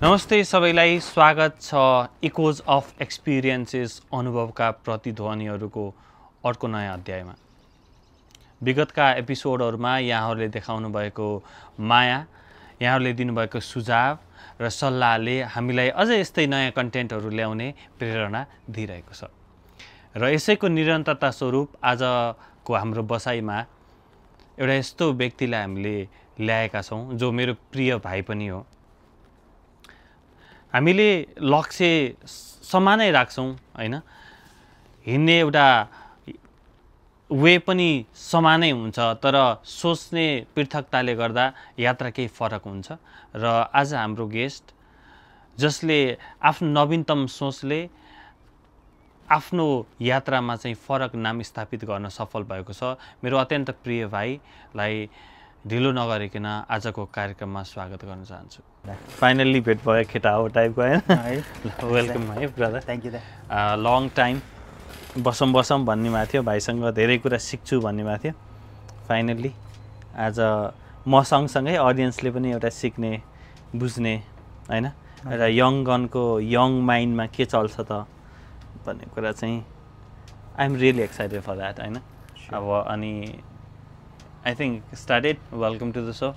नमस्ते सबैलाई स्वागत छ इकोज अफ एक्सपिरियन्सेस अनुभवका प्रतिध्वनिहरूको अर्को नयाँ अध्यायमा। विगतका एपिसोडहरूमा यहाँहरूले देखाउनु भएको माया, यहाँहरूले दिनुभएको सुझाव र सल्लाहले हामीलाई अझै यस्तै नयाँ कन्टेन्टहरू ल्याउने प्रेरणा दिइरहेको छ र यसैको निरन्तरता स्वरूप आजको हाम्रो बसाइमा एउटा यस्तो व्यक्तिलाई हामीले ल्याएका छौँ जो मेरो प्रिय भाइ पनि हो। हामीले लक्ष्य समानै राख्छौँ हैन, हिँड्ने एउटा वे पनि समानै हुन्छ, तर सोच्ने पृथकताले गर्दा यात्रा केही फरक हुन्छ। र आज हाम्रो गेस्ट जसले आफ्नो नवीनतम सोचले आफ्नो यात्रामा चाहिँ फरक नाम स्थापित गर्न सफल भएको छ, मेरो अत्यन्त प्रिय भाइलाई ढिलो नगरिकन आजको कार्यक्रममा स्वागत गर्न चाहन्छु। फाइनल्ली भेट भयो केटा हो टाइपको हैन। वेलकम है ब्रदर। थ्याङ्क यू दा। लङ टाइम बसौँ भन्ने भएको थियो, भाइसँग धेरै कुरा सिक्छु भन्ने भएको थियो। फाइनल्ली आज म सँगसँगै अडियन्सले पनि एउटा सिक्ने बुझ्ने हैन, एउटा यङ गनको यङ माइन्डमा के चल्छ त भन्ने कुरा चाहिँ I am really excited for that हैन। अब अनि I think started. Welcome to the show.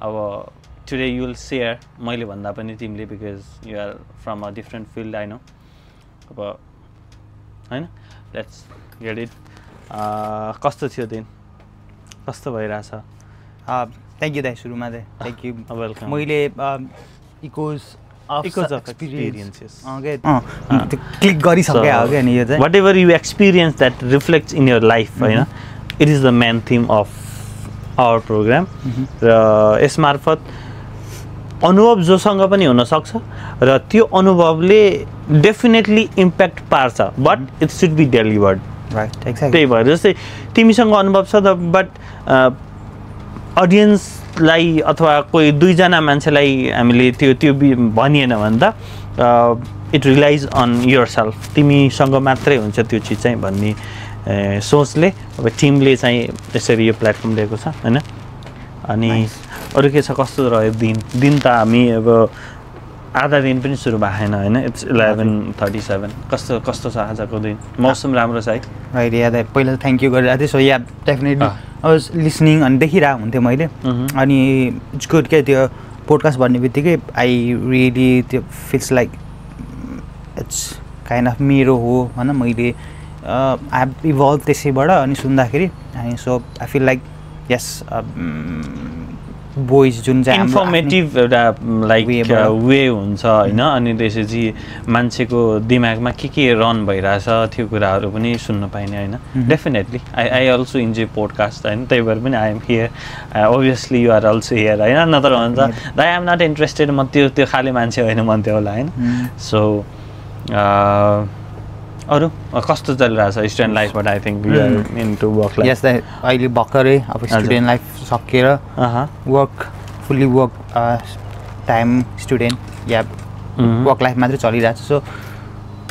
अब टुडे यु विल सेयर, मैले भन्दा पनि तिमीले, because you are from a different field I know. अब हैन, लेट्स गेट इट। कस्तो थियो दिन, कस्तो भइरहेछ? थ्याङ्क यू दा। सुरुमा दा थ्याङ्क यू। वेलकम। मैले इकोज अफ एक्सपिरियन्सेस क्लिक गरिसकेँ हो क्या नि यो चाहिँ। Whatever you experience that reflects in your life हैन, it is the main theme of our program. र यसमार्फत अनुभव जोसँग पनि हुनसक्छ र त्यो अनुभवले डेफिनेटली इम्प्याक्ट पार्छ, but it should be delivered. Right, exactly. त्यही भएर जस्तै तिमीसँग अनुभव छ त, बट अडियन्सलाई अथवा कोही दुईजना मान्छेलाई हामीले त्यो भनिएन भने त it realize on yourself, तिमीसँग मात्रै हुन्छ त्यो चिज चाहिँ भन्ने सोचले अब टिमले चाहिँ यसरी यो प्लेटफर्म दिएको छ हैन। अनि अरू के छ, कस्तो रह्यो दिन त हामी अब आधा दिन पनि सुरु भएन हैन। इट्स 11:37। कस्तो छ आजको दिन? मौसम राम्रो छ है? राइट, या दा। पहिला त थ्याङ्क यू गरिरहेको थिएँ। So yeah definitely I was listening अनि देखिरहेको हुन्थेँ मैले। अनि इट्स गुड क्या, त्यो पोडकास्ट भन्ने बित्तिकै आई रियली त्यो feels like it's kind of मेरो हो होइन। मैले आई हेभ इभल्भ त्यसैबाट अनि सुन्दाखेरि। अनि सो आई फिल लाइक यस बोइज जुन चाहिँ इन्फर्मेटिभ एउटा लाइक वे हुन्छ होइन। अनि त्यसपछि मान्छेको दिमागमा के रन भइरहेछ त्यो कुराहरू पनि सुन्न पाइने होइन। Definitely I also enjoy podcast होइन, त्यही भएर पनि I am here. Obviously you are also here होइन, नत्र भन्छ द आई एम नट इन्ट्रेस्टेड, म त्यो खाले मान्छे होइन भन्थ्यो होला होइन। सो अरू कस्तो चलिरहेछ स्टुडेन्ट लाइफबाट? I think you are into work life. Yes दा, अहिले भर्खरै अब स्टुडेन्ट लाइफ सकेर work fully work time student या वर्क लाइफ मात्रै चलिरहेको छ। सो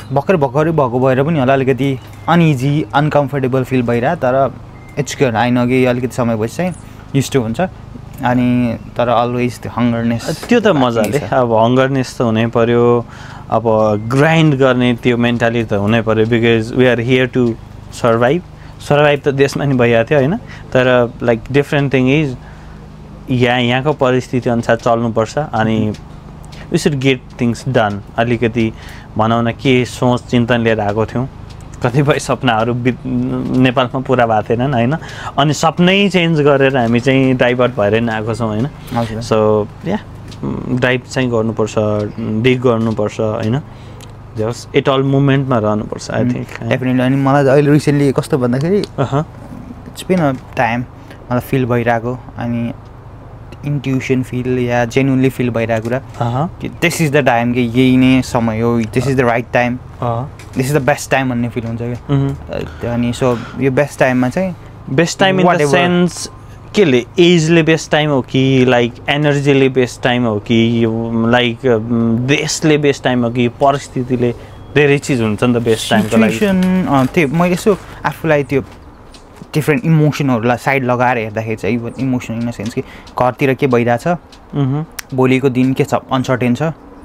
भर्खरै भएको भएर पनि होला अलिकति अनइजी अनकम्फर्टेबल फिल भइरहेको, तर इट्स गुड। आई नो कि अलिकति समय भएपछि चाहिँ युज टु हुन्छ। अनि तर अलवेज त्यो हङ्गरनेस, त्यो त मजाले अब हङ्गरनेस त हुनै पर्यो, अब ग्राइन्ड गर्ने त्यो मेन्टालिटी त हुनै पर्यो, because we are here to survive त देशमा नि भइरहेको थियो होइन। तर लाइक डिफ्रेन्ट थिङ इज यहाँको परिस्थिति अनुसार चल्नुपर्छ अनि we should get things done. अलिकति भनौँ न के सोच चिन्तन लिएर आएको थियौँ, कतिपय सपनाहरू नेपालमा पुरा भएको थिएनन् होइन। अनि सपनै चेन्ज गरेर हामी चाहिँ डाइभर्ट भएर नै आएको छौँ होइन। सो या ड्राइभ चाहिँ गर्नुपर्छ, डिग गर्नुपर्छ होइन। जस्ट इट अल मुभमेन्टमा रहनुपर्छ आई थिङ्क डेफिनेटली। अनि मलाई त अहिले रिसेन्टली कस्तो भन्दाखेरि इट्स बिन अ टाइम मलाई फिल भइरहेको, अनि इन्ट्युसन फिल या जेन्युनली फिल भइरहेको कुरा कि दिस इज द टाइम, कि यही नै समय हो, this is the right time, this is the best time भन्ने फिल हुन्छ क्या। अनि सो यो बेस्ट टाइममा चाहिँ best time in the sense केले एजले बेस्ट टाइम हो कि लाइक एनर्जीले बेस्ट टाइम हो कि लाइक देशले बेस्ट टाइम हो कि परिस्थितिले? धेरै चिज हुन्छ नि त बेस्ट टाइमको लागि। त्यो मैले यसो आफूलाई त्यो डिफ्रेन्ट इमोसनहरूलाई साइड लगाएर हेर्दाखेरि चाहिँ इमोसन इन द सेन्स कि घरतिर के भइरहेछ, भोलिको दिन के छ अनसर्टेन छ,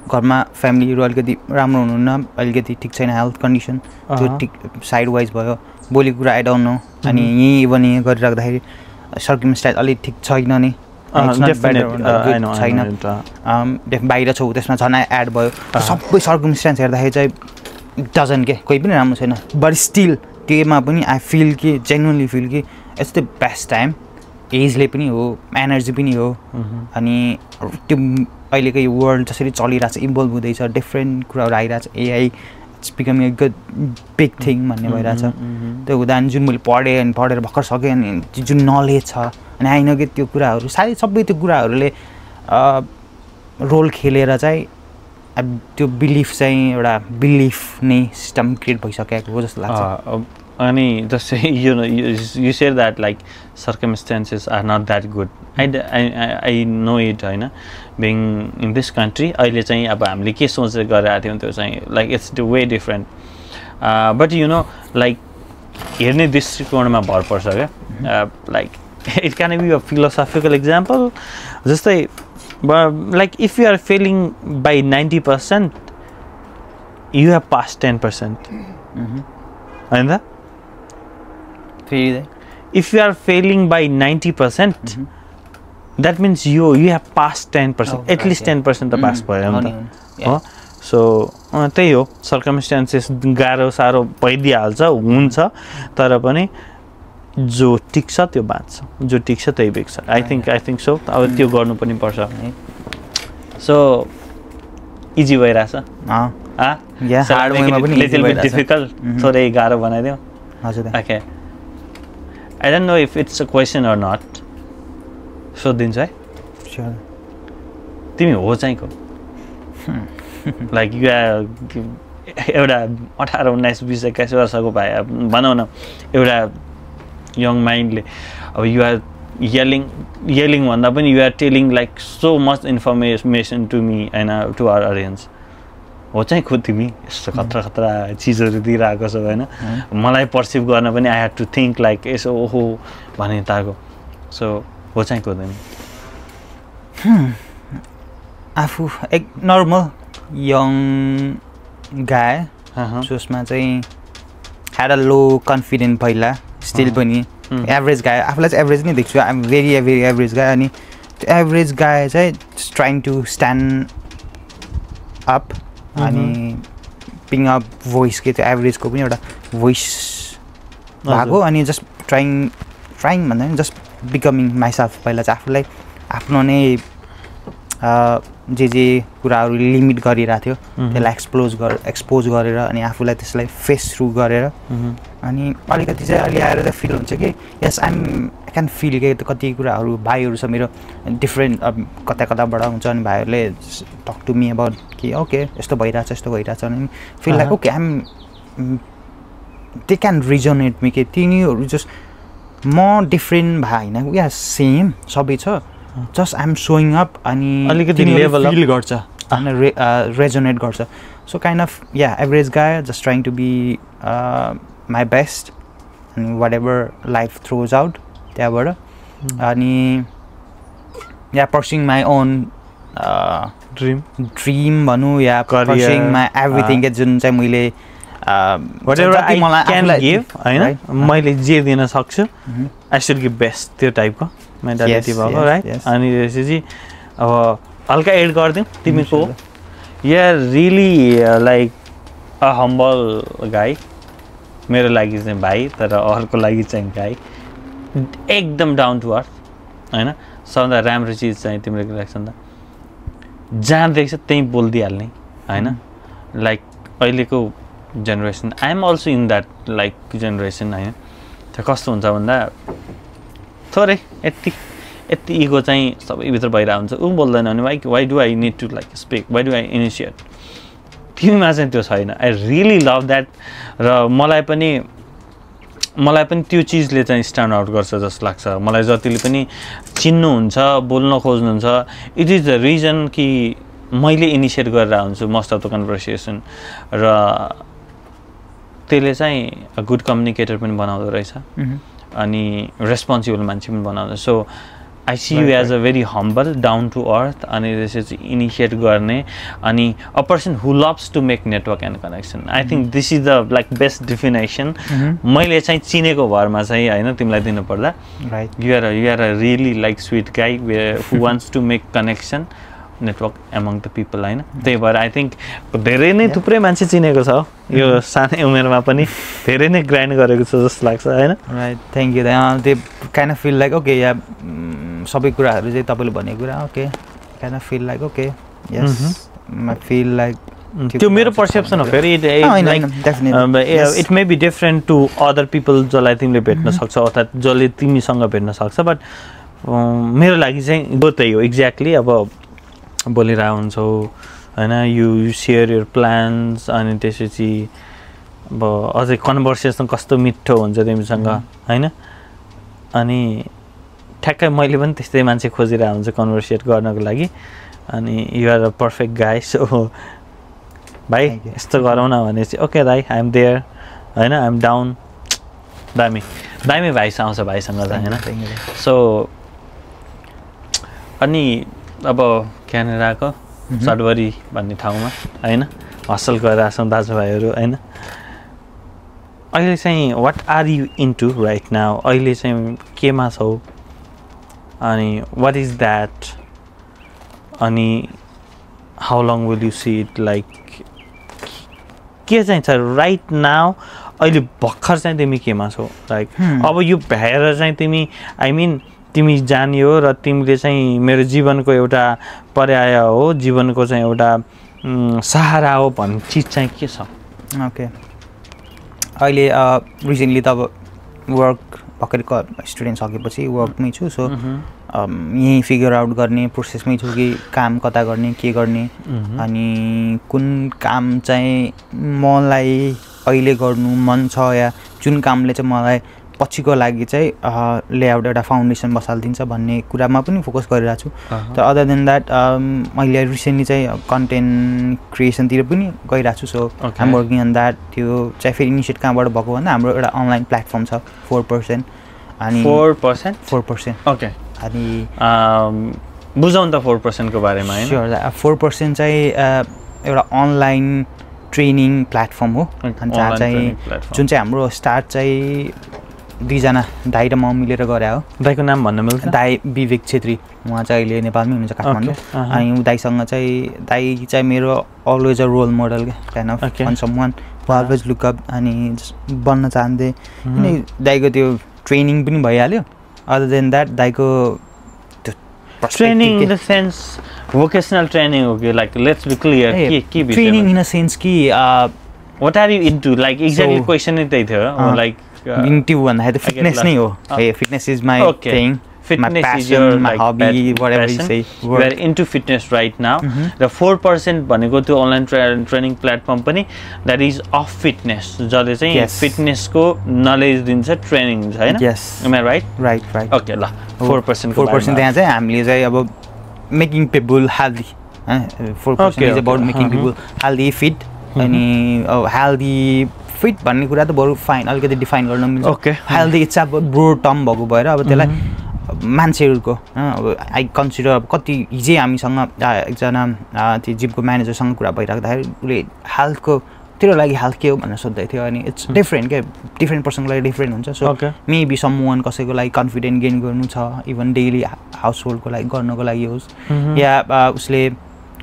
घरमा फ्यामिलीहरू अलिकति राम्रो हुनुहुन्न, अलिकति ठिक छैन हेल्थ कन्डिसन, त्यो ठिक साइड वाइज भयो, बोली कुरा आई डोन्ट नो, अनि यहीँ पनि गरिराख्दाखेरि सर्कमस्टेन्स अलिक ठिक छैन नि, छैन, बाहिर छौ त्यसमा झन् एड भयो, सबै सर्कमस्टेन्स हेर्दाखेरि चाहिँ डजन के कोही पनि राम्रो छैन, बट स्टिल त्योमा पनि आई फिल कि जेन्युनली फिल कि इट्स द बेस्ट टाइम, एजले पनि हो, एनर्जी पनि हो, अनि त्यो अहिलेको यो वर्ल्ड जसरी चलिरहेछ, इभल्भ हुँदैछ, डिफ्रेन्ट कुराहरू आइरहेछ, AI it's becoming a good big thing भन्ने भइरहेछ। त्यो हुँदा अनि जुन मैले पढेँ अनि पढेर भर्खर सकेँ अनि जुन नलेज छ अनि आइन कि त्यो कुराहरू सायद सबै त्यो कुराहरूले रोल खेलेर चाहिँ त्यो बिलिफ चाहिँ एउटा बिलिफ नै सिस्टम क्रिएट भइसकेको हो जस्तो लाग्छ। अनि जस्तै you said that like circumstances are not that good. I know it होइन, being in this country अहिले चाहिँ अब हामीले के सोचेर गरिरहेको थियौँ त्यो चाहिँ like it's way different, but you know like हेर्ने दृष्टिकोणमा भर पर्छ क्या, like it can be a philosophical example, जस्तै like if you are failing by 90% you have passed 10%, होइन त? If you are failing by 90%, that means you have passed 10%, at least 10% त pass भयो नि त हो। सो त्यही हो, सर्कमस्टेन्सेस गाह्रो साह्रो भइदिइहाल्छ, हुन्छ, तर पनि जो टिक्छ त्यो बाँच्छ, जो टिक्छ त्यही बिग्छ। आई थिङ्क सो, अब त्यो गर्नु पनि पर्छ। सो इजी भइरहेछ, लिटल बिट डिफिकल्ट, थोरै गाह्रो बनाइदिउँ। Okay, I don't know if it's a question or not. सोधिदिन्छु है। तिमी हो चाहिँ को? लाइक एउटा 18, 19, 20, 21 वर्षको भाइ भनौँ न, एउटा यङ माइन्डले अब यु आर yelling भन्दा पनि you are telling like so much information to me होइन, टु आवर अडियन्स। हो चाहिँ खुद तिमी यस्तो खतरा खतरा चिजहरू दिइरहेको छौ होइन, मलाई पर्सिभ गर्न पनि I had to think like यसो ओहो भन्ने ताको। सो हो चाहिँ को तिमी? आफू एक नर्मल यङ गाय जसमा चाहिँ ह्याड अ लो कन्फिडेन्ट पहिला, स्टिल पनि एभरेज गाय, आफूलाई चाहिँ एभरेज नै देख्छु, आइएम भेरी एभरेज गाय। अनि त्यो एभरेज गाय चाहिँ ट्राइङ टु स्ट्यान्ड अप, अनि पिङ अप भोइस के त्यो एभरेजको पनि एउटा भोइस भएको, अनि जस्ट ट्राइङ भन्दा पनि जस्ट बिकमिङ माइसेल्फ। पहिला चाहिँ आफूलाई आफ्नो नै जे कुराहरू लिमिट गरिरहेको थियो त्यसलाई एक्सपोज गरेर अनि आफूलाई त्यसलाई फेस थ्रु गरेर, अनि अलिकति चाहिँ अलि आएर चाहिँ फिल हुन्छ कि यस आई क्यान फिल के कति कुराहरू भाइहरू छ मेरो डिफ्रेन्ट कता कताबाट हुन्छ, अनि भाइहरूले टक टु मी अबाउट कि ओके यस्तो भइरहेछ यस्तो भइरहेछ, अनि feel like okay they can resonate me के तिनीहरू जस्ट म डिफ्रेन्ट भए होइन, वी आर सेम सबै छ, जस्ट आइएम सोइङ अप अनि अलिकति लेभल फिल गर्छ अनि रेजोनेट गर्छ। So kind of yeah average guy just trying to be my best अनि whatever life throws out त्यहाँबाट, अनि yeah pursuing my own dream भनौँ या पर्सिङ माई एभ्रिथिङ के जुन चाहिँ मैले होइन मैले जे दिन सक्छु आई सुड गिभ बेस्ट, त्यो टाइपको मेन्टालिटी भएको राइट। अनि त्यसपछि अब हल्का एड गरिदिउँ, तिमी को या रियली लाइक अ हम्बल गाई, मेरो लागि चाहिँ भाइ तर अरूको लागि चाहिँ गाई, एकदम डाउन टु अर्थ होइन, सबभन्दा राम्रो चिज चाहिँ तिम्रो के लाग्छ त, जहाँ देख्छ त्यहीँ बोलिदिइहाल्ने होइन। लाइक अहिलेको generation, I am also in that like generation होइन। त्यो कस्तो हुन्छ भन्दा थोरै यति इगो चाहिँ सबैभित्र भइरहेको हुन्छ, ऊ बोल्दैन भने why do I need to like speak, why do I initiate, तिमीमा चाहिँ त्यो छैन। आई रियली लभ द्याट, र मलाई पनि त्यो चिजले चाहिँ स्ट्यान्ड आउट गर्छ जस्तो लाग्छ। मलाई जतिले पनि चिन्नुहुन्छ बोल्न खोज्नुहुन्छ, इट इज द रिजन कि मैले इनिसिएट गरेर हुन्छु मोस्ट अफ द कन्भर्सेसन, र त्यसले चाहिँ गुड कम्युनिकेटर पनि बनाउँदो रहेछ अनि रेस्पोन्सिबल मान्छे पनि बनाउँदो। So I see you as a very humble, down to earth, and त्यसपछि इनिशिएट गर्ने अनि a person who loves to make network and connection. I think this is the like best definition. मैले चाहिँ चिनेको भरमा चाहिँ हैन तिमीलाई दिनु पर्दा you are a really like sweet guy who wants to make connection, network among the people हैन. त्यही भएर I think धेरै नै थुप्रै मान्छे चिनेको छ यो सानै उमेरमा पनि धेरै नै ग्राइन्ड गरेको छ जस्तो लाग्छ हैन. Right thank you. They kind of feel like okay yeah सबै कुराहरु चाहिँ तपाईले भनेको कुरा okay kind of feel like okay yes I feel like त्यो मेरो पर्सेप्सन हो फेरि it may be different to other people जसलाई तिमीले भेट्न सक्छौ अथवा जसले तिमीसँग भेट्न सक्छ बट मेरो लागि चाहिँ त्यही हो एक्ज्याक्टली. अब बोलिरहेको हुन्छौ हैन यु सेयर योर प्लान्स अनि त्यसपछि अब अझै कन्भर्सेसन कस्तो मिठो हुन्छ तिमीसँग हैन. अनि ठ्याक्कै मैले पनि त्यस्तै मान्छे खोजिरहेको हुन्छ कन्भर्सेट गर्नको लागि अनि यु आर अ पर्फेक्ट गाई. सो भाइ यस्तो गरौँ न भनेपछि ओके दाइ आई एम देयर हैन आई एम डाउन. दामी दामी भाइस आउँछ भाइसँग त हैन. सो अनि अब क्यानाडाको सडवरी भन्ने ठाउँमा हैन हसल गरिरहेको छौँ दाजुभाइहरू हैन. अहिले चाहिँ what are you into right now? अहिले चाहिँ केमा छौ अनि वाट इज द्याट अनि how long will you see it like के चाहिँ छ राइट नाउ अहिले भर्खर चाहिँ तिमी केमा छौ लाइक अब यो भ्याएर चाहिँ तिमी आई मिन तिमी जानियो र तिमीले चाहिँ मेरो जीवनको एउटा पर्याय हो जीवनको चाहिँ एउटा सहारा हो भन्ने चिज चाहिँ के छ? ओके अहिले रिसेन्टली त अब वर्क भर्खरको स्टुडेन्ट सकेपछि वर्कमै छु. सो यहीँ फिगर आउट गर्ने प्रोसेसमै छु कि काम कता गर्ने के गर्ने अनि कुन काम चाहिँ मलाई अहिले गर्नु मन छ या जुन कामले चाहिँ मलाई पछिको लागि चाहिँ लेआउट एउटा फाउन्डेसन बसालिदिन्छ भन्ने कुरामा पनि फोकस गरिरहेको छु. तर अदर देन द्याट मैले रिसेन्टली चाहिँ कन्टेन्ट क्रिएसनतिर पनि गइरहेको छु. So I am working on that. त्यो चाहिँ फेरि इनिसिएट कहाँबाट भएको भन्दा हाम्रो एउटा अनलाइन प्लेटफर्म छ 4% अनि 4% ओके. अनि बुझाउँ त 4% को बारेमा हैन. स्योर 4% चाहिँ एउटा अनलाइन ट्रेनिङ प्लेटफर्म हो जहाँ चाहिँ जुन चाहिँ हाम्रो स्टार्ट चाहिँ दुईजना दाइ र म मिलेर गरे हो. दाइको नाम भन्न मिल्छ? दाइ विवेक छेत्री. उहाँ चाहिँ अहिले नेपालमै हुनुहुन्छ काठमाडौँ. अनि दाइसँग चाहिँ दाइ चाहिँ मेरो अलवेज अ रोल मोडल क्या kind of on someone always look up अनि बन्न चाहन्थे. अनि दाइको त्यो ट्रेनिङ पनि भइहाल्यो. अदर देन द्याट दाइको training in the sense vocational training okay like let's be clear के training in a sense कि what are you into like exactly question नै त्यही थियो like into भन्दाखेरि फिटनेस नै हो. Fitness is my thing. Fitness my passion, is your my hobby, like, whatever passion. you say. We are into fitness right now. The 4% भनेको त्यो online training platform पनि that is of fitness जसले चाहिँ fitness को knowledge दिन्छ training दिन्छ हैन. Am I right? Right. Okay ल 4% को 4% त्यहाँ चाहिँ हामीले चाहिँ अब making people healthy. 4% is about making people healthy, fit. अनि healthy fit भन्ने कुरा त बरु फाइन अलिकति डिफाइन गर्न मिल्छ. हेल्दी इट्स अब ब्रोड टर्म भएको भएर अब त्यसलाई मान्छेहरूको अब आई कन्सिडर अब कति हिजै हामीसँग एकजना त्यो जिमको म्यानेजरसँग कुरा भइराख्दाखेरि उसले हेल्थको तेरो लागि हेल्थ के हो भनेर सोध्दै थियो. अनि इट्स डिफ्रेन्ट क्या डिफ्रेन्ट पर्सनको लागि डिफ्रेन्ट हुन्छ. सो मेबी समवन कसैको लागि कन्फिडेन्ट गेन गर्नु छ इभन डेली हाउस होल्डको लागि गर्नको लागि होस् या उसले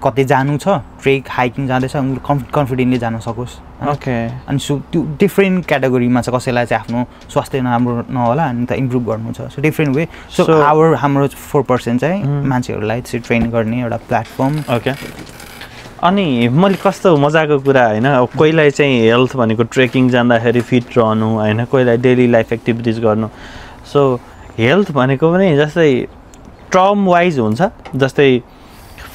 कतै जानु छ ट्रेक हाइकिङ जाँदैछ कन्फिडेन्टली जान सकोस्. अनि सो त्यो डिफ्रेन्ट क्याटेगोरीमा छ. कसैलाई चाहिँ आफ्नो स्वास्थ्य राम्रो नहोला अनि त इम्प्रुभ गर्नु छ. So different way. सो हाम्रो 4% चाहिँ मान्छेहरूलाई चाहिँ ट्रेन गर्ने एउटा प्लेटफर्म. ओके. अनि मैले कस्तो मजाको कुरा हैन कोहीलाई चाहिँ हेल्थ भनेको ट्रेकिङ जाँदाखेरि फिट रहनु हैन कोहीलाई डेली लाइफ एक्टिभिटिज गर्नु. सो हेल्थ भनेको पनि जस्तै टर्म वाइज हुन्छ जस्तै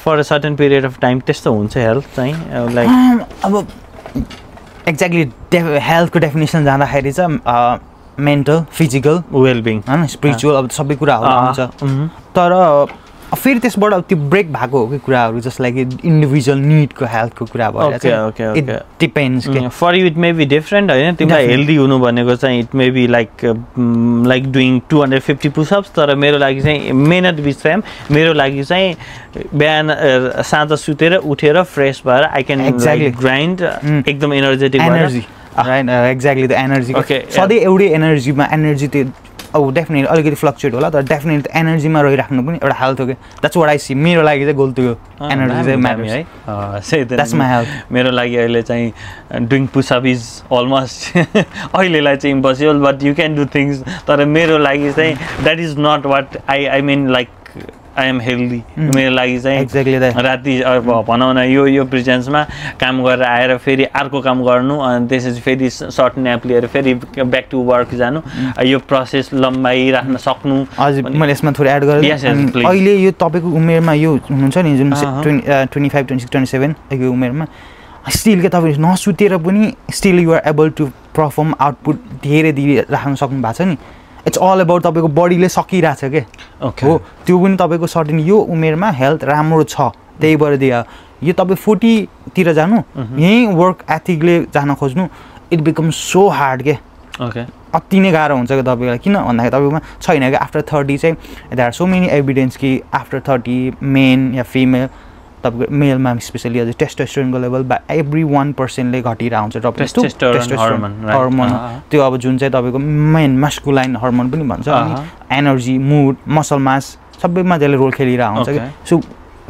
for a certain period of time त्यस्तो हुन्छ हेल्थ चाहिँ लाइक अब एक्ज्याक्टली हेल्थको डेफिनेसन जाँदाखेरि चाहिँ मेन्टल फिजिकल वेलबिङ हैन स्पिरिचुअल अब सबै कुराहरू आउँछ. तर फेरि त्यसबाट त्यो ब्रेक भएको हो कि कुराहरू जस्ट लाइक इन्डिभिजुअल निडको हेल्थको कुरा भयो इट डिपेन्ड्स के for you it may be different होइन तिमीलाई हेल्दी हुनु भनेको चाहिँ it may be like doing 250 pushups तर मेरो लागि चाहिँ मेहनत बिच मेरो लागि चाहिँ बिहान साँझ सुतेर उठेर फ्रेस भएर आई क्यान ग्राइन्ड एकदम energetic energy right exactly the energy सधैँ एउटै एनर्जीमा एनर्जी त्यो डेफिनेटली अलिकति फ्लक्चुएट होला तर डेफिनेटली एनर्जीमा रहिराख्नु पनि एउटा हेल्थ हो कि द्याट्स वाट आई सी मेरो लागि चाहिँ गोल त्यो एनर्जी चाहिँ म्याटर्स है द्याट्स माई हेल्थ मेरो लागि अहिले चाहिँ डुइङ पुसअप इज अलमोस्ट अहिलेलाई चाहिँ impossible but you can do things तर मेरो लागि चाहिँ that is not what I mean like I am healthy मेरो लागि चाहिँ राति भनौँ न यो प्रिजेन्समा काम गरेर आएर फेरि अर्को काम गर्नु अनि त्यसपछि फेरि सर्ट न्याप लिएर फेरि ब्याक टु वर्क जानु यो प्रोसेस लम्बाइ राख्न सक्नु हजुर मैले यसमा थोरै एड गरेँ अहिले यो तपाईँको उमेरमा यो हुनुहुन्छ नि जुन 25, 26, 27 यो उमेरमा स्टिल के तपाईँ नसुतेर पनि still you are able to perform output धेरै दिइराख्न सक्नु भएको छ नि इट्स अल अबाउट तपाईँको बडीले सकिरहेछ क्या हो त्यो पनि तपाईँको सर्टेन यो उमेरमा हेल्थ राम्रो छ त्यही भएर दियो यो तपाईँ 40 तिर जानु यहीँ वर्क एथिकले जान खोज्नु इट बिकम सो हार्ड के अति नै गाह्रो हुन्छ कि तपाईँलाई किन भन्दाखेरि तपाईँकोमा छैन कि आफ्टर 30 चाहिँ there are so many evidence कि आफ्टर 30 मेन या फिमेल तपाईँको मेलमा स्पेसली अझै टेस्टोस्टेरोनको लेभल बाई एभ्री 1%ले घटिरहेको हुन्छ टेस्टोस्टेरोन हर्मोन त्यो अब जुन चाहिँ तपाईँको मेन मस्कुलाइन हर्मोन पनि भन्छ अनि एनर्जी मुड मसल मास सबैमा त्यसले रोल खेलिरहेको हुन्छ कि सो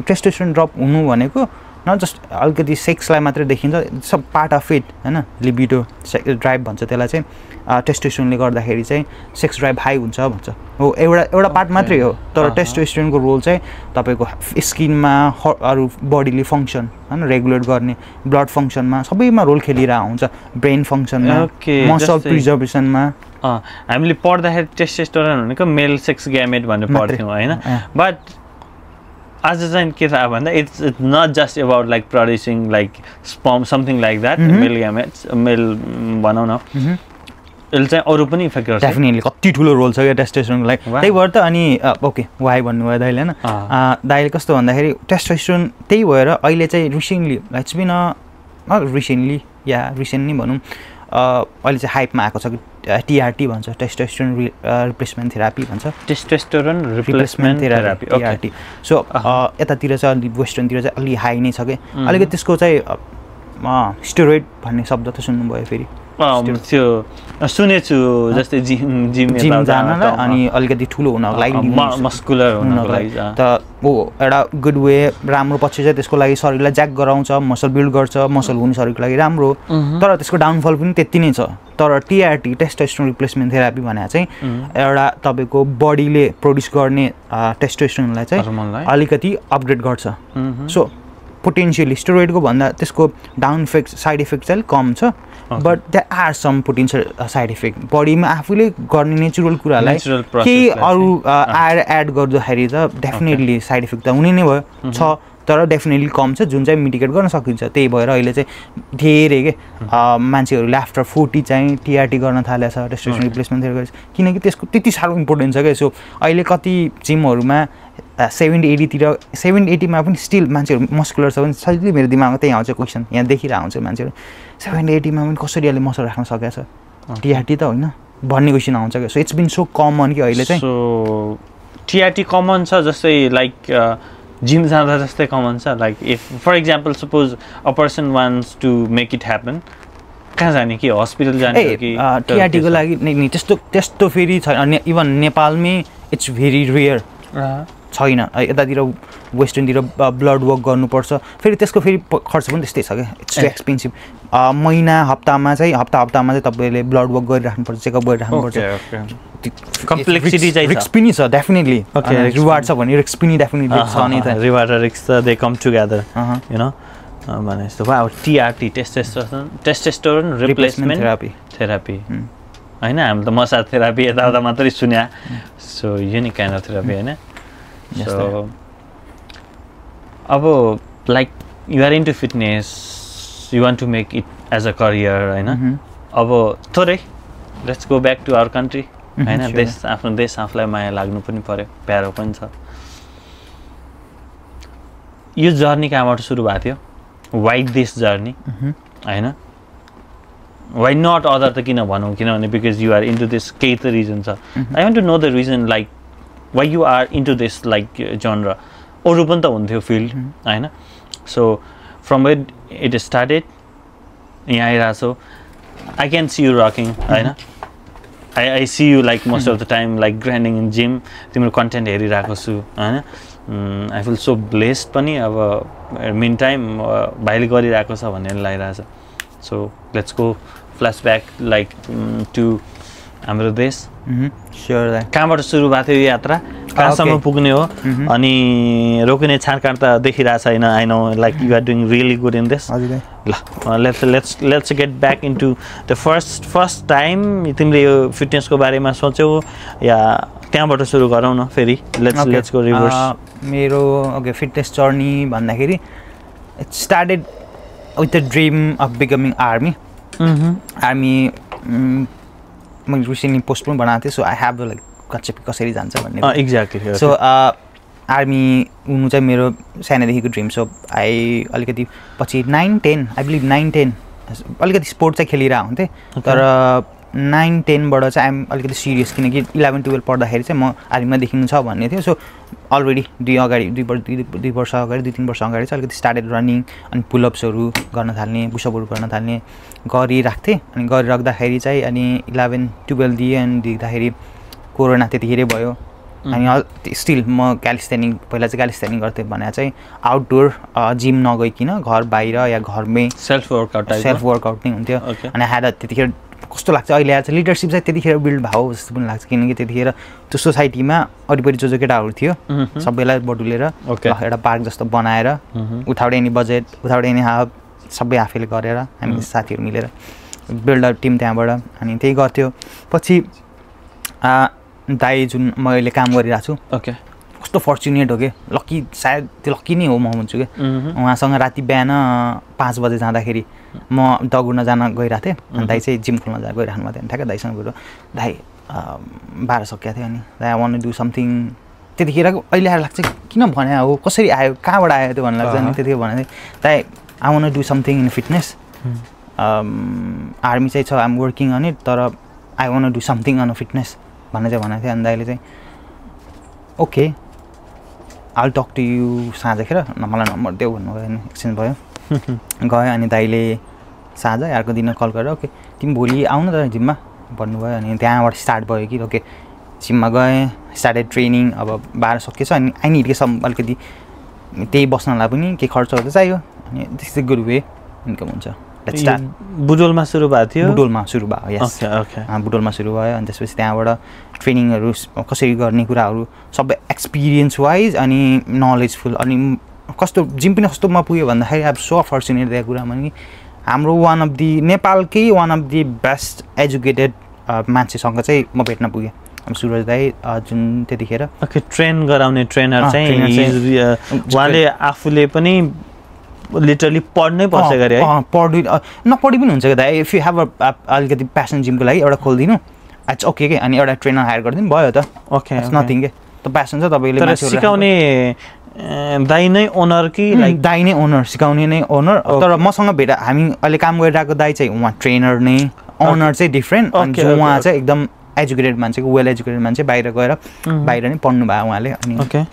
टेस्टोस्टेरोन ड्रप हुनु भनेको नट जस्ट अलिकति सेक्सलाई मात्रै देखिन्छ सब पार्ट अफ इट होइन लिबिडो ड्राइभ भन्छ त्यसलाई चाहिँ टेस्टोस्टेरोनले गर्दाखेरि चाहिँ सेक्स ड्राइभ हाई हुन्छ भन्छ हो एउटा पार्ट मात्रै हो तर टेस्टोस्टेरोनको रोल चाहिँ तपाईँको स्किनमा अरू बडीले फङ्सन होइन रेगुलेट गर्ने ब्लड फङ्सनमा सबैमा रोल खेलिरहेको हुन्छ ब्रेन फङ्सनमा मसल प्रिजर्भेसनमा हामीले पढ्दाखेरि टेस्टोस्टेरोन भनेको मेल सेक्स ग्यामेट भनेर पढ्थ्यौँ होइन बट आज चाहिँ के थाहा भन्दा it's not just about like producing like sperm something like that male gametes male भनौँ न यसले चाहिँ अरू पनि इफेक्ट गर्छ डेफिनेटली कति ठुलो रोल छ क्या टेस्टोस्टेरोनको लागि त्यही भएर त अनि ओके वाइ भन्नुभयो दाइले होइन दाइले कस्तो भन्दाखेरि टेस्टोस्टेरोन त्यही भएर अहिले चाहिँ रिसेन्टली इट्स बिन रिसेन्टली या रिसेन्ट नै भनौँ अहिले चाहिँ हाइपमा आएको छ कि टिआरटी भन्छ टेस्टोस्टेरोन रिप्लेसमेन्ट थेरापी भन्छ testosterone replacement therapy TRT so यतातिर चाहिँ अलि वेस्टर्नतिर चाहिँ अलि हाई नै छ कि अलिकति त्यसको चाहिँ स्टेरोइड भन्ने शब्द त सुन्नुभयो फेरि त्यो सुनेछु जस्तै जिम जानलाई अनि अलिकति ठुलो हुनको लागि मस्कुलर हुनको लागि त हो एउटा गुड वे राम्रो पछि चाहिँ त्यसको लागि शरीरलाई ज्याक गराउँछ मसल बिल्ड गर्छ मसल हुने शरीरको लागि राम्रो तर त्यसको डाउनफल पनि त्यति नै छ तर टिआरटी टेस्टोस्टेरोन रिप्लेसमेन्ट थेरापी भने चाहिँ एउटा तपाईँको बडीले प्रड्युस गर्ने टेस्टोस्टेरोनलाई चाहिँ अलिकति अपग्रेड गर्छ सो पोटेन्सियली स्टेरोइडको भन्दा त्यसको डाउन इफेक्ट साइड इफेक्ट चाहिँ कम छ but there are some potential side effect बडीमा आफूले गर्ने नेचुरल कुरालाई केही अरू आएर एड गर्दाखेरि त डेफिनेटली साइड इफेक्ट त हुने नै भयो छ तर डेफिनेटली कम छ जुन चाहिँ मिटिगेट गर्न सकिन्छ त्यही भएर अहिले चाहिँ धेरै के मान्छेहरूले आफ्टर 40 चाहिँ टिआरटी गर्न थालेको छ टेस्टोस्टेरोन रिप्लेसमेन्ट थेरापी किनकि त्यसको त्यति साह्रो इम्पोर्टेन्ट छ क्या सो अहिले कति जिमहरूमा 70-80 तिर 70-80 मा पनि स्टिल मान्छेहरू मस्कुलर छ भने सजिलै मेरो दिमागमा त्यही आउँछ क्वेसन यहाँ देखिरहेको हुन्छ मान्छेहरू 70-80 मा पनि कसरी अहिले मसल राख्न सकेको छ टिआरटी त होइन भन्ने क्वेसन आउँछ क्या so it's been so common कि अहिले चाहिँ सो टिआरटी कमन छ जस्तै लाइक जिम जाँदा जस्तै कमन छ like if for example suppose a person wants to make it happen कहाँ जाने कि हस्पिटल जाने कि टिआरटीको लागि नि त्यस्तो फेरि छैन इभन नेपालमै इट्स भेरी रेयर छैन यतातिर वेस्टर्नतिर ब्लड वर्क गर्नुपर्छ फेरि त्यसको फेरि खर्च पनि त्यस्तै छ क्या इट्स टु एक्सपेन्सिभ महिना हप्तामा चाहिँ तपाईँले ब्लड वर्क गरिराख्नुपर्छ चेकअप गरिराख्नुपर्छ कम्प्लेक्सिटी चाहिँ रिस्क पनि छ डेफिनेटली रिवार्ड छ भने रिस्क पनि डेफिनेटली छ नि त रिवार्ड र रिस्क त they come together you know भने जस्तो अब टिआरटी टेस्टोस्टेरोन रिप्लेसमेन्ट थेरापी होइन हामी त मसाज थेरापी यताउता मात्रै सुन्या so unique kind of therapy होइन सो अब like you are into fitness you want to make it as a career होइन अब थोरै let's go back to our country होइन आफ्नो देश आफूलाई माया लाग्नु पनि पर्यो प्यारो पनि छ यो जर्नी कहाँबाट सुरु भएको थियो? वाइ दिस जर्नी होइन? वाइ नट अदर त किन भनौँ, किनभने because you are into this केही त रिजन छ. I want to know the reason like why you are into this like genre. अरू पनि त हुन्थ्यो फिल्ड होइन? So from where it started यहाँ आइरहेको छौ. I can see you rocking होइन? I see you like most of the time like grinding in gym. तिम्रो कन्टेन्ट हेरिरहेको छु होइन? I feel so blessed पनि. अब मेन टाइम भाइले गरिरहेको छ भन्ने लागिरहेछ. So let's go flashback like to हाम्रो देश. कहाँबाट सुरु भएको थियो यो यात्रा, कहाँसम्म पुग्ने हो, अनि रोकिने छाडकाड त देखिरहेको छैन. I know like you are doing really good in this. ल let's get back into the first time तिमीले यो फिटनेसको बारेमा सोच्यौ या त्यहाँबाट सुरु गरौँ न फेरि. Let's go reverse. मेरो ओके फिटनेस जर्नी भन्दाखेरि it started with the dream of becoming army. Army मैले रिसेन्टली पोस्ट पनि बनाएको थिएँ. सो आई हेभ लाइक कचेपी कसरी जान्छ भन्ने. एक्ज्याक्टली. सो आर्मी हुनु चाहिँ मेरो सानैदेखिको ड्रिम. सो आई अलिकति पछि 9-10 आई बिलिभ 9-10 अलिकति स्पोर्ट चाहिँ खेलिरहेको हुन्थेँ. तर 9-10बाट चाहिँ आइएम अलिकति सिरियस, किनकि 11-12 पढ्दाखेरि चाहिँ म आर्मीमा देखिनु छ भन्ने थियो. सो अलरेडी 2 वर्ष अगाडि 2-3 वर्ष अगाडि चाहिँ अलिकति स्टार्टेड रनिङ अनि पुलअप्सहरू गर्न थाल्ने, पुसअपहरू गर्न थाल्ने गरिरहेको थिएँ. अनि गरिराख्दाखेरि चाहिँ अनि 11-12 दिएँ. अनि दिँदाखेरि कोरोना त्यतिखेरै भयो. अनि स्टिल म क्यालिस्थेनिङ पहिला चाहिँ क्यालिस्थेनिङ गर्थेँ भने चाहिँ आउटडोर जिम नगइकन घर बाहिर या घरमै सेल्फ वर्कआउट नै हुन्थ्यो. अनि ह्याड त्यतिखेर कस्तो लाग्छ अहिले आएर चाहिँ लिडरसिप चाहिँ त्यतिखेर बिल्ड भयो जस्तो पनि लाग्छ. किनकि त्यतिखेर त्यो सोसाइटीमा वरिपरि जो केटाहरू थियो सबैलाई बटुलेर एउटा पार्क जस्तो बनाएर without any budget without any half सबै आफैले गरेर हामी साथीहरू मिलेर बिल्डर टिम त्यहाँबाट अनि त्यही गर्थ्यो. पछि दाइ जुन मैले काम गरिरहेको छु कस्तो फर्चुनेट हो कि, लक्की सायद त्यो लक्की नै हो म भन्छु कि. उहाँसँग राति बिहान 5 बजे जाँदाखेरि म दगुर्न जान गइरहेको थिएँ. अनि दाइ चाहिँ जिम खोल्न गइरहनु भएको थियो. ठ्याक्कै दाइसँग गएर दाइ 12 सकिएको थियो. अनि दाइ I want to do something. त्यतिखेर अहिले आएर लाग्छ किन भने हो, कसरी आयो, कहाँबाट आयो त्यो भन्नु लाग्छ. अनि त्यतिखेर भनेको थिएँ दाइ I want to do something in fitness. Army चाहिँ छ, I am working on it, तर I want to do something on fitness भन्ने चाहिँ भनेको थियो. अनि दाइले चाहिँ okay I'll talk to you साँझखेर मलाई नम्बर देऊ भन्नुभयो. अनि एक्सचेन्ज भयो. गयो अनि दाइले साँझ अर्को दिन कल गरेर ओके तिमी भोलि आउनु त जिममा भन्नुभयो. अनि त्यहाँबाट स्टार्ट भयो कि ओके जिममा गएँ, स्टार्टेड ट्रेनिङ. अब 12 सकिएछ. अनि आई निड के सम अलिकति त्यही बस्नलाई पनि केही खर्चहरू त चाहियो. अनि त्यस्तै गुड वे इन्कम हुन्छ. बुडोलमा सुरु भएको थियो. बुडोलमा सुरु भयो. यस बुडोलमा सुरु भयो. अनि त्यसपछि त्यहाँबाट ट्रेनिङहरू कसरी गर्ने कुराहरू सबै एक्सपिरियन्स वाइज अनि नलेजफुल. अनि कस्तो जिम पनि कस्तोमा पुग्यो भन्दाखेरि अब सो फर्चुनेट दिएको कुरा भने हाम्रो वान अफ दि नेपालकै one of the best educated मान्छेसँग चाहिँ म भेट्न पुगेँ. अब सुरज दाइ जुन त्यतिखेर ट्रेन गराउने ट्रेनर चाहिँ उहाँले आफूले पनि लिटरली पढ्नै पर्छ गरे है. नपढी पनि हुन्छ कि दाइ. इफ यु हेभ अलिकति प्यासन जिमको लागि एउटा खोलिदिनु इट्स ओके के. अनि एउटा ट्रेनर हायर गरिदिनु भयो त. ओके इट्स नथिङ के. त प्यासन छ तपाईँले सिकाउने दाइ नै ओनर कि लाइक दाइ नै ओनर, सिकाउने नै ओनर. तर मसँग भेट हामी अहिले काम गरिरहेको दाइ चाहिँ उहाँ ट्रेनर नै, ओनर चाहिँ डिफ्रेन्ट. अनि उहाँ चाहिँ एकदम एजुकेटेड मान्छे, वेल एजुकेटेड मान्छे, बाहिर गएर बाहिर नै पढ्नु भयो उहाँले. अनि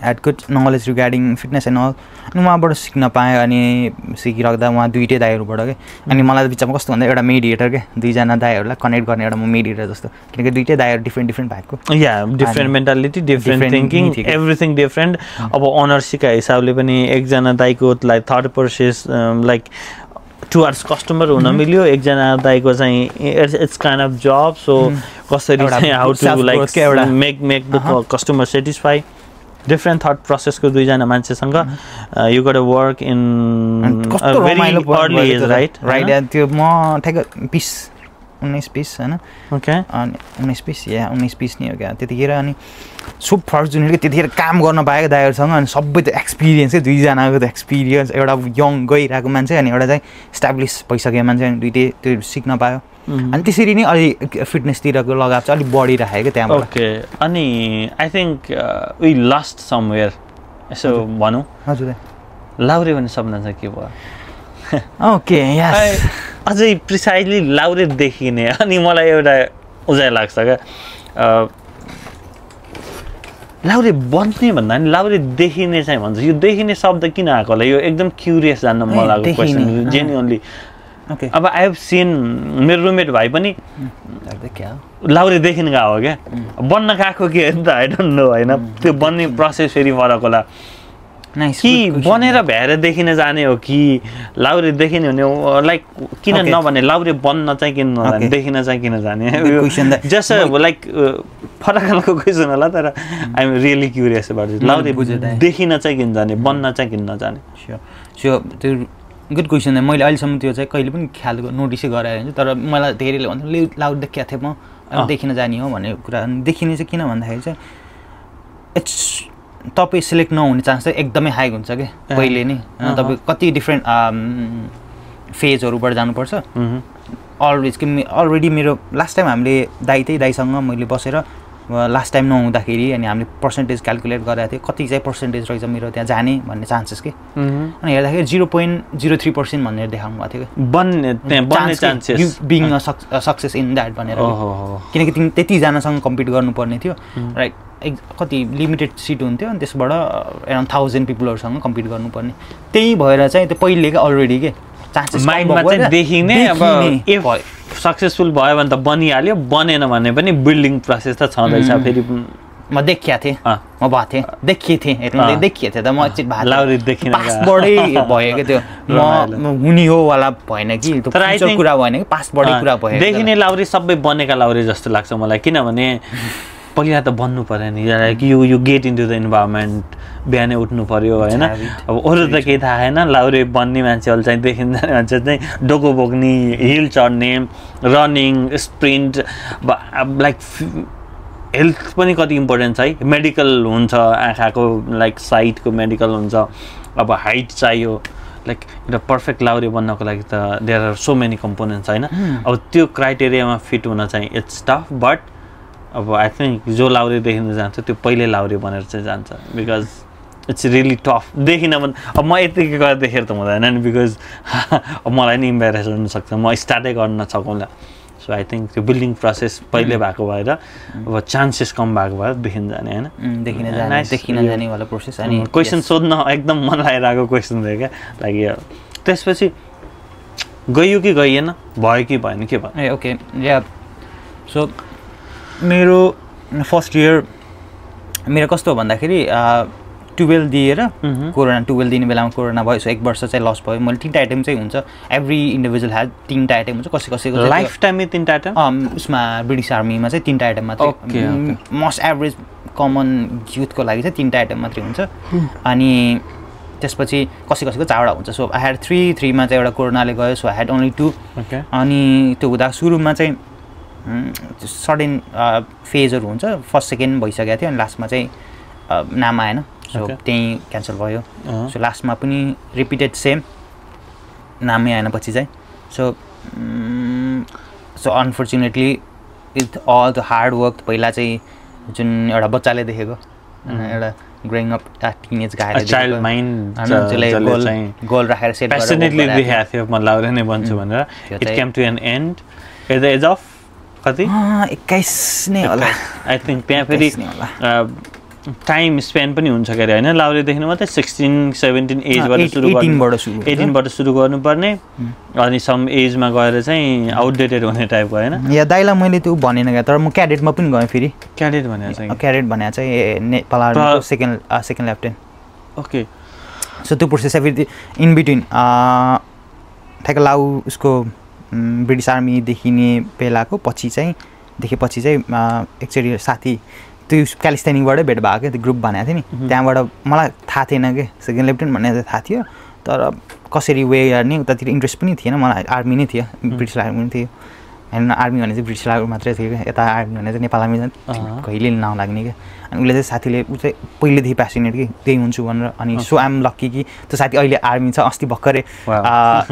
had good knowledge regarding fitness and all. अनि उहाँबाट सिक्न पाएँ. अनि सिकिराख्दा उहाँ दुइटै दाइहरूबाट के. अनि मलाई बिचमा कस्तो भन्दा एउटा मेडिएटर के, दुईजना दाइहरूलाई कनेक्ट गर्ने एउटा म मेडिएटर जस्तो. किनकि दुइटै दाइहरू डिफ्रेन्ट भएको. Yeah different mentality, different thinking, everything different. अब ओनर सिकाए हिसाबले पनि एकजना दाइको like third process like towards customer हुन मिल्यो. एकजना दाइको चाहिँ it's kind of job. So कसरी चाहिँ how to like make the customer satisfy. Different thought प्रोसेसको दुईजना मान्छेसँग you got a work in very early age right. त्यो म ठ्याक्क 19-20 होइन. ओके. अनि 19-20 या 19-20 नै हो क्या त्यतिखेर. अनि सो फर्चुनेट कि त्यतिखेर काम गर्न पाएको दाइहरूसँग. अनि सबै त एक्सपिरियन्सै, दुईजनाको त एक्सपिरियन्स. एउटा यङ गइरहेको मान्छे अनि एउटा चाहिँ इस्टाब्लिस भइसकेको मान्छे. अनि दुइटै त्यो सिक्न पायो. अनि त्यसरी नै अलि फिटनेसतिरको लगाव चाहिँ अलिक बढिरहेको त्यहाँबाट. ओके. अनि I think we lost somewhere यसो भनौँ. हजुर. लाउरे भन्ने शब्द चाहिँ के भयो? ओके यस अझै प्रिसाइजली लाउरे देखिने अनि मलाई एउटा उजाय लाग्छ क्या लाउरे बन्ने भन्दा नि लाउरे देखिने चाहिँ भन्छ यो देखिने शब्द किन आएको होला यो एकदम क्युरियस जान्न मन लागेको क्वेसन जेन्युइनली ओके अब आई हेभ सिन मेरो रुममेट भाइ पनि लाउरे देखिन गएको हो क्या बन्न गएको के त आई डोन्ट नो होइन त्यो बन्ने प्रोसेस फेरि फरक होला कि बनेर भ्याएर देखिन जाने हो कि लाउरे देखिने हुने लाइक किन नभने लाउरे बन्न चाहिँ किन नजाने देखिन चाहिँ किन जाने जस्ट लाइक फरक खालको क्वेसन होला तर I am really curious about this लाउरे देखिन चाहिँ किन जाने बन्न चाहिँ किन नजाने सो त्यो गुड क्वेसन मैले अहिलेसम्म त्यो चाहिँ कहिले पनि ख्याल नोटिसै गराएको हुन्छ तर मलाई धेरैले भन्छ लाउरे देखिएको थिएँ म देखिन जाने हो भन्ने कुरा देखिने चाहिँ किन भन्दाखेरि चाहिँ इट्स तपाईँ सिलेक्ट नहुने चान्स चाहिँ एकदमै हाई हुन्छ क्या पहिले नै तपाईँ कति डिफ्रेन्ट फेजहरूबाट जानुपर्छ अलवेज कि अलरेडी मेरो लास्ट टाइम हामीले दाइसँग मैले बसेर लास्ट टाइम नहुँदाखेरि अनि हामीले पर्सेन्टेज क्यालकुलेट गरेको थियो कति चाहिँ पर्सेन्टेज रहेछ मेरो त्यहाँ जाने भन्ने चान्सेस के अनि हेर्दाखेरि 0.03% भनेर देखाउनु भएको थियो कि बिङ सक्सेस इन द्याट भनेर किनकि त्यतिजनासँग कम्पिट गर्नुपर्ने थियो राइट कति लिमिटेड सिट हुन्थ्यो अनि त्यसबाट एराउन्ड 1000 पिपलहरूसँग कम्पिट गर्नुपर्ने त्यही भएर चाहिँ त्यो पहिलेकै अलरेडी के चान्सेस माइन्डमा चाहिँ देखिने अब इफ सक्सेसफुल भयो भने त बनिहाल्यो बनेन भने पनि बिल्डिङ प्रोसेस त छँदैछ फेरि म देखिया थिएँ म भएको थिएँ देखिएको थिएँ त म एकचोटि लाउरे देखिन पासबाटै भयो क्या त्यो म हुने हो वाला भएन कि त्यो कुरा भएन कि पासबाटै कुरा भयो देखिने लाउरे सबै बनेका लाउरे जस्तो लाग्छ मलाई किनभने पहिला त बन्नु पर्यो नि कि you get into the environment बिहानै उठ्नु पर्यो होइन अब अरू त केही थाहा छैन लाउरे बन्ने मान्छेहरू चाहिँ देखिन जाने मान्छे चाहिँ डोको बोक्ने हिल चढ्ने रनिङ स्प्रिन्ट लाइक हेल्थ पनि कति इम्पोर्टेन्ट छ है मेडिकल हुन्छ आँखाको लाइक साइटको मेडिकल हुन्छ अब हाइट चाहियो लाइक एउटा पर्फेक्ट लाउरे बन्नको लागि त there are so many components होइन अब त्यो क्राइटेरियामा फिट हुन चाहिँ इट्स टफ बट अब आई थिङ्क जो लाउरे देखिन जान्छ त्यो पहिले लाउरे बनेर चाहिँ जान्छ बिकज इट्स रियली टफ देखिन भने अब म यतिकै गरेर देखेर त हुँदैन नि बिकज मलाई नि इम्बेरेस हुनसक्छ म स्टार्टै गर्न नसकौँला सो आई थिङ्क त्यो बिल्डिङ प्रोसेस पहिले भएको भएर अब चान्सेस कम भएको भएर देखिन जाने होइन देखिन जाने वाला प्रोसेस अनि क्वेसन सोध्न एकदम मन लागिरहेको क्वेसन थियो क्या लागि त्यसपछि गयो कि गइएन भयो कि भएन के भयो ए ओके या सो मेरो फर्स्ट इयर मेरो कस्तो भन्दाखेरि 12 दिएर कोरोना 12 दिने बेलामा कोरोना भयो सो 1 वर्ष चाहिँ लस भयो मैले 3टा आइटम चाहिँ हुन्छ एभ्री इन्डिभिजुअल ह्याज 3टा आइटम हुन्छ कसैको लाइफ टाइममै 3टा आइटम उसमा ब्रिटिस आर्मीमा चाहिँ 3टा आइटम मात्रै मोस्ट एभरेज कमन युथको लागि चाहिँ 3टा आइटम मात्रै हुन्छ अनि त्यसपछि कसैको 4वटा हुन्छ सो आई ह्याड 3 मा चाहिँ एउटा कोरोनाले गयो सो आई ह्याड ओन्ली 2 अनि त्यो हुँदा सुरुमा चाहिँ सडन फेजहरू हुन्छ फर्स्ट सेकेन्ड भइसकेको थियो अनि लास्टमा चाहिँ नाम आएन सो त्यहीँ क्यान्सल भयो सो लास्टमा पनि रिपिटेड सेम नामै आएन पछि चाहिँ so unfortunately with all the hard work पहिला चाहिँ जुन एउटा बच्चाले देखेको एउटा ग्रोइङ अप टिनेज गाएर चाइल्ड माइन्ड गोल राखेर सेट प्यासनेटली देखाएको थियो म लाउरे नै बन्छु भनेर it came to an end at the age of कति 21 नै होला आई थिङ्क त्यहाँ फेरि टाइम स्पेन्ड पनि हुन्छ के अरे होइन लाउरे देख्नु मात्रै 16-17 एजबाट सुरु 18बाट सुरु गर्नुपर्ने अनि सम एजमा गएर चाहिँ आउटडेटेड हुने टाइपको होइन या दाइलाई मैले त्यो भनेन क्या तर म क्याडेटमा पनि गएँ फेरि क्याडेट भनेर चाहिँ नेपाल आर्मीको सेकेन्ड लेफ्टेनेन्ट ओके सो त्यो प्रोसेस फेरि इन बिट्विन ठ्याक्क लाउ उसको ब्रिटिस आर्मी देखिने बेलाको पछि चाहिँ एकचोटि साथी त्यो क्यालिस्थेनिकबाटै भेट भएको त्यो ग्रुप भनेको थियो नि त्यहाँबाट मलाई थाहा थिएन कि सेकेन्ड लेफ्टेनेन्ट भन्ने थाहा थियो तर कसरी वे गर्ने उतातिर इन्ट्रेस्ट पनि थिएन मलाई आर्मी नै थियो ब्रिटिस आर्मी पनि थियो होइन आर्मी भने चाहिँ ब्रिटिस आर्मी मात्रै थियो क्या यता आर्मी भने चाहिँ नेपाल आर्मी कहिले नलाग्ने क्या अनि उसले चाहिँ साथीले ऊ चाहिँ पहिलेदेखि प्यासनेट कि त्यही हुन्छु भनेर अनि सो आइएम लक्की कि त्यो साथी अहिले आर्मी छ अस्ति भर्खरै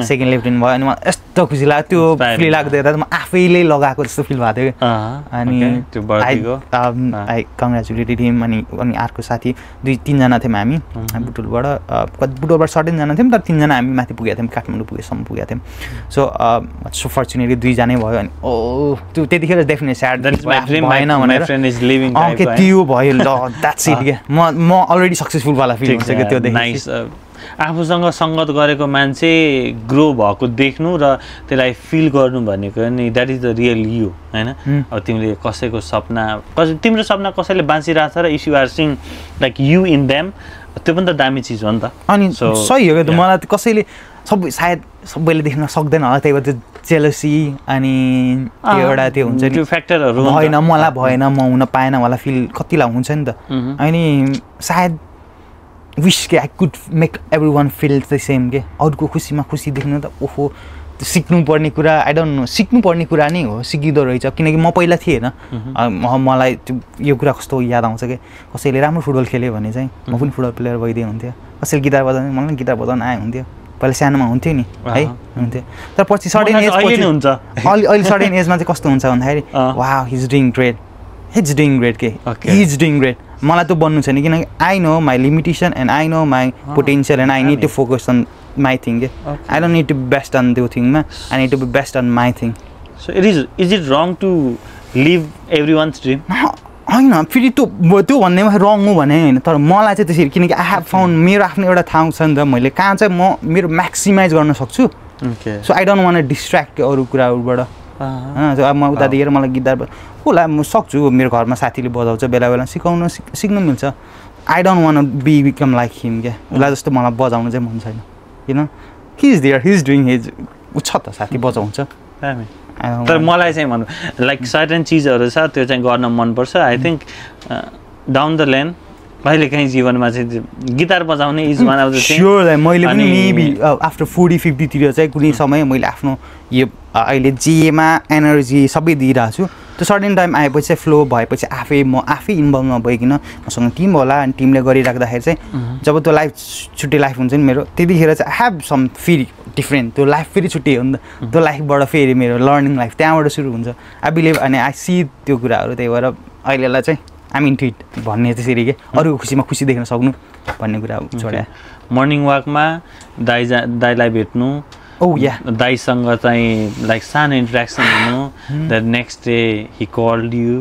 सेकेन्ड लेफ्टेनेन्ट भयो अनि मलाई यस्तो खुसी लाग्यो त्यो फिल लाग्दै म आफैले लगाएको जस्तो फिल भएको थियो कि अनि आई कङ्ग्रेचुलेटेड हिम अनि अर्को साथी 2-3जना थियौँ हामी बुटोलबाट 17जना थियौँ तर 3जना हामी माथि पुगेका थियौँ काठमाडौँ पुगेसम्म पुगेका थियौँ सो फर्चुनेटली 2जनै भयो अनि त्यो त्यतिखेर डेफिनेटली स्याड भएन भनेर त्यो भयो ल द्याट्स इट क्या म अलरेडी सक्सेसफुल वाला फिल हुन्छ क्या त्यो देखेर आफूसँग सङ्गत गरेको मान्छे ग्रो भएको देख्नु र त्यसलाई फिल गर्नु भनेको नि that is the real you होइन अब तिमीले कसैको सपना तिम्रो सपना कसैले बाँचिरहेको छ र if you are seeing like you in them त्यो पनि त दामी चिज हो नि त अनि सही हो क्या मलाई कसैले सायद सबैले देख्न सक्दैन होला त्यही भएर त्यो जेलसी अनि त्यो एउटा त्यो हुन्छ त्यो फ्याक्टरहरू भएन मलाई भएन म हुन पाएन होला फिल कतिलाई हुन्छ नि त अनि सायद विश के I could make everyone feel the same के अरूको खुसीमा खुसी देख्नु त ओहो सिक्नुपर्ने कुरा आई डोन्ट नो सिक्नुपर्ने कुरा नै हो सिकिँदो रहेछ किनकि म पहिला थिएँ होइन मलाई त्यो यो कुरा कस्तो याद आउँछ कि कसैले राम्रो फुटबल खेल्यो भने चाहिँ म पनि फुटबल प्लेयर भइदिए हुन्थ्यो कसैले गिटार बजाउने मलाई गिटार बजाउन आए हुन्थ्यो पहिला सानोमा हुन्थ्यो नि है हुन्थ्यो तर पछि सडन एज अहिले सडन एजमा चाहिँ कस्तो हुन्छ भन्दाखेरि wow he is doing great के हि इज डुइङ ग्रेट मलाई त्यो बन्नु छैन किनकि I know my limitation and I know my potential and I need to focus on my thing के I don't need to be best on त्यो थिङमा I need to be best on my thing so is it wrong to live every one's dream होइन फेरि त्यो भन्नेमा रङ हो भने होइन तर मलाई चाहिँ त्यसरी किनकि आई हेभ फाउन्ड मेरो आफ्नो एउटा ठाउँ छ नि त मैले कहाँ चाहिँ म मेरो म्याक्सिमाइज गर्न सक्छु so I don't one distract अरू कुराहरूबाट होइन अब म उता दिएर मलाई गिटार होला म सक्छु मेरो घरमा साथीले बजाउँछ बेला बेला सिक्नु मिल्छ I don't want become like him क्या उसलाई जस्तो मलाई बजाउनु चाहिँ मन छैन किन he is there he is doing his ऊ छ त साथी बजाउँछ तर मलाई चाहिँ भन्नु लाइक सर्टेन चिजहरू छ त्यो चाहिँ गर्न मनपर्छ I think down the lane कहिलेकाहीँ जीवनमा चाहिँ गिटार बजाउने is one of the thing sure मैले पनि मेबी आफ्टर 40-50 तिर चाहिँ कुनै समय मैले आफ्नो यो अहिले जेमा एनर्जी सबै दिइरहेको छु त्यो सर्टेन टाइम आएपछि चाहिँ फ्लो भएपछि म आफै इन्भल्भ नभइकन मसँग टिम होला अनि टिमले गरिराख्दाखेरि चाहिँ जब त्यो लाइफ छुट्टै लाइफ हुन्छ नि मेरो त्यतिखेर चाहिँ आई हेभ सम फेरि डिफ्रेन्ट त्यो लाइफ फेरि छुट्टै हो नि त त्यो लाइफबाट फेरि मेरो लर्निङ लाइफ त्यहाँबाट सुरु हुन्छ आई बिलिभ अनि आई सी त्यो कुराहरू त्यही भएर अहिलेलाई चाहिँ आइम इन्टु इट भन्ने त्यसरी के अरूको खुसीमा खुसी देख्न सक्नु भन्ने कुरा छोड्या मर्निङ वाकमा दाइलाई भेट्नु दाइसँग चाहिँ लाइक सानो इन्ट्रेक्सन हुनु the next day he called you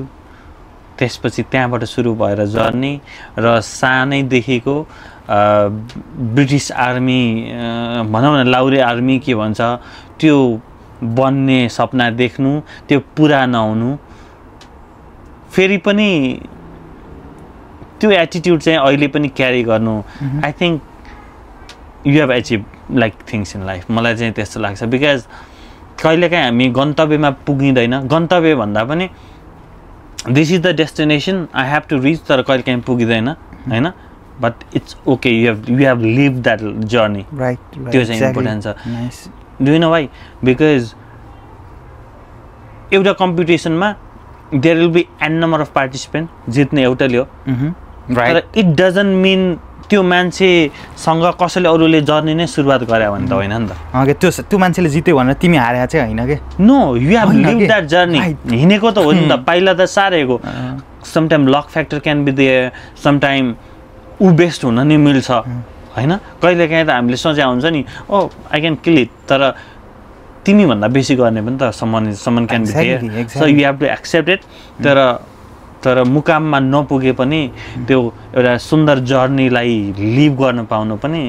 त्यसपछि त्यहाँबाट सुरु भएर जर्नी र सानैदेखिको ब्रिटिस आर्मी भनौँ न लाउरे आर्मी के भन्छ त्यो बन्ने सपना देख्नु त्यो पुरा नहुनु फेरि पनि त्यो एटिट्युड चाहिँ अहिले पनि क्यारी गर्नु I think you have achieve like things in life मलाई चाहिँ त्यस्तो लाग्छ बिकज कहिलेकाहीँ हामी गन्तव्यमा पुगिँदैन गन्तव्य भन्दा पनि this is the destination I have to reach तर कहिलेकाहीँ पुगिँदैन होइन but it's okay you have live that journey त्यो चाहिँ इम्पोर्टेन्ट छ do you know why because एउटा कम्पिटिसनमा there will be an number of participant जित्ने एउटाले हो तर इट डजन्ट मिन त्यो मान्छेसँग कसैले अरूले जर्नी नै सुरुवात गरे भने त होइन नि त त्यो मान्छेले जित्यो भनेर तिमी हारेको चाहिँ होइन कि no you have live that journey हिँडेको त हो नि त पहिला त साह्रैको sometime luck factor can be there sometime ऊ बेस्ट हुन नि मिल्छ होइन कहिलेकाहीँ त हामीले सोचे हुन्छ नि oh I can kill it तर तिमीभन्दा बेसी गर्ने पनि त someone can be there so you have to accept it तर मुकाममा नपुगे पनि त्यो एउटा सुन्दर जर्नीलाई लिभ गर्न पाउनु पनि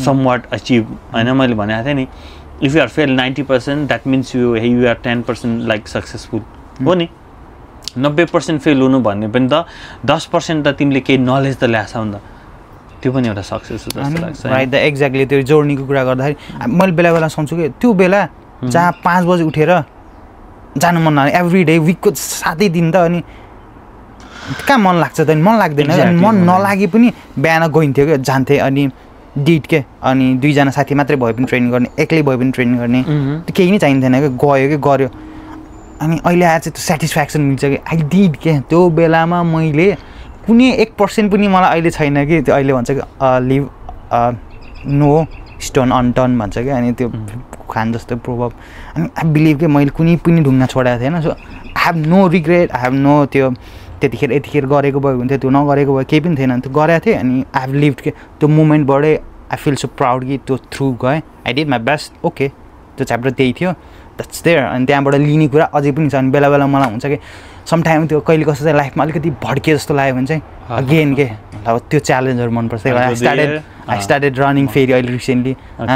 समवाट अचिभ होइन मैले भनेको थिएँ नि if you are fail 90% that means you are 10% like successful हो नि 90% फेल हुनु भन्ने पनि त 10% त तिमीले केही नलेज त ल्याछौ नि त त्यो पनि एउटा सक्सेस हो जस्तो लाग्छ राइट द एक्ज्याक्टली त्यो जर्नीको कुरा गर्दाखेरि मैले बेला बेला सोच्छु कि त्यो बेला जहाँ 5 बजे उठेर जानु मन लाग्यो एभ्री डे विकको 7 दिन त अनि कहाँ मन लाग्छ त मन लाग्दैन अनि मन नलागे पनि बिहान गइन्थ्यो क्या जान्थेँ अनि डिड के अनि 2जना साथी मात्रै भए पनि ट्रेनिङ गर्ने एक्लै भए पनि ट्रेनिङ गर्ने त्यो केही नै चाहिन्थेन क्या गयो कि गऱ्यो अनि अहिले आएर चाहिँ त्यो सेटिस्फ्याक्सन मिल्छ कि आई डिड के त्यो बेलामा मैले कुनै 1% पनि मलाई अहिले छैन कि त्यो अहिले भन्छ कि लिभ नो स्टोन अनटर्न भन्छ कि अनि त्यो खान जस्तो प्रभाव अनि आई बिलिभ कि मैले कुनै पनि ढुङ्गा छोडेको थिएन so I have no regret I have no त्यो त्यतिखेर यतिखेर गरेको भयो हुन्थ्यो त्यो नगरेको भयो केही पनि थिएन त्यो गरेको थिएँ अनि आई हेभ लिभड के त्यो मोमेन्टबाटै आई फिल सो प्राउड कि त्यो थ्रु गएँ I did my best okay त्यो च्याप्टर त्यही थियो द्याट्स देयर अनि त्यहाँबाट लिने कुरा अझै पनि छ अनि बेला बेला मलाई हुन्छ कि समटाइम त्यो कहिले कस्तो चाहिँ लाइफमा अलिकति भड्के जस्तो लाग्यो भने चाहिँ अगेन के अब त्यो च्यालेन्जहरू मनपर्छ आई स्टार्टेड रनिङ फेरि अहिले रिसेन्टली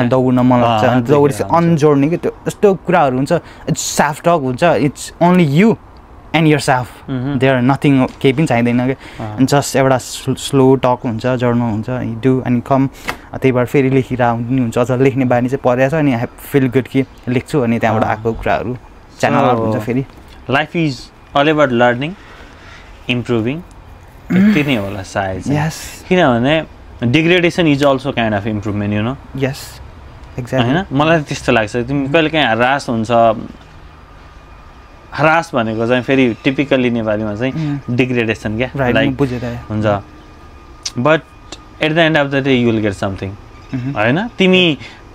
दौड्न मन लाग्छ अनि दौडी चाहिँ अनजोड्ने कि त्यो यस्तो कुराहरू हुन्छ इट्स सेल्फ टक हुन्छ it's only you and yourself there nothing केही पनि चाहिँदैन कि अनि जस्ट एउटा स्लो टक हुन्छ जर्नल हुन्छ डु अनि कम त्यही भएर फेरि लेखिरहेको पनि हुन्छ अझ लेख्ने बानी चाहिँ परेको छ अनि आई फिल गुड कि लेख्छु अनि त्यहाँबाट आएको कुराहरू च्यानलहरू हुन्छ फेरि life is all about learning improving यति नै होला सायद किनभने degradation is also kind of improvement you know yes exactly होइन मलाई त्यस्तो लाग्छ तिमी कहिले काहीँ हरास हुन्छ हरास भनेको चाहिँ फेरि टिपिकल्ली नेपालीमा चाहिँ डिग्रेडेसन क्या लाइक हुन्छ but at the end of the day you will get something होइन तिमी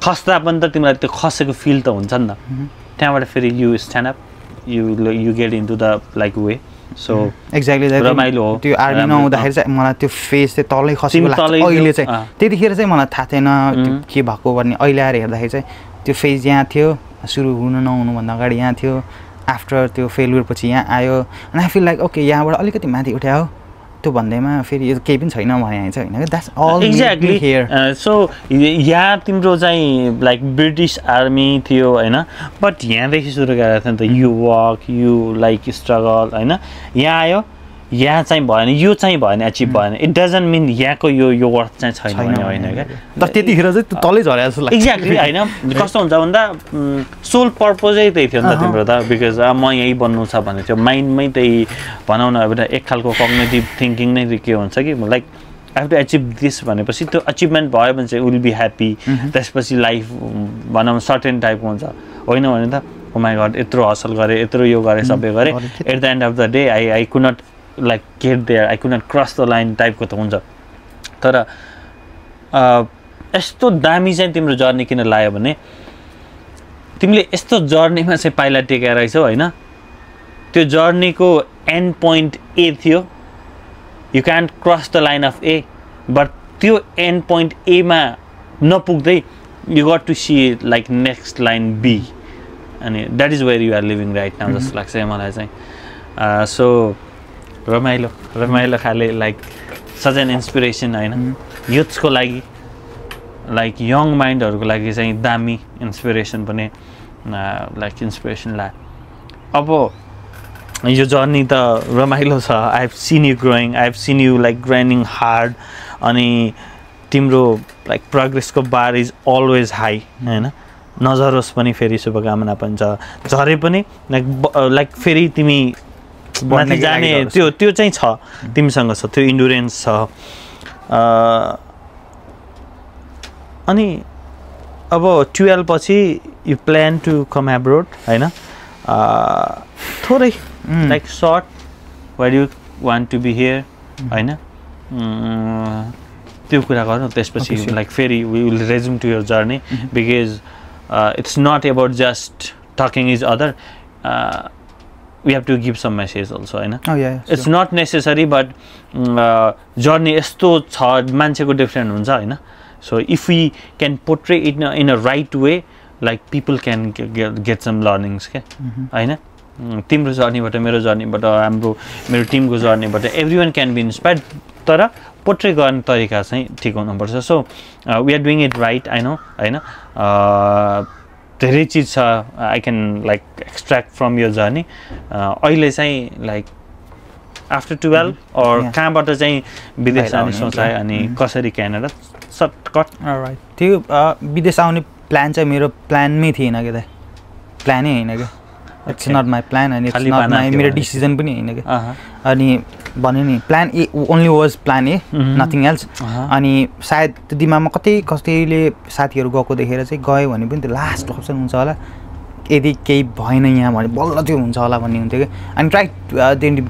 खस्दा पनि त तिमीलाई त्यो खसेको फिल त हुन्छ नि त त्यहाँबाट फेरि you stand up you get into the like way so exactly रमाइलो हो त्यो आर्मी नहुँदाखेरि चाहिँ मलाई त्यो फेस चाहिँ तलै खसेको लाग्छ अहिले चाहिँ त्यतिखेर चाहिँ मलाई थाहा थिएन त्यो के भएको भन्ने अहिले आएर हेर्दाखेरि चाहिँ त्यो फेज यहाँ थियो सुरु हुन नहुनुभन्दा अगाडि यहाँ थियो आफ्टर त्यो फेलुर पछि यहाँ आयो अनि आई फिल लाइक ओके यहाँबाट अलिकति माथि उठायो त्यो भन्दैमा फेरि यो केही पनि छैन भने चाहिँ होइन that's all exactly here so यहाँ तिम्रो चाहिँ लाइक ब्रिटिस आर्मी थियो होइन बट यहाँदेखि सुरु गरेको थियो नि त you work you like struggle होइन यहाँ आयो यहाँ चाहिँ भएन यो चाहिँ भएन एचिभ भएन इट डजन्ट मिन यहाँको यो वर्थ चाहिँ छैन भने होइन क्या तर त्यतिखेर चाहिँ तलै झरे जस्तो लाग्छ एक्ज्याक्टली होइन कस्तो हुन्छ भन्दा सोल पर्पजै त्यही थियो नि त तिम्रो त बिकज म यहीँ बन्नु छ भने थियो माइन्डमै त्यही भनौँ न एउटा एक खालको कग्नेटिभ थिङ्किङ नै के हुन्छ कि like I have to achieve this भनेपछि त्यो अचिभमेन्ट भयो भने चाहिँ विल बी ह्याप्पी त्यसपछि लाइफ भनौँ सर्टेन टाइपको हुन्छ होइन भने त ओ माई गड यत्रो हसल गरेँ यत्रो यो गरेँ सबै गरेँ at the end of the day I could not like get there I could not cross the line टाइपको त हुन्छ तर यस्तो दामी चाहिँ तिम्रो जर्नी किन लाग्यो भने तिमीले यस्तो जर्नीमा चाहिँ पाइला टेकेर रहेछौ होइन त्यो जर्नीको एन्ड पोइन्ट ए थियो you can't cross the line of A but त्यो एन्ड पोइन्ट एमा नपुग्दै you got to see like next line B अनि that is where you are living right now जस्तो लाग्छ मलाई चाहिँ सो रमाइलो खाले लाइक सच एन इन्सपिरेसन होइन युथ्सको लागि लाइक यङ माइन्डहरूको लागि चाहिँ दामी इन्सपिरेसन पनि लाइक इन्सपिरेसन लाग्यो अब यो जर्नी त रमाइलो छ I have seen you growing I have seen you like grinding hard अनि तिम्रो लाइक प्रोग्रेसको बार इज अलवेज हाई होइन नझरोस् पनि फेरि शुभकामना पनि छ झरे पनि लाइक फेरि तिमी माथि जाने त्यो चाहिँ छ तिमीसँग छ त्यो इन्डुरेन्स छ अनि अब 12 पछि you plan to come abroad होइन थोरै like short where you want to be here होइन त्यो कुरा गरौँ त्यसपछि लाइक फेरि we will resume to your journey because it's not about just talking is other we have to give some message also होइन it's not necessary but journey यस्तो छ मान्छेको डिफरेन्ट हुन्छ होइन so if we can portray it in a right way like people can get some learnings के होइन तिम्रो जर्नीबाट मेरो जर्नीबाट मेरो टिमको जर्नीबाट everyone can be inspired तर पोर्ट्रे गर्ने तरिका चाहिँ ठिक हुनुपर्छ so we are doing it right I know होइन धेरै चिज छ I can like extract from your journey अहिले चाहिँ लाइक आफ्टर 12 और कहाँबाट चाहिँ विदेश जाने सोचायो अनि कसरी क्यानाडा सर्टकट त्यो विदेश आउने प्लान चाहिँ मेरो प्लानमै थिएन के त प्लानै हैन के इट्स नट माई प्लान अनि इट्स नट माई मेरो डिसिजन पनि हैन के अनि भन्यो नि plan A only was plan A nothing else अनि सायद त्यो दिमागमा कतैले साथीहरू गएको देखेर चाहिँ गयो भने पनि त्यो लास्ट अप्सन हुन्छ होला यदि केही भएन यहाँ भने बल्ल त्यो हुन्छ होला भन्ने हुन्थ्यो कि अनि ट्राइड त्यहाँदेखि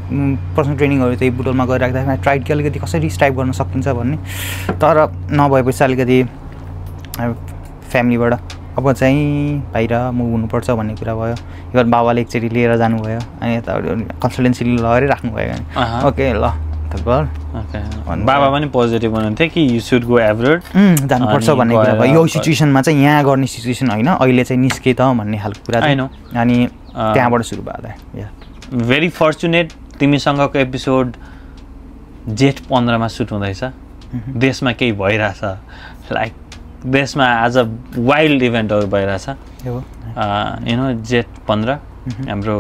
पर्सनल ट्रेनिङहरू त्यही बुटोलमा गरिराख्दाखेरि ट्राइड कि अलिकति कसरी स्ट्राइक गर्न सकिन्छ भन्ने तर नभएपछि अलिकति फ्यामिलीबाट अब चाहिँ बाहिर मुभ हुनुपर्छ भन्ने कुरा भयो इभन बाबाले एकचोटि लिएर जानुभयो अनि यता कन्सल्टेन्सी लगेरै राख्नुभयो ओके ल बाबा पनि पोजिटिभ हुनुहुन्थ्यो कि यु सुड गो एब्रोड जानुपर्छ भन्ने कुरा भयो यो सिचुएसनमा चाहिँ यहाँ गर्ने सिचुएसन होइन अहिले चाहिँ निस्के त भन्ने खालको कुरा अनि त्यहाँबाट सुरु भयो भेरी फर्चुनेट तिमीसँगको एपिसोड जेठ 15मा सुट हुँदैछ देशमा केही भइरहेछ लाइक देशमा आज वाइल्ड इभेन्टहरू भइरहेछ यु नो जेठ 15 हाम्रो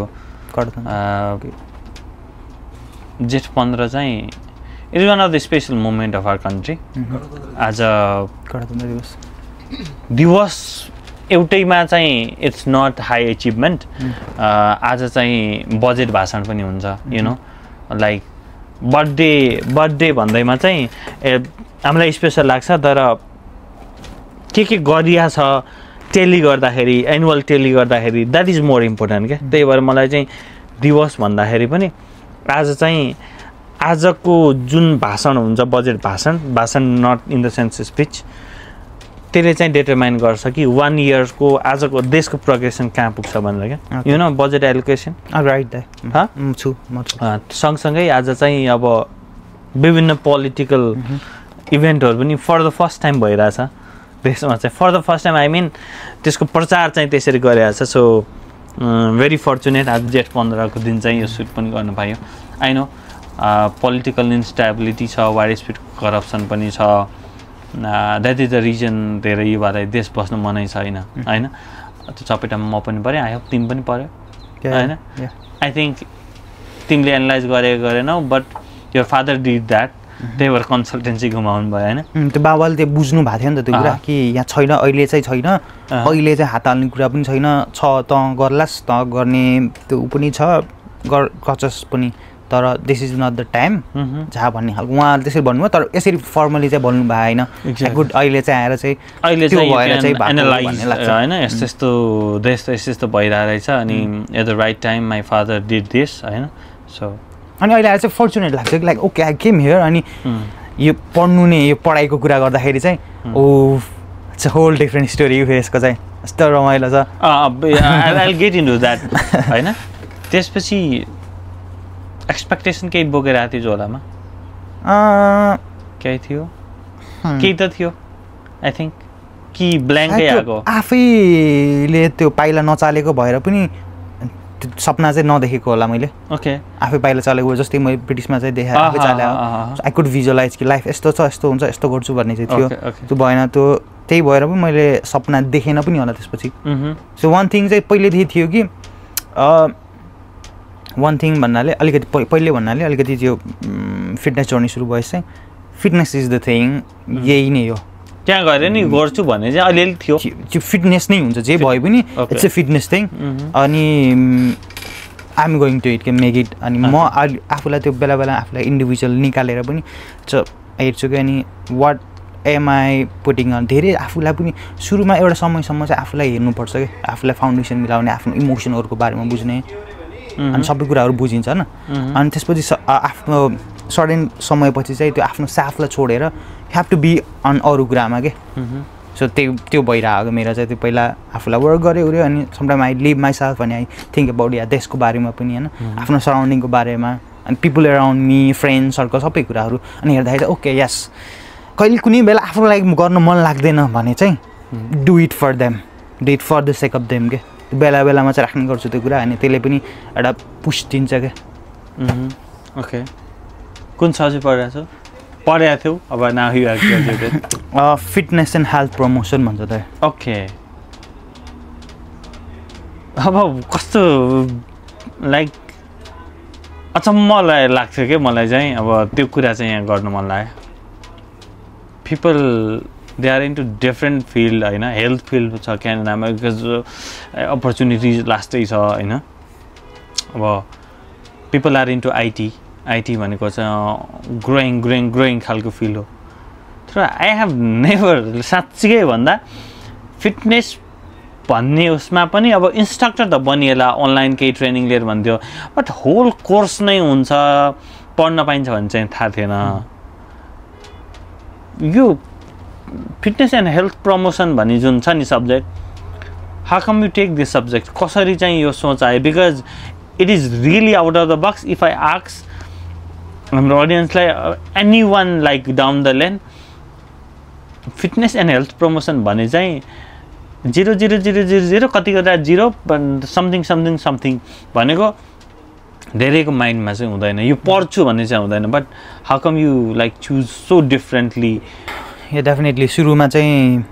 जेठ 15 चाहिँ it is one of the special moment of our country आज दिवस एउटैमा चाहिँ इट्स नट हाई एचिभमेन्ट आज चाहिँ बजेट भाषण पनि हुन्छ यु नो लाइक बर्थडे भन्दैमा चाहिँ हामीलाई स्पेसल लाग्छ तर के गरिया छ टेली गर्दाखेरि एनुअल टेली गर्दाखेरि द्याट इज मोर इम्पोर्टेन्ट क्या त्यही भएर मलाई चाहिँ दिवस भन्दाखेरि पनि आज चाहिँ आजको जुन भाषण हुन्छ बजेट भाषण not in the sense speech त्यसले चाहिँ डिटरमाइन गर्छ कि 1 इयरको आजको देशको प्रोग्रेसन कहाँ पुग्छ भनेर क्या you know budget allocation right सँगसँगै आज चाहिँ अब विभिन्न पोलिटिकल इभेन्टहरू पनि फर द फर्स्ट टाइम भइरहेछ देशमा चाहिँ for the first time I mean त्यसको प्रचार चाहिँ त्यसरी गरिरहेछ सो भेरी फर्चुनेट आज जेठ 15 को दिन चाहिँ यो सुट पनि गर्न पायो आई नो पोलिटिकल इन्स्टेबिलिटी छ वाइड स्पिड करप्सन पनि छ द्याट इज द रिजन धेरै युवालाई देश बस्नु मनै छैन होइन त्यो चपेटामा म पनि परेँ आई होप तिमी पनि पर्यो होइन आई थिङ्क तिमीले एनालाइज गरेनौ but your father did that त्यही भएर कन्सल्टेन्सी घुमाउनु भयो होइन त्यो बाबाले त्यो बुझ्नु भएको थियो नि त त्यो कुरा कि यहाँ छैन अहिले चाहिँ छैन अहिले चाहिँ हात हाल्ने कुरा पनि छैन छ त गर्लास् त गर्ने त्यो पनि छ गर्छस् पनि तर this is not the time जहाँ भन्ने खालको उहाँले त्यसरी भन्नुभयो तर यसरी फर्मली चाहिँ भन्नु भएन गुड अहिले चाहिँ आएर चाहिँ अहिले चाहिँ होइन यस्तो यस्तो देश यस्तो यस्तो भइरहेको रहेछ अनि at the right time my father did this होइन सो अनि अहिले आएर चाहिँ फर्चुनेट लाग्छ कि like okay I came here अनि यो पढ्नु नै यो पढाइको कुरा गर्दाखेरि चाहिँ oh it's a whole different story यसको चाहिँ यस्तो रमाइलो छ आई गेट इन्टु द्याट होइन त्यसपछि एक्सपेक्टेसन केही बोकेर आएको थियो झोलामा केही थियो केही त थियो आई थिङ्क कि ब्ल्याङ्कै आएको आफैले त्यो पाइला नचालेको भएर पनि सपना चाहिँ नदेखेको होला मैले ओके आफै पाइला चलेको जस्तै मैले ब्रिटिसमा चाहिँ देखाएँ आफै चाले आई कुड भिजुअलाइज कि लाइफ यस्तो छ यस्तो हुन्छ यस्तो गर्छु भन्ने चाहिँ थियो त्यो भएन त्यो त्यही भएर पनि मैले सपना देखेन पनि होला त्यसपछि सो वान थिङ चाहिँ पहिलेदेखि थियो कि वान थिङ भन्नाले अलिकति पहिले भन्नाले अलिकति त्यो फिटनेस जर्नी सुरु भएछ चाहिँ फिटनेस इज द थिङ यही नै हो त्यहाँ गएर नि गर्छु भन्ने चाहिँ अलिअलि थियो त्यो फिटनेस नै हुन्छ जे भए पनि इट्स अ फिटनेस थिङ अनि I am going to it can make it अनि म आफूलाई त्यो बेला बेला आफूलाई इन्डिभिजुअल निकालेर पनि हेर्छु कि अनि what am I putting on धेरै आफूलाई पनि सुरुमा एउटा समयसम्म चाहिँ आफूलाई हेर्नुपर्छ कि आफूलाई फाउन्डेसन मिलाउने आफ्नो इमोसनहरूको बारेमा बुझ्ने अनि सबै कुराहरू बुझिन्छ होइन अनि त्यसपछि आफ्नो सडन समयपछि चाहिँ त्यो आफ्नो साफलाई छोडेर ह्याभ टु बी अन अरू कुरामा के सो त्यो भइरहेको मेरो चाहिँ त्यो पहिला आफूलाई वर्क गऱ्यो उऱ्यो अनि sometime I live myself अनि आई थिङ्क अबाउट या देशको बारेमा पनि होइन आफ्नो सराउन्डिङको बारेमा अनि people around me friend circle सबै कुराहरू अनि हेर्दाखेरि चाहिँ ओके यस कहिले कुनै बेला आफूलाई गर्न मन लाग्दैन भने चाहिँ do it for them do it for the sake of them के बेला बेलामा चाहिँ राख्ने गर्छु त्यो कुरा अनि त्यसले पनि एउटा पुस दिन्छ क्या ओके कुन सब्जेक्ट पढिरहेको छौ पढेको थियौ अब now you are graduated fitness and health promotion भन्छ त ओके अब कस्तो लाइक अचम्म लाग्थ्यो क्या मलाई चाहिँ अब त्यो कुरा चाहिँ यहाँ गर्नु मन लाग्यो people they are into different field होइन हेल्थ फिल्ड छ क्यानाडामा बिकज अपर्च्युनिटिज लास्टै छ होइन अब पिपल आर इन्टु आइटी भनेको चाहिँ ग्रोइङ खालको फिल्ड हो तर आई हेभ नेभर साँच्चीकै भन्दा फिटनेस भन्ने उसमा पनि अब इन्स्ट्रक्टर त बनिएला अनलाइन केही ट्रेनिङ लिएर भन्थ्यो बट होल कोर्स नै हुन्छ पढ्न पाइन्छ भन्ने चाहिँ थाहा थिएन यो फिटनेस एन्ड हेल्थ प्रमोसन भन्ने जुन छ नि subject how come you take this subject कसरी चाहिँ यो सोच आयो because it is really out of the box if I ask हाम्रो अडियन्सलाई anyone like down the lane fitness and health promotion भने चाहिँ 0.0000 कति गर्दा 0 समथिङ समथिङ समथिङ भनेको धेरैको माइन्डमा चाहिँ हुँदैन यो पढ्छु भन्ने चाहिँ हुँदैन but how come you like choose so differently यो डेफिनेटली सुरुमा चाहिँ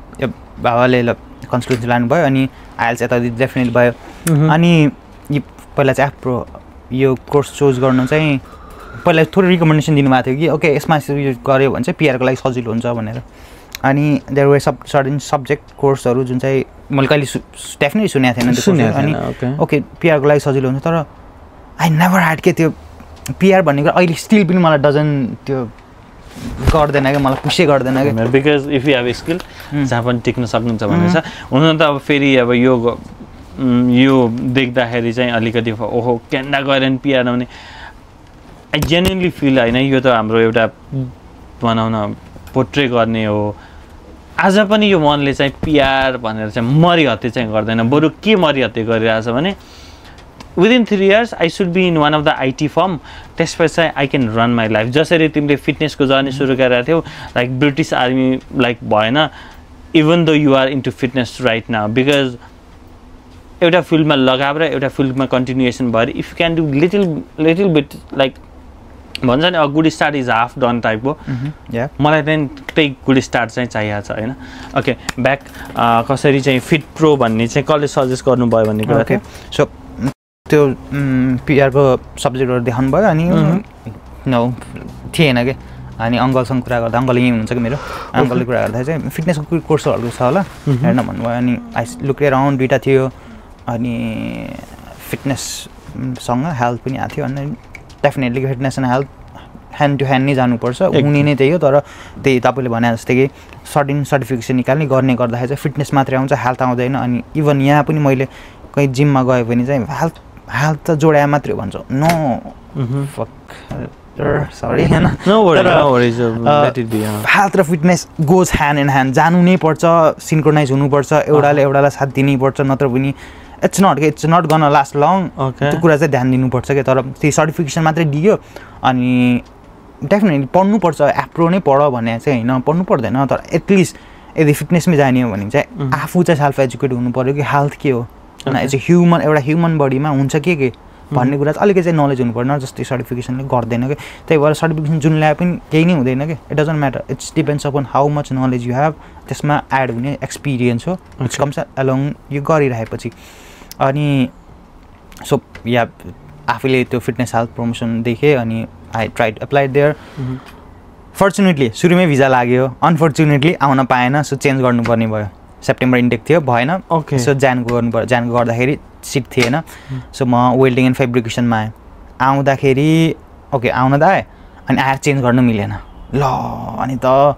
बाबाले कन्सल्टेन्सी लानुभयो अनि आइएल्स यता डेफिनेटली भयो अनि पहिला चाहिँ आफ्नो यो कोर्स चुज गर्नु चाहिँ पहिला थोरै रिकमेन्डेसन दिनुभएको थियो कि ओके यसमा यो गऱ्यो भने चाहिँ पिआरको लागि सजिलो हुन्छ भनेर अनि देयर वे सर्टेन सब्जेक्ट कोर्सहरू जुन चाहिँ मैले कहिले डेफिनेटली सुनेको थिएन त्यो अनि ओके पिआरको लागि सजिलो हुन्छ तर आई नेभर ह्याड के त्यो पिआर भन्ने कुरा अहिले स्टिल पनि मलाई डजन त्यो गर्दैन क्या मलाई पुसै गर्दैन क्या because if you have skill जहाँ पनि टिक्न सक्नुहुन्छ भन्ने छ हुन त अब फेरि अब यो देख्दाखेरि चाहिँ अलिकति ओहो क्यानाडा गएर नि पिआर नहुने आई जेन्युनली फिल होइन यो त हाम्रो एउटा भनौँ न पोर्ट्रे गर्ने हो आज पनि यो मनले चाहिँ पिआर भनेर चाहिँ मरिहत्ते चाहिँ गर्दैन बरु के मरिहत्ते गरिरहेछ भने within 3 years I should be in one of the IT firm त्यसपछि चाहिँ I can run my life जसरी तिमीले फिटनेसको जर्नी सुरु गरेका थियौ लाइक ब्रिटिस आर्मी लाइक भएन even though you are into fitness right now because एउटा फिल्डमा लगाएर एउटा फिल्डमा कन्टिन्युएसन भएर if you can do little bit like भन्छ नि good start is half done टाइपको मलाई चाहिँ त्यही गुड स्टार्ट चाहिँ चाहिएको छ होइन ओके ब्याक कसरी चाहिँ फिट प्रो भन्ने चाहिँ कसले सजेस्ट गर्नुभयो भन्ने कुरा थियो सो त्यो पिआरको सब्जेक्टहरू देखाउनु भयो अनि थिएन क्या अनि अङ्कलसँग कुरा गर्दा अङ्कल यहीँ हुनुहुन्छ कि मेरो अङ्कलले कुरा गर्दा चाहिँ फिटनेसको कोर्सहरू छ होला हेर्न भन्नुभयो अनि आई लुक अराउन्ड दुइटा थियो अनि फिटनेससँग हेल्थ पनि आएको थियो अनि definitely fitness and health hand to hand नै जानुपर्छ हुने नै त्यही हो तर त्यही तपाईँले भने जस्तै कि सर्टिफिकेसन निकाल्ने गर्ने गर्दाखेरि चाहिँ फिटनेस मात्रै आउँछ हेल्थ आउँदैन अनि इभन यहाँ पनि मैले कहीँ जिममा गयो भने चाहिँ हेल्थ त जोडाए मात्रै भन्छ नो सरी होइन हेल्थ र fitness goes hand and hand जानु नै पर्छ सिन्क्रोनाइज हुनुपर्छ एउटालाई साथ दिनै पर्छ नत्र पनि it's not gonna last long त्यो कुरा चाहिँ ध्यान दिनुपर्छ क्या तर त्यो सर्टिफिकेसन मात्रै दियो अनि डेफिनेटली पढ्नुपर्छ एप्रो नै पढ भने चाहिँ होइन पढ्नु पर्दैन तर एटलिस्ट यदि फिटनेसमै जाने हो भने चाहिँ आफू चाहिँ सेल्फ एजुकेट हुनु पऱ्यो कि हेल्थ के हो होइन एज ए एउटा ह्युमन बडीमा हुन्छ के भन्ने कुरा चाहिँ अलिकति चाहिँ नलेज हुनु पर्दैन जस्तै सर्टिफिकेसनले गर्दैन क्या त्यही भएर सर्टिफिकेसन जुन ल्याए पनि केही नै हुँदैन क्या it doesn't matter it's depends upon how much knowledge you have त्यसमा एड हुने एक्सपिरियन्स हो इट्स कम्स एलोङ यो गरिरहेपछि अनि सो या आफूले त्यो फिटनेस हेल्थ प्रमोसन देखेँ अनि I tried applied there fortunately सुरुमै भिजा लाग्यो अनफर्चुनेटली आउन पाएन सो चेन्ज गर्नुपर्ने भयो सेप्टेम्बर इन्टेक थियो भएन सो जानको गर्नु पर्यो जानको गर्दाखेरि सिट थिएन सो म वेल्डिङ एन्ड फेब्रिकेसनमा आएँ आउँदाखेरि ओके आउन त आएँ अनि आएर चेन्ज गर्नु मिलेन ल अनि त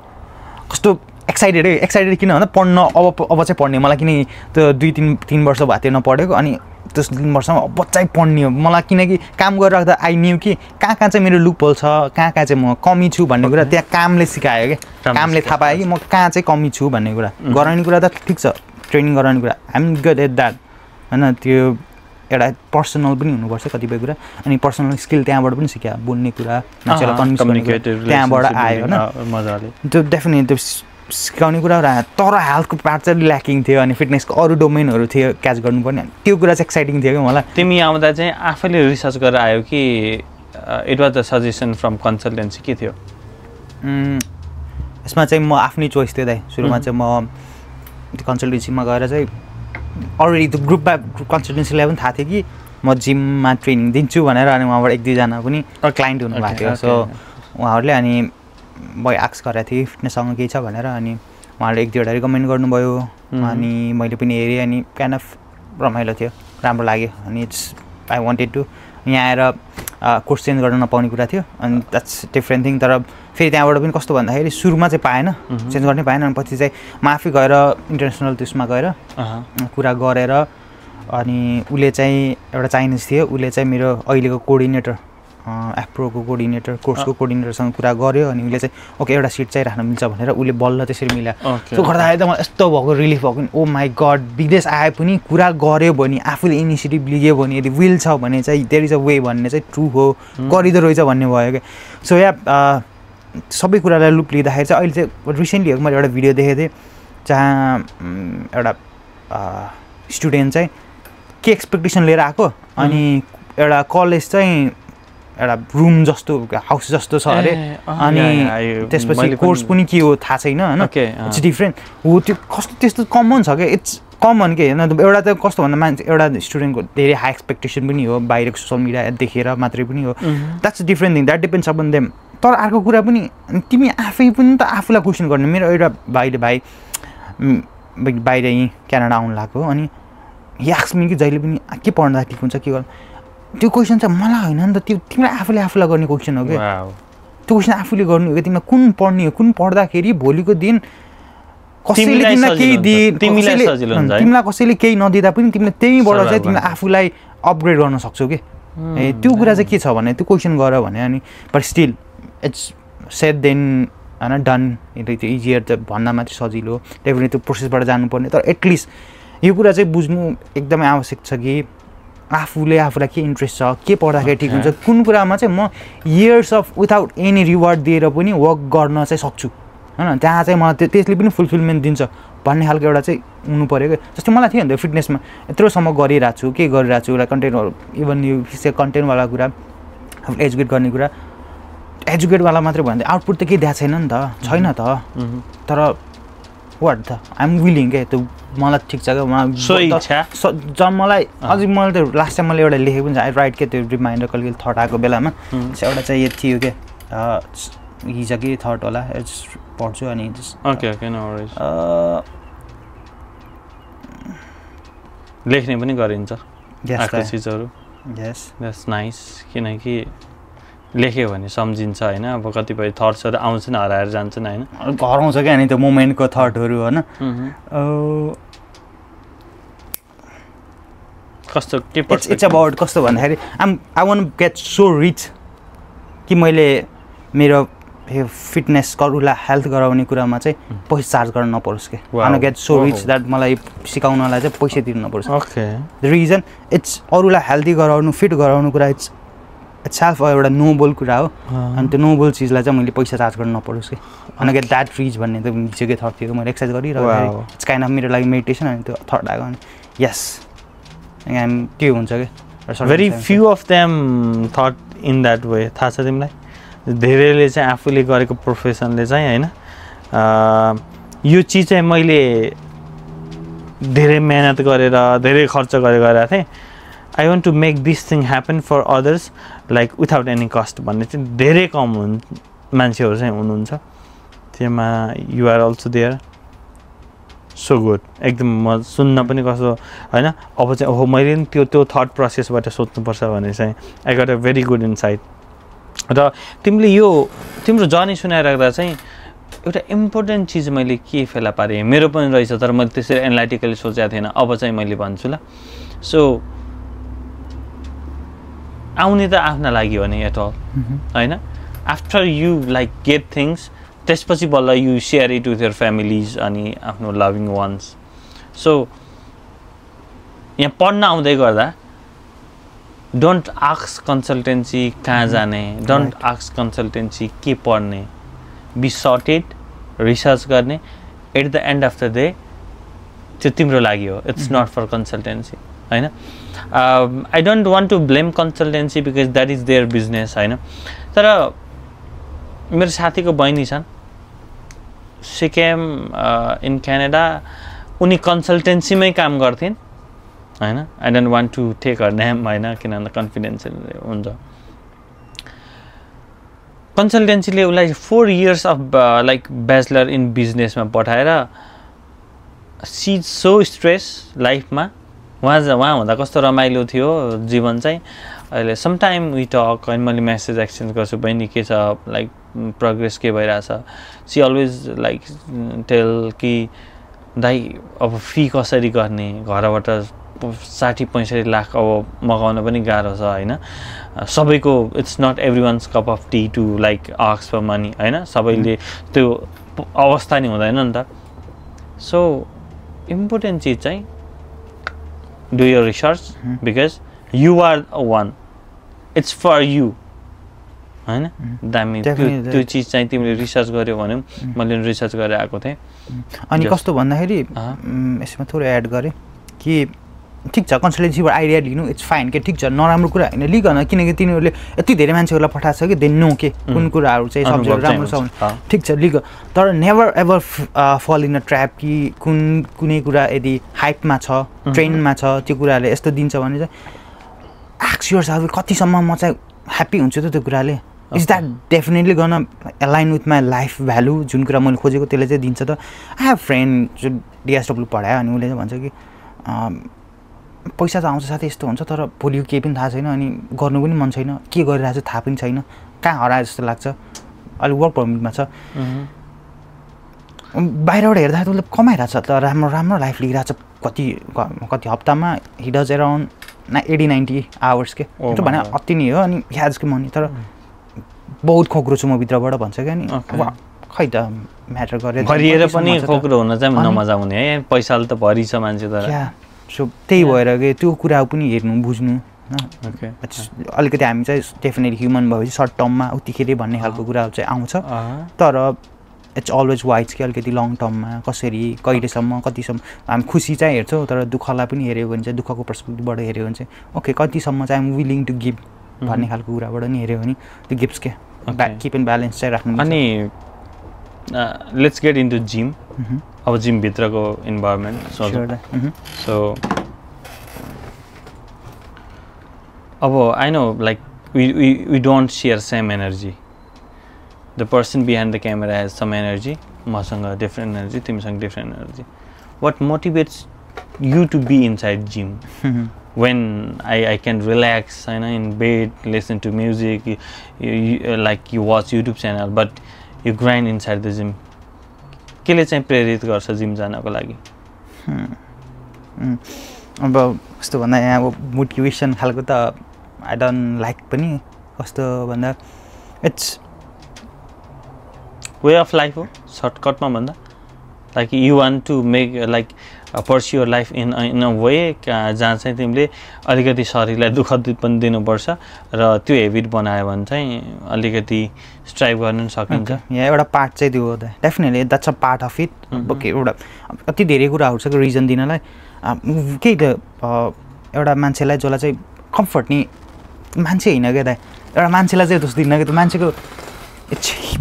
कस्तो एक्साइटेड किन भन्दा पढ्न अब चाहिँ पढ्ने मलाई किन त्यो 2-3 वर्ष भएको थियो नपढेको अनि त्यस 3 वर्षमा अब चाहिँ पढ्ने हो मलाई किनकि काम गरिराख्दा आई न्यू कि कहाँ चाहिँ मेरो लुपहोल छ कहाँ चाहिँ म कमी छु भन्ने कुरा त्यहाँ कामले सिकायो क्या कामले थाहा पायो कि म कहाँ चाहिँ कमी छु भन्ने कुरा गराउने कुरा त ठिक छ ट्रेनिङ गराउने कुरा I am good at that होइन त्यो एउटा पर्सनल पनि हुनुपर्छ कतिपय कुरा अनि पर्सनल स्किल त्यहाँबाट पनि सिक्यो बोल्ने कुरा त्यहाँबाट आयो होइन मजाले त्यो डेफिनेटली त्यो सिकाउने कुरा तर हेल्थको पार्ट चाहिँ ल्याकिङ थियो अनि फिटनेसको अरू डोमेनहरू थियो क्याच गर्नुपर्ने त्यो कुरा चाहिँ एक्साइटिङ थियो कि मलाई तिमी आउँदा चाहिँ आफैले रिसर्च गरेर आयो कि it was the suggestion from consultancy के थियो यसमा चाहिँ म आफ्नै चोइस थियो दाइ सुरुमा चाहिँ म कन्सल्टेन्सीमा गएर चाहिँ अलरेडी त्यो ग्रुपमा कन्सल्टेन्सीलाई पनि थाहा थियो कि म जिममा ट्रेनिङ दिन्छु भनेर अनि उहाँबाट 1-2जना पनि क्लाइन्ट हुनुभएको थियो सो उहाँहरूले अनि मैले आक्स गरेको थिएँ फिटनेससँग केही छ भनेर अनि उहाँहरूले 1-2वटा रिकमेन्ड गर्नुभयो अनि मैले पनि हेरेँ अनि काइन्ड अफ रमाइलो थियो राम्रो लाग्यो अनि इट्स आई वान्टेड टु यहाँ आएर कोर्स चेन्ज गर्न नपाउने कुरा थियो अनि द्याट्स डिफ्रेन्ट थिङ तर फेरि त्यहाँबाट पनि कस्तो भन्दाखेरि सुरुमा चाहिँ पाएन चेन्ज गर्नै पाएन अनि पछि चाहिँ म आफै गएर इन्टरनेसनल त्यसमा गएर कुरा गरेर अनि उसले चाहिँ एउटा चाइनिज थियो उसले चाहिँ मेरो अहिलेको कोअर्डिनेटर एप्रोको कोअर्डिनेटर कोर्सको कोअर्डिनेटरसँग कुरा गर्यो अनि उसले चाहिँ ओके एउटा सिट चाहिँ राख्न मिल्छ भनेर उसले बल्ल त्यसरी मिलायो सो गर्दाखेरि त मलाई यस्तो भएको रिलिफ भएको ओ माई गड विदेश आए पनि कुरा गऱ्यो भने आफूले इनिसिएटिभ लियो भने यदि विल छ भने चाहिँ देयर इज अ वे भन्ने चाहिँ ट्रु हो गरिँदो रहेछ भन्ने भयो क्या सो या सबै कुरालाई लुप लिँदाखेरि चाहिँ अहिले चाहिँ रिसेन्टली मैले एउटा भिडियो देखेको थिएँ जहाँ एउटा स्टुडेन्ट चाहिँ के एक्सपेक्टेसन लिएर आएको अनि एउटा कलेज चाहिँ एउटा रुम जस्तो हाउस जस्तो छ अरे अनि त्यसपछि कोर्स पनि के हो थाहा छैन होइन इट्स डिफ्रेन्ट हो त्यो कस्तो त्यस्तो कमन छ क्या इट्स कमन के होइन एउटा त कस्तो भन्दा मान्छे एउटा स्टुडेन्टको धेरै हाई एक्सपेक्टेसन पनि हो बाहिरको सोसियल मिडिया देखेर मात्रै पनि हो that's a different thing that depends upon them तर अर्को कुरा पनि तिमी आफै पनि त आफूलाई क्वेसन गर्ने मेरो एउटा भाइ बाहिर यहीँ क्यानाडा आउनु लाग्यो अनि याक्समी कि जहिले पनि के पढ्दा ठिक हुन्छ के गर्नु त्यो क्वेसन चाहिँ मलाई होइन नि त त्यो तिमीलाई आफूलाई गर्ने क्वेसन हो क्या त्यो क्वेसन आफूले गर्नु हो कि तिमीलाई कुन पढ्ने हो कुन पढ्दाखेरि भोलिको दिन कसैले तिमीलाई केही दिए तिमीलाई कसैले केही नदिँदा पनि तिमीले त्यहीँबाट चाहिँ तिमीले आफूलाई अपग्रेड गर्न सक्छौ कि त्यो कुरा चाहिँ के छ भने त्यो क्वेसन गर भने अनि but still it's set then होइन डन त्यो इजियर त भन्दा मात्रै सजिलो त्यही पनि त्यो प्रोसेसबाट जानुपर्ने तर एटलिस्ट यो कुरा चाहिँ बुझ्नु एकदमै आवश्यक छ कि आफूले आफूलाई के इन्ट्रेस्ट छ के पढ्दाखेरि ठिक हुन्छ कुन कुरामा चाहिँ म years of without any reward दिएर पनि वर्क गर्न चाहिँ सक्छु होइन त्यहाँ चाहिँ मलाई त्यसले पनि फुलफिलमेन्ट दिन्छ भन्ने खालको एउटा चाहिँ हुनु पऱ्यो क्या जस्तै मलाई थियो नि त फिटनेसमा यत्रोसम्म गरिरहेको छु के गरिरहेको छु एउटा कन्टेन्टहरू इभन यो कन्टेन्टवाला कुरा आफूले एजुकेट गर्ने कुरा एजुकेटवाला मात्रै भयो भने आउटपुट त केही दिएको छैन नि त छैन त तर वाट त आइएम विलिङ क्या त्यो मलाई ठिक छ क्या मलाई अझै मैले त लास्ट टाइम मैले एउटा लेखेको पनि छ आई राइट क्या त्यो रिमाइन्डर कहिले थट आएको बेलामा एउटा चाहिँ यो थियो क्या हिजो कि थट होला पढ्छु अनि लेख्ने पनि गरिन्छ चिजहरू द्याट्स नाइस किनकि लेख्यो भने सम्झिन्छ होइन अब कतिपय थट्सहरू आउँछन् हराएर जान्छन् होइन हराउँछ क्या नि त्यो मोमेन्टको थटहरू होइन कस्तो के इट्स अबाउट कस्तो भन्दाखेरि I want get so rich कि मैले मेरो फिटनेस अरूलाई हेल्थ गराउने कुरामा चाहिँ पैसा चार्ज गर्न नपरोस् कि I want get so rich that मलाई सिकाउनलाई चाहिँ पैसा दिनु नपरोस् द रिजन इट्स अरूलाई हेल्दी गराउनु फिट गराउनु कुरा इट्स सेल्फ एउटा नोबल कुरा हो अनि त्यो नोबल चिजलाई चाहिँ मैले पैसा चार्ज गर्न नपरोस् कि अनि गेट द्याट रिच भन्ने त हिजोकै थट थियो मैले एक्सर्साइज गरिरहेको इट्स काइन्ड अफ मेरो लागि मेडिटेसन अनि त्यो थट आयो अनि यस त्यो हुन्छ क्या very few of them thought in that way थाहा छ तिमीलाई धेरैले चाहिँ आफूले गरेको प्रोफेसनले चाहिँ होइन यो चिज चाहिँ मैले धेरै मेहनत गरेर धेरै खर्च गरेर गरेको थिएँ I want to make this thing happen for others like without any cost भन्ने चाहिँ धेरै कम मान्छेहरू चाहिँ हुनुहुन्छ त्यसमा you're also there so good एकदम म सुन्न पनि कस्तो होइन अब चाहिँ ओहो मैले पनि त्यो थट प्रोसेसबाट सोच्नुपर्छ भने चाहिँ I got a very good insight र तिमीले यो तिम्रो जर्नी सुनाइराख्दा चाहिँ एउटा इम्पोर्टेन्ट चिज मैले के फेला पारेँ मेरो पनि रहेछ तर मैले त्यसरी एनालाइटिकली सोचेको थिएन अब चाहिँ मैले भन्छु ल सो आउने त आफ्ना लागि हो नि एट अल होइन after you like get things त्यसपछि बल्ल you share it with your families अनि आफ्नो लभिङ वान्स सो यहाँ पढ्न आउँदै गर्दा डोन्ट आस्क कन्सल्टेन्सी कहाँ जाने डोन्ट आस्क कन्सल्टेन्सी के पढ्ने बी सर्टेड रिसर्च गर्ने at the end of the day त्यो तिम्रो लागि हो इट्स नट फर कन्सल्टेन्सी होइन I don't want to blame consultancy because that is their business होइन तर मेरो साथीको बहिनी छन् सिकेम इन क्यानाडा उनी कन्सल्टेन्सीमै काम गर्थिन् होइन I don't want to take her name होइन किनभने कन्फिडेन्सियल हुन्छ कन्सल्टेन्सीले उसलाई 4 years of like bachelor in बिजनेसमा पठाएर सी इज सो स्ट्रेस लाइफमा उहाँ हुँदा कस्तो रमाइलो थियो जीवन चाहिँ अहिले समटाइम वी टक अनि मैले मेसेज एक्सचेन्ज गर्छु बहिनी के छ लाइक प्रोग्रेस के भइरहेछ सी अलवेज लाइक टेल कि दाइ अब फी कसरी गर्ने घरबाट 60-65 लाख अब मगाउन पनि गाह्रो छ होइन सबैको it's not every cup of tea to like ask for money होइन सबैले त्यो अवस्था नि हुँदैन नि त सो इम्पोर्टेन्ट चिज चाहिँ do your research because you are one it's for you होइन दामी त्यो चिज चाहिँ तिमीले रिसर्च गर्यो भने मैले रिसर्च गरेर आएको थिएँ अनि कस्तो भन्दाखेरि यसमा थोरै एड गरेँ कि ठिक छ कन्सल्टेन्सीबाट आइडिया लिनु इट्स फाइन के ठिक छ नराम्रो कुरा होइन लिगन किनकि तिनीहरूले यति धेरै मान्छेहरूलाई पठाएको छ कि दे नो के कुन कुराहरू चाहिँ सब्जेक्ट राम्रो छ भने ठिक छ लिग तर नेभर एभर फल इन अ ट्र्याप कि कुनै कुरा यदि हाइपमा छ ट्रेन्डमा छ त्यो कुराहरूले यस्तो दिन्छ भने चाहिँ आस्क योरसेल्फ कतिसम्म म चाहिँ ह्याप्पी हुन्छु त त्यो कुराले इज द्याट डेफिनेटली गर्न align with my life value जुन कुरा मैले खोजेको त्यसले चाहिँ दिन्छ त आई हेभ फ्रेन्ड जो डिएसडब्ल्यू पढायो अनि उसले चाहिँ भन्छ कि पैसा त आउँछ साथै यस्तो हुन्छ तर भोलि केही पनि थाहा छैन अनि गर्नु पनि मन छैन के गरिरहेको छ थाहा पनि छैन कहाँ हरायो जस्तो लाग्छ अहिले वर्क परमिटमा छ बाहिरबाट हेर्दा त उसले कमाइरहेछ त राम्रो राम्रो लाइफ लिइरहेछ कति हप्तामा हि डज एराउन्ड 80-90 आवर्स के त्यो भने अति नै हो अनि ह्याज के मनी तर बहुत खोक्रो छु म भित्रबाट भन्छ क्या नि खै त म्याटर गरेर पनि खोक्रो हुन चाहिँ नमजा हुने है पैसाले त भरि छ मान्छे त सो त्यही भएर कि त्यो कुरा पनि हेर्नु बुझ्नु अलिकति हामी चाहिँ डेफिनेटली ह्युमन भएपछि सर्ट टर्ममा उतिखेर भन्ने खालको कुराहरू चाहिँ आउँछ तर इट्स अलवेज वाइज कि अलिकति लङ टर्ममा कसरी कहिलेसम्म कतिसम्म हामी खुसी चाहिँ हेर्छौँ तर दुःखलाई पनि हेऱ्यो भने चाहिँ दुःखको पर्सपेक्टिभबाट हेऱ्यो भने चाहिँ ओके कतिसम्म चाहिँ आइम विलिङ टु गिभ भन्ने खालको कुराबाट नि हेऱ्यो भने त्यो गिफ्ट्स के किप एन्ड ब्यालेन्स चाहिँ राख्नु अनि लेट्स गेट इन्टु जिम अब जिमभित्रको इन्भाइरोमेन्ट सो अब I know like we don't share same energy the person behind the camera has some energy मसँग डिफ्रेन्ट एनर्जी तिमीसँग different energy what motivates you to be inside gym when I can relax in bed, listen to music, like you watch YouTube channel, but you grind inside the gym. केले चाहिँ प्रेरित गर्छ gym जानको लागि अब कस्तो भन्दा यहाँ अब मोटिभेसन खालको त आई डोन्ट लाइक पनि कस्तो भन्दा इट्स वे अफ लाइफ हो सर्टकटमा भन्दा like you want to make like pursue your life in a way जहाँ चाहिँ तिमीले अलिकति शरीरलाई दुःख पनि दिनुपर्छ र त्यो हेबिट बनायो भने चाहिँ अलिकति स्ट्राइभ गर्न सकिन्छ यहाँ एउटा पार्ट चाहिँ त्यो हो त definitely that's a part of it एउटा कति धेरै कुराहरू छ रिजन दिनलाई केही त एउटा मान्छेलाई जसलाई चाहिँ कम्फर्ट नि मान्छे होइन क्या त एउटा मान्छेलाई चाहिँ जस्तो दिन कि त्यो मान्छेको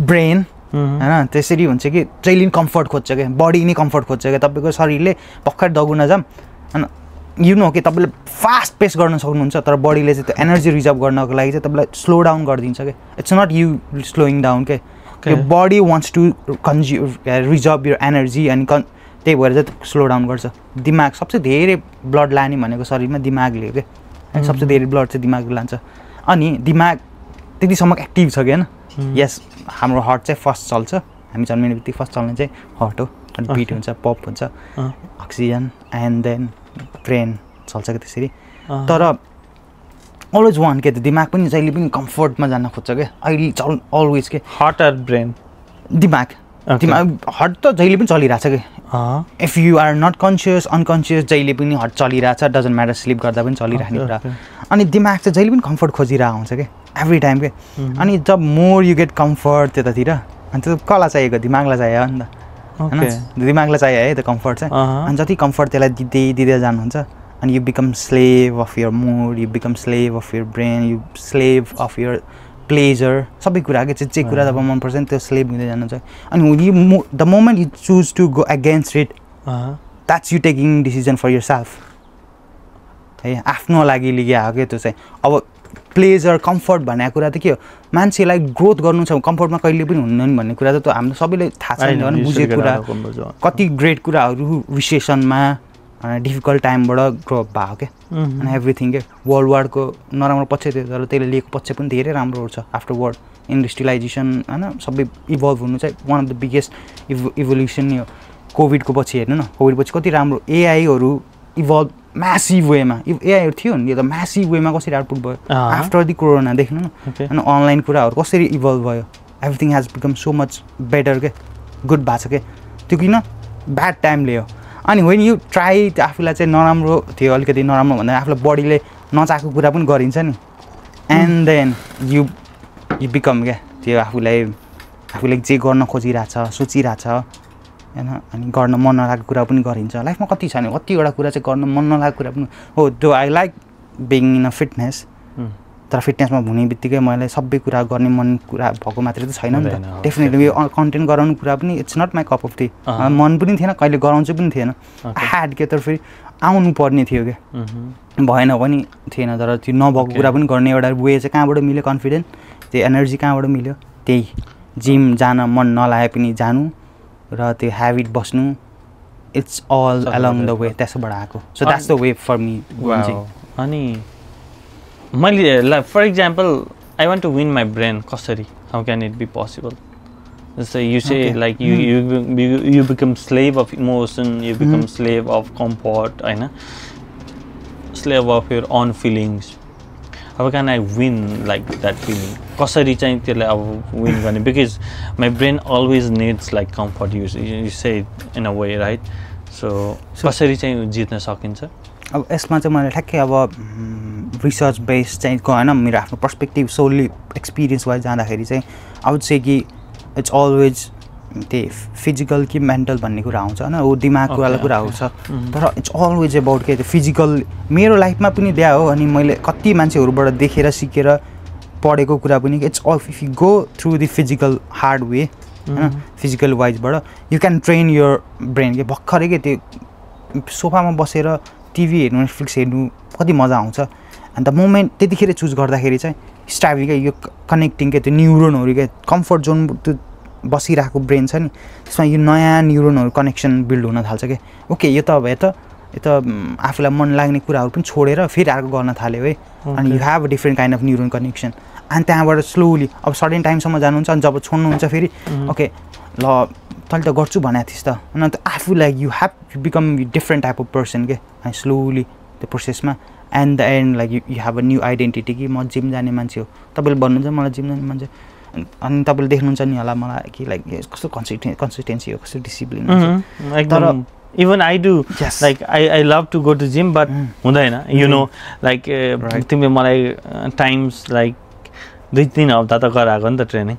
ब्रेन होइन त्यसरी हुन्छ कि जहिले पनि कम्फर्ट खोज्छ क्या बडी नै कम्फर्ट खोज्छ क्या तपाईँको शरीरले भर्खर दगुन जाम होइन यु नो कि तपाईँले फास्ट पेस गर्न सक्नुहुन्छ तर बडीले चाहिँ त्यो एनर्जी रिजर्भ गर्नको लागि चाहिँ तपाईँलाई स्लो डाउन गरिदिन्छ क्या it's not you slowing down क्या यो बडी वान्ट्स टु रिजर्भ यो एनर्जी अनि त्यही भएर चाहिँ स्लो डाउन गर्छ दिमाग सबसे धेरै ब्लड लाने भनेको शरीरमा दिमागले हो क्या सबसे धेरै ब्लड चाहिँ दिमागले लान्छ अनि दिमाग त्यतिसम्म एक्टिभ छ कि होइन यस हाम्रो हार्ट चाहिँ फर्स्ट चल्छ हामी जन्मिने बित्तिकै फर्स्ट चल्ने चाहिँ हार्ट हो बिट हुन्छ पप हुन्छ अक्सिजन एन्ड देन ब्रेन चल्छ क्या त्यसरी तर अलवेज वान के त दिमाग पनि जहिले पनि कम्फर्टमा जान खोज्छ क्या अहिले अलवेज के हार्ट आर ब्रेन दिमाग हार्ट त जहिले पनि चलिरहेछ कि if you are not conscious unconscious जहिले पनि हार्ट चलिरहेछ डजन्ट म्याटर स्लिप गर्दा पनि चलिराख्ने कुरा अनि दिमाग चाहिँ जहिले पनि कम्फर्ट खोजिरहेको हुन्छ क्या एभ्री टाइम के अनि जब मोर यु गेट कम्फर्ट त्यतातिर अनि त्यो कसलाई चाहिएको दिमागलाई चाहियो नि त होइन दिमागलाई चाहियो है त्यो कम्फर्ट चाहिँ अनि जति कम्फर्ट त्यसलाई दिँदै जानुहुन्छ अनि you become slave of your mood you become slave of your brain you slave of your pleasure सबै कुरा के जे कुरा जब मनपर्छ नि त्यो स्लेभ हुँदै जानुहुन्छ अनि the moment you choose to go against it that's you taking decision for yourself है आफ्नो लागि लिएको क्या त्यो चाहिँ अब प्लेजर कम्फर्ट भन्ने कुरा त के हो मान्छेलाई ग्रोथ गर्नु छ कम्फर्टमा कहिले पनि हुँदैन भन्ने कुरा त त्यो हाम्रो सबैलाई थाहा छैन भने बुझेको कुरा कति ग्रेट कुराहरू रिसेसनमा डिफिकल्ट टाइमबाट ग्रो अप भयो क्या अनि एभ्रिथिङ के वर्ल्ड वारको नराम्रो पक्ष थियो तर त्यसले लिएको पक्ष पनि धेरै राम्रोहरू छ आफ्टर वर्ल्ड इन्डस्ट्रियलाइजेसन होइन सबै इभल्भ हुनु चाहिँ one of the biggest evolution यो कोभिडको पछि हेर्नु न कोभिडपछि कति राम्रो एआईहरू इभल्भ म्यासिभ वेमा एआईहरू थियो नि यो त म्यासिभ वेमा कसरी आउटपुट भयो आफ्टर दि कोरोना देख्नु न अनि अनलाइन कुराहरू कसरी इभल्भ भयो everything has become so much better के गुड भएको छ क्या त्यो किन ब्याड टाइम ल्यायो अनि वेन यु ट्राई आफूलाई चाहिँ नराम्रो थियो अलिकति नराम्रो भन्दा आफूलाई बडीले नचाहेको कुरा पनि गरिन्छ नि एन्ड देन यु बिकम क्या त्यो आफूले जे गर्न खोजिरहेछ सोचिरहेछ होइन अनि गर्न मन नलागेको कुरा पनि गरिन्छ लाइफमा कति छ नि कतिवटा कुरा चाहिँ गर्न मन नलागेको कुरा पनि हो do I like being in a fitness तर फिटनेसमा हुने बित्तिकै मैले सबै कुरा गर्ने मन कुरा भएको मात्रै त छैन नि त डेफिनेटली यो कन्टेन्ट गराउनु कुरा पनि it's not my cup of tea मन पनि थिएन कहिले गराउँछु पनि थिएन ह्याड के तर फेरि आउनु पर्ने थियो क्या भएन पनि थिएन तर त्यो नभएको कुरा पनि गर्ने एउटा वे चाहिँ कहाँबाट मिल्यो कन्फिडेन्ट त्यो एनर्जी कहाँबाट मिल्यो त्यही जिम जान मन नलागे पनि जानु र त्यो ह्याबिट बस्नु it's all along the way त्यसबाट आएको so that's the way for me अनि मैले for example I want to win my brain कसरी how can it be possible जस्तै you say like you become slave of emotion you become slave of comfort होइन slave of your own feelings अब can I win like that feeling कसरी चाहिँ त्यसलाई अब win गर्ने because my brain always needs like comfort you say in a way right so कसरी चाहिँ जित्न सकिन्छ अब यसमा चाहिँ मैले ठ्याक्कै अब रिसर्च बेस चाहिँ होइन मेरो आफ्नो पर्सपेक्टिभ सोली एक्सपिरियन्स वाइज जाँदाखेरि चाहिँ आउट चाहिँ कि इट्स अलवेज त्यही फिजिकल कि मेन्टल भन्ने कुरा आउँछ होइन हो दिमागको वाला कुरा आउँछ तर इट्स अलवेज अबाउट के त्यो फिजिकल मेरो लाइफमा पनि द्या हो अनि मैले कति मान्छेहरूबाट देखेर सिकेर पढेको कुरा पनि it's all if you go through the physical hard way होइन फिजिकल वाइजबाट you can train your brain के भर्खरै के त्यो सोफामा बसेर टिभी हेर्नु नेटफ्लिक्स हेर्नु कति मजा आउँछ अनि द मोमेन्ट त्यतिखेर चुज गर्दाखेरि चाहिँ स्टार्टिङ क्या यो कनेक्टिङ के त्यो न्युरोनहरू क्या कम्फर्ट जोन त्यो बसिरहेको ब्रेन छ नि त्यसमा यो नयाँ न्युरोनहरू कनेक्सन बिल्ड हुन थाल्छ क्या ओके यो त अब यो त आफूलाई मन लाग्ने कुराहरू पनि छोडेर फेरि अर्को गर्न थाल्यो है अनि you have a different kind of neuron connection अनि त्यहाँबाट स्लोली अब सर्टेन टाइमसम्म जानुहुन्छ अनि जब छोड्नुहुन्छ फेरि ओके ल तैँले त गर्छु भनेको थिइस् त होइन आफूलाई you have become different type of person के अनि स्लोली त्यो प्रोसेसमा and the end like you have a new identity कि म जिम जाने मान्छे हो तपाईँले भन्नुहुन्छ मलाई जिम जाने मान्छे अनि तपाईँले देख्नुहुन्छ नि होला मलाई कि लाइक कस्तो कन्सिस्टेन्सी हो कस्तो डिसिप्लिन तर even I do like I love to go to gym but हुँदैन यु नो लाइक तिमीले मलाई टाइम्स लाइक 2-3 हप्ता त गराएको नि त ट्रेनिङ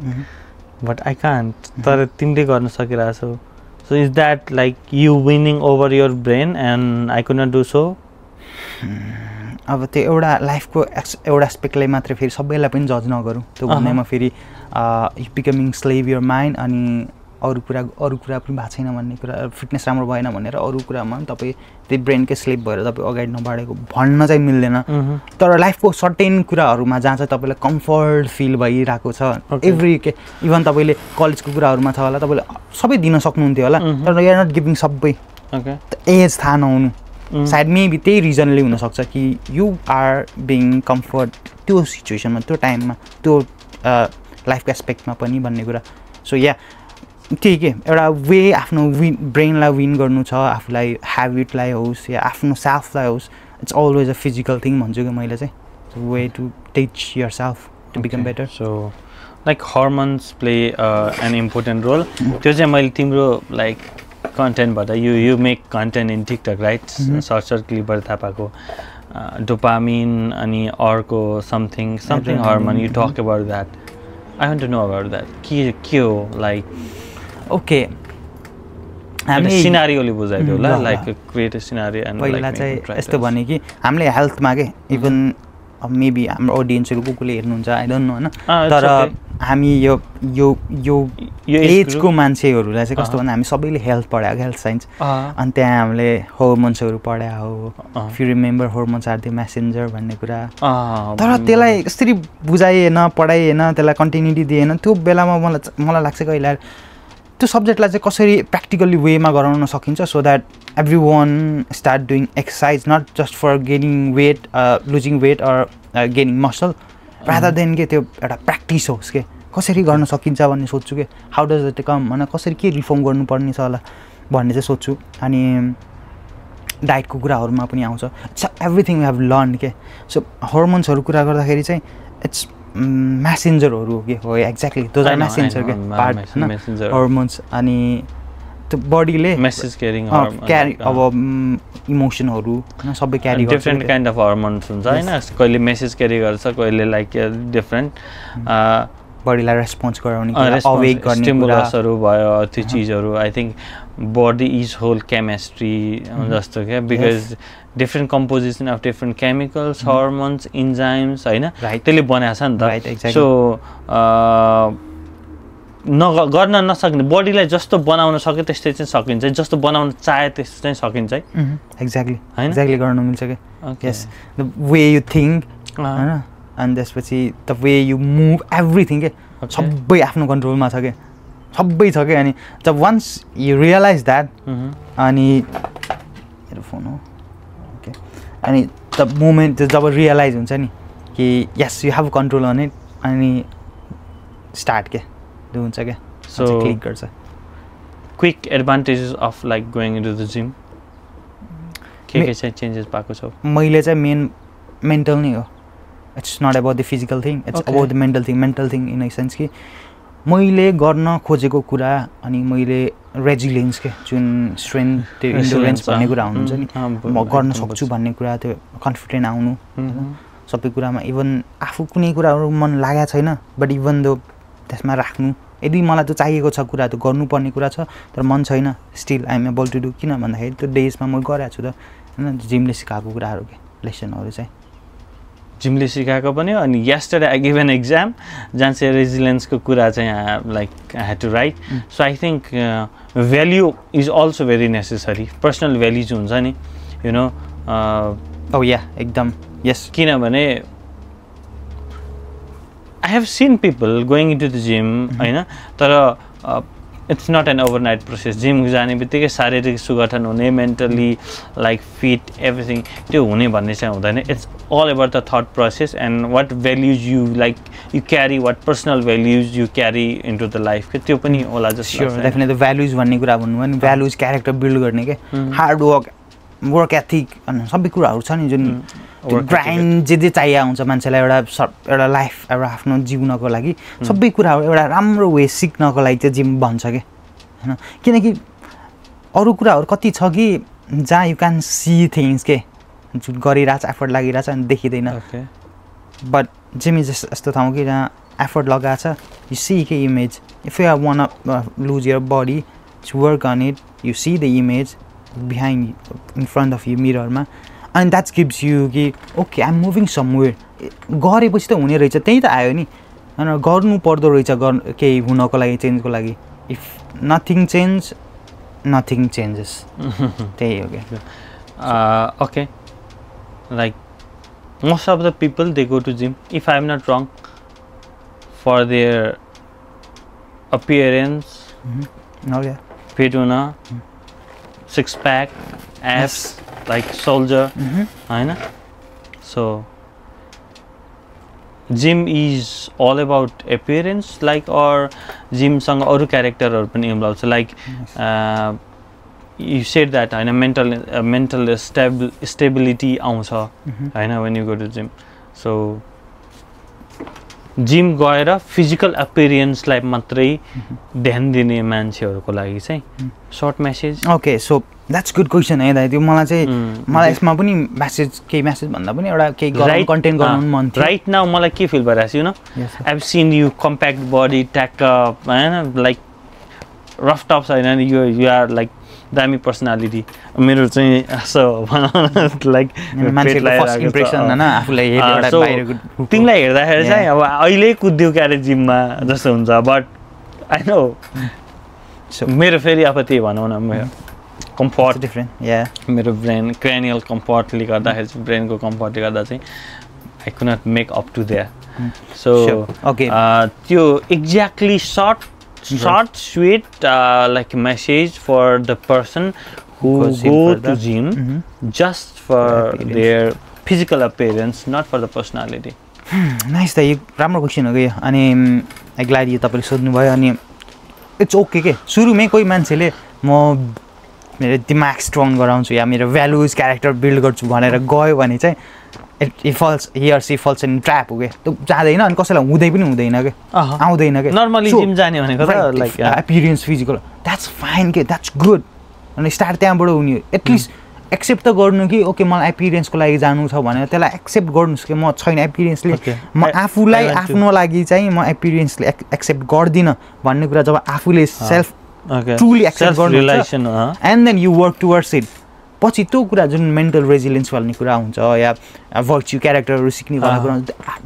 बट आई कान्ट तर तिमीले गर्न सकिरहेछौ so is that like you winning over your brain and I could not do so अब त्यो एउटा लाइफको एउटा एस्पेक्टलाई मात्रै फेरि सबैलाई पनि जज नगरौँ त्यो भन्दैमा फेरि बिकमिङ स्लेभ यर माइन्ड अनि अरू कुरा पनि भएको छैन भन्ने कुरा फिटनेस राम्रो भएन भनेर अरू कुरामा पनि तपाईँ त्यो ब्रेनकै स्लेप भएर तपाईँ अगाडि नबढेको भन्न चाहिँ मिल्दैन तर लाइफको सर्टेन कुराहरूमा जहाँ चाहिँ तपाईँलाई कम्फर्ट फिल भइरहेको छ एभ्री के इभन तपाईँले कलेजको कुराहरूमा छ होला तपाईँले सबै दिन सक्नुहुन्थ्यो होला तर यु आर नट गिभिङ सबै एज थाहा नहुनु सायद मेबी त्यही रिजनले हुनसक्छ कि यु आर बिङ कम्फर्ट त्यो सिचुएसनमा त्यो टाइममा त्यो लाइफको एस्पेक्टमा पनि भन्ने कुरा सो या त्यही के एउटा वे आफ्नो ब्रेनलाई विन गर्नु छ आफूलाई ह्याबिटलाई होस् या आफ्नो सेल्फलाई होस् it's always a physical thing भन्छु कि मैले चाहिँ way to teach yourself to become better so like hormones play an important role त्यो चाहिँ मैले तिम्रो लाइक कन्टेन्टबाट you make content in TikTok right short क्लिपबाट थाहा पाएको डोपामिन अनि अर्को something hormone you talk about that I want to know about that के हो लाइक ओके हामीले सिनारियोले बुझाइदियो होला like create a scenario and पहिला चाहिँ यस्तो भने कि हामीले हेल्थमा के इभन मेबी हाम्रो अडियन्सहरू कसले हेर्नुहुन्छ आई डोन्ट नो होइन तर हामी यो एजको मान्छेहरूलाई चाहिँ कस्तो भन्दा हामी सबैले हेल्थ पढाएको हेल्थ साइन्स अनि त्यहाँ हामीले हर्मोन्सहरू पढाएको हो if you remember hormones are the messenger भन्ने कुरा तर त्यसलाई कसरी बुझाइएन पढाइएन त्यसलाई कन्टिन्युटी दिएन त्यो बेलामा मलाई लाग्छ कहिले त्यो सब्जेक्टलाई चाहिँ कसरी प्र्याक्टिकल्ली वेमा गराउन सकिन्छ so that everyone start doing exercise not just for gaining weight losing weight or gaining muscle rather than के त्यो एउटा प्र्याक्टिस होस् के कसरी गर्न सकिन्छ भन्ने सोध्छु के हाउ डज इट कम होइन कसरी के रिफर्म गर्नुपर्ने छ होला भन्ने चाहिँ सोध्छु अनि डाइटको कुराहरूमा पनि आउँछ it's everything we have learn के सो हर्मोन्सहरू कुरा गर्दाखेरि चाहिँ इट्स मेसेन्जरहरू हो कि हो एक्ज्याक्टली दोज आर मेसेन्जर के पार्ट होइन हर्मोन्स अनि त्यो बडीले मेसेज क्यारिङ क्यारी अब इमोसनहरू होइन सबै क्यारी गर्छ डिफ्रेन्ट काइन्ड अफ हर्मोन्स हुन्छ होइन कहिले मेसेज क्यारी गर्छ कहिले लाइक डिफ्रेन्ट बडीलाई रेस्पोन्स गराउने अवेक गर्ने स्टिमुलसहरू भयो त्यो चिजहरू I think body is whole chemistry जस्तो क्या because different composition of different chemicals hormones enzymes होइन त्यसले बनाएको छ नि त सो गर्न नसक्ने बडीलाई जस्तो बनाउन सक्यो त्यस्तै चाहिँ सकिन्छ जस्तो बनाउन चाहे त्यस्तो चाहिँ सकिन्छ है एक्ज्याक्टली एक्ज्याक्टली गर्न मिल्छ क्या यस द वे यु थिङ्क होइन अनि त्यसपछि the way you move everything के सबै आफ्नो कन्ट्रोलमा छ क्या सबै छ क्या अनि जब वान्स यु रियलाइज द्याट अनि मेरो फोन हो ओके अनि द मोमेन्ट जब रियलाइज हुन्छ नि कि yes you have control on it अनि स्टार्ट के त्यो हुन्छ क्या सो क्लिक गर्छ quick advantages of like going into the gym के चाहिँ चेन्जेस पाएको छ मैले चाहिँ मेन्टल नै हो it's not about the physical thing it's about the mental thing in a sense कि मैले गर्न खोजेको कुरा अनि मैले रेजिलियन्स के जुन स्ट्रेन्थ त्यो इन्डोरेन्स भन्ने कुरा हुनुहुन्छ नि म गर्न सक्छु भन्ने कुरा त्यो कन्फिडेन्ट आउनु सबै कुरामा इभन आफू कुनै कुराहरू मन लागेको छैन बट इभन दो त्यसमा राख्नु यदि मलाई त्यो चाहिएको छ कुरा त्यो गर्नुपर्ने कुरा छ तर मन छैन still I am able to do किन भन्दाखेरि त्यो डेजमा म गरेको छु त होइन जिमले सिकाएको कुराहरू के लेसनहरू चाहिँ जिमले सिकाएको पनि अनि yesterday I give an exam जहाँ चाहिँ रेजिलियन्सको कुरा चाहिँ like I had to write so I think value is also very necessary personal values हुन्छ नि यु नो ओ या एकदम यस किनभने I have seen people going into the gym होइन तर it's not an overnight process gym जाने बित्तिकै शारीरिक सुगठन हुने मेन्टली लाइक फिट एभ्रिथिङ त्यो हुने भन्ने चाहिँ हुँदैन it's all about the thought process and what values you like you carry what personal values you carry into the life के त्यो पनि होला जस्तो डेफिनेटली भ्याल्युज भन्ने कुरा भन्नुभयो नि भ्याल्युज क्यारेक्टर बिल्ड गर्ने के हार्ड वर्क एथिक अनि सबै कुराहरू छ नि जुन ग्राइन्ड जे चाहिएको हुन्छ मान्छेलाई एउटा लाइफ एउटा आफ्नो जिउनको लागि सबै कुराहरू एउटा राम्रो वे सिक्नको लागि चाहिँ जिम भन्छ कि होइन किनकि अरू कुराहरू कति छ कि जहाँ यु क्यान सी थिङ्स के जुन गरिरहेछ एफर्ट लागिरहेछ अनि देखिँदैन बट जिम इज यस्तो ठाउँ कि जहाँ एफर्ट लगाएको छ यु सी के image if you want lose your body to work on it you see the image behind in front of you मिररमा अनि द्याट्स गिभ्स यु कि okay I am moving somewhere गरेपछि त हुने रहेछ त्यही त आयो नि होइन गर्नु पर्दो रहेछ केही हुनको लागि चेन्जको लागि if nothing change nothing changes त्यही हो क्या okay like most of the people they go to gym if I am not wrong for their appearance fit हुन six pack abs like soldier होइन so gym is all about appearance like or gym सँग अरू क्यारेक्टरहरू पनि involve छ like you said that होइन mental stability आउँछ होइन when you go to gym so gym physical फिजिकल अपियरेन्सलाई मात्रै ध्यान दिने मान्छेहरूको लागि चाहिँ short message okay so that's good question है दाइ त्यो मलाई चाहिँ मलाई यसमा पनि केही मेसेज भन्दा पनि एउटा केही कन्टेन्ट गर्नु मन थियो राइट नाउ मलाई के फिल भइरहेको छ you know I have seen you compact body tack up होइन लाइक रफ टप्स होइन यु आर लाइक दामी पर्सनालिटी मेरो चाहिँ यसो लाइक तिमीलाई हेर्दाखेरि चाहिँ अब अहिले कुद्यो क्यारे जिममा जस्तो हुन्छ बट आई नो मेरो फेरि अब त्यही भनौँ न मेरो कम्फर्ट डिफ्रेन्ट मेरो ब्रेन क्रेनियल कम्फर्टले गर्दाखेरि चाहिँ ब्रेनको कम्फर्टले गर्दा चाहिँ I could not make up to there so त्यो exactly short short sweet like message for the person who go to gym just for their physical appearance, not for the personality. Nice त यो राम्रो question हो कि अनि I glad यो तपाईले सोध्नु भयो अनि इट्स ओके के सुरुमै कोही मान्छेले म मेरो दिमाग स्ट्रङ गराउँछु या मेरो भ्यालुज क्यारेक्टर बिल्ड गर्छु भनेर गयो भने चाहिँ it falls he or she falls in trap हो के त्यो जाँदैन अनि कसैलाई हुँदै पनि हुँदैन के आउँदैन के नर्मली जिम जाने भनेको त like appearance physical that's fine के द्याट्स गुड अनि स्टार्ट त्यहाँबाट हुने एटलिस्ट एक्सेप्ट त गर्नु कि ओके मलाई अपीयरेन्सको लागि जानु छ भनेर त्यसलाई एक्सेप्ट गर्नुस् कि म छैन अपीयरेन्सले म आफूलाई आफ्नो लागि चाहिँ म अपीयरेन्सले एक्सेप्ट गर्दिनँ भन्ने कुरा जब आफूले सेल्फ ट्रुली एक्सेप्ट गर्नु and then you work towards it पछि त्यो कुरा जुन मेन्टल रेजिलियन्स भन्ने कुरा हुन्छ या भर्च्यु क्यारेक्टरहरू सिक्ने भन्ने कुरा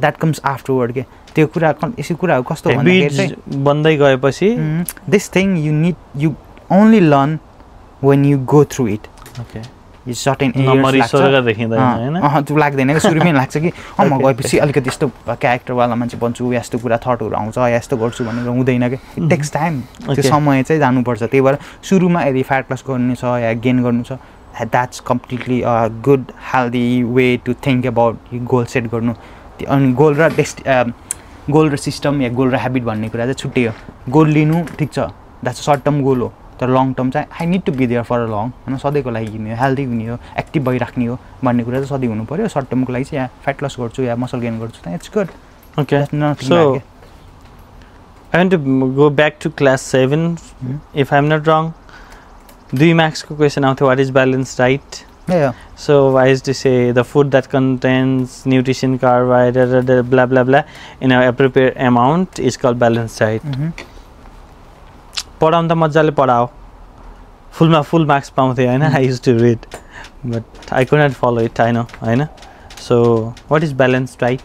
द्याट कम्स आफ्टरवर्ड के त्यो कुरा यसो कुराहरू कस्तो भन्दाखेरि चाहिँ बन्दै गएपछि this thing you only learn when you go through it okay यो सर्टेन एरियाज लाग्छ त्यो लाग्दैन कि सुरुमै लाग्छ कि म गएपछि अलिकति यस्तो क्यारेक्टरवाला मान्छे बन्छु यस्तो कुरा थटहरू आउँछ यस्तो गर्छु भनेर हुँदैन कि इट टेक्स टाइम त्यो समय चाहिँ जानुपर्छ त्यही भएर सुरुमा यदि फ्याट लस गर्नु छ या गेन गर्नु छ that's completely a good healthy way to think about your goal set गर्नु अनि गोल र सिस्टम या गोल र ह्याबिट भन्ने कुरा चाहिँ छुट्टै हो गोल लिनु ठिक छ द्याट्स सर्ट टर्म गोल हो तर लङ टर्म चाहिँ I need to be there for a long होइन सधैँको लागि हुने हो हेल्दी हुने हो एक्टिभ भइराख्ने हो भन्ने कुरा चाहिँ सधैँ हुनु पऱ्यो सर्ट टर्मको लागि चाहिँ या फ्याट लस गर्छु या मसल गेन गर्छु त it's good okay so I want to go back to class 7 if I'm not wrong. Do you max question out what is balanced diet? Yeah. So I used to say the food that contains nutrition, carbohydrate, blah blah blah in an appropriate amount is called balanced diet. पढाउन त मजाले पढाओ फुलमा फुल marks पाउँथे हैन I used to read but I could not follow it I know हैन so what is balanced diet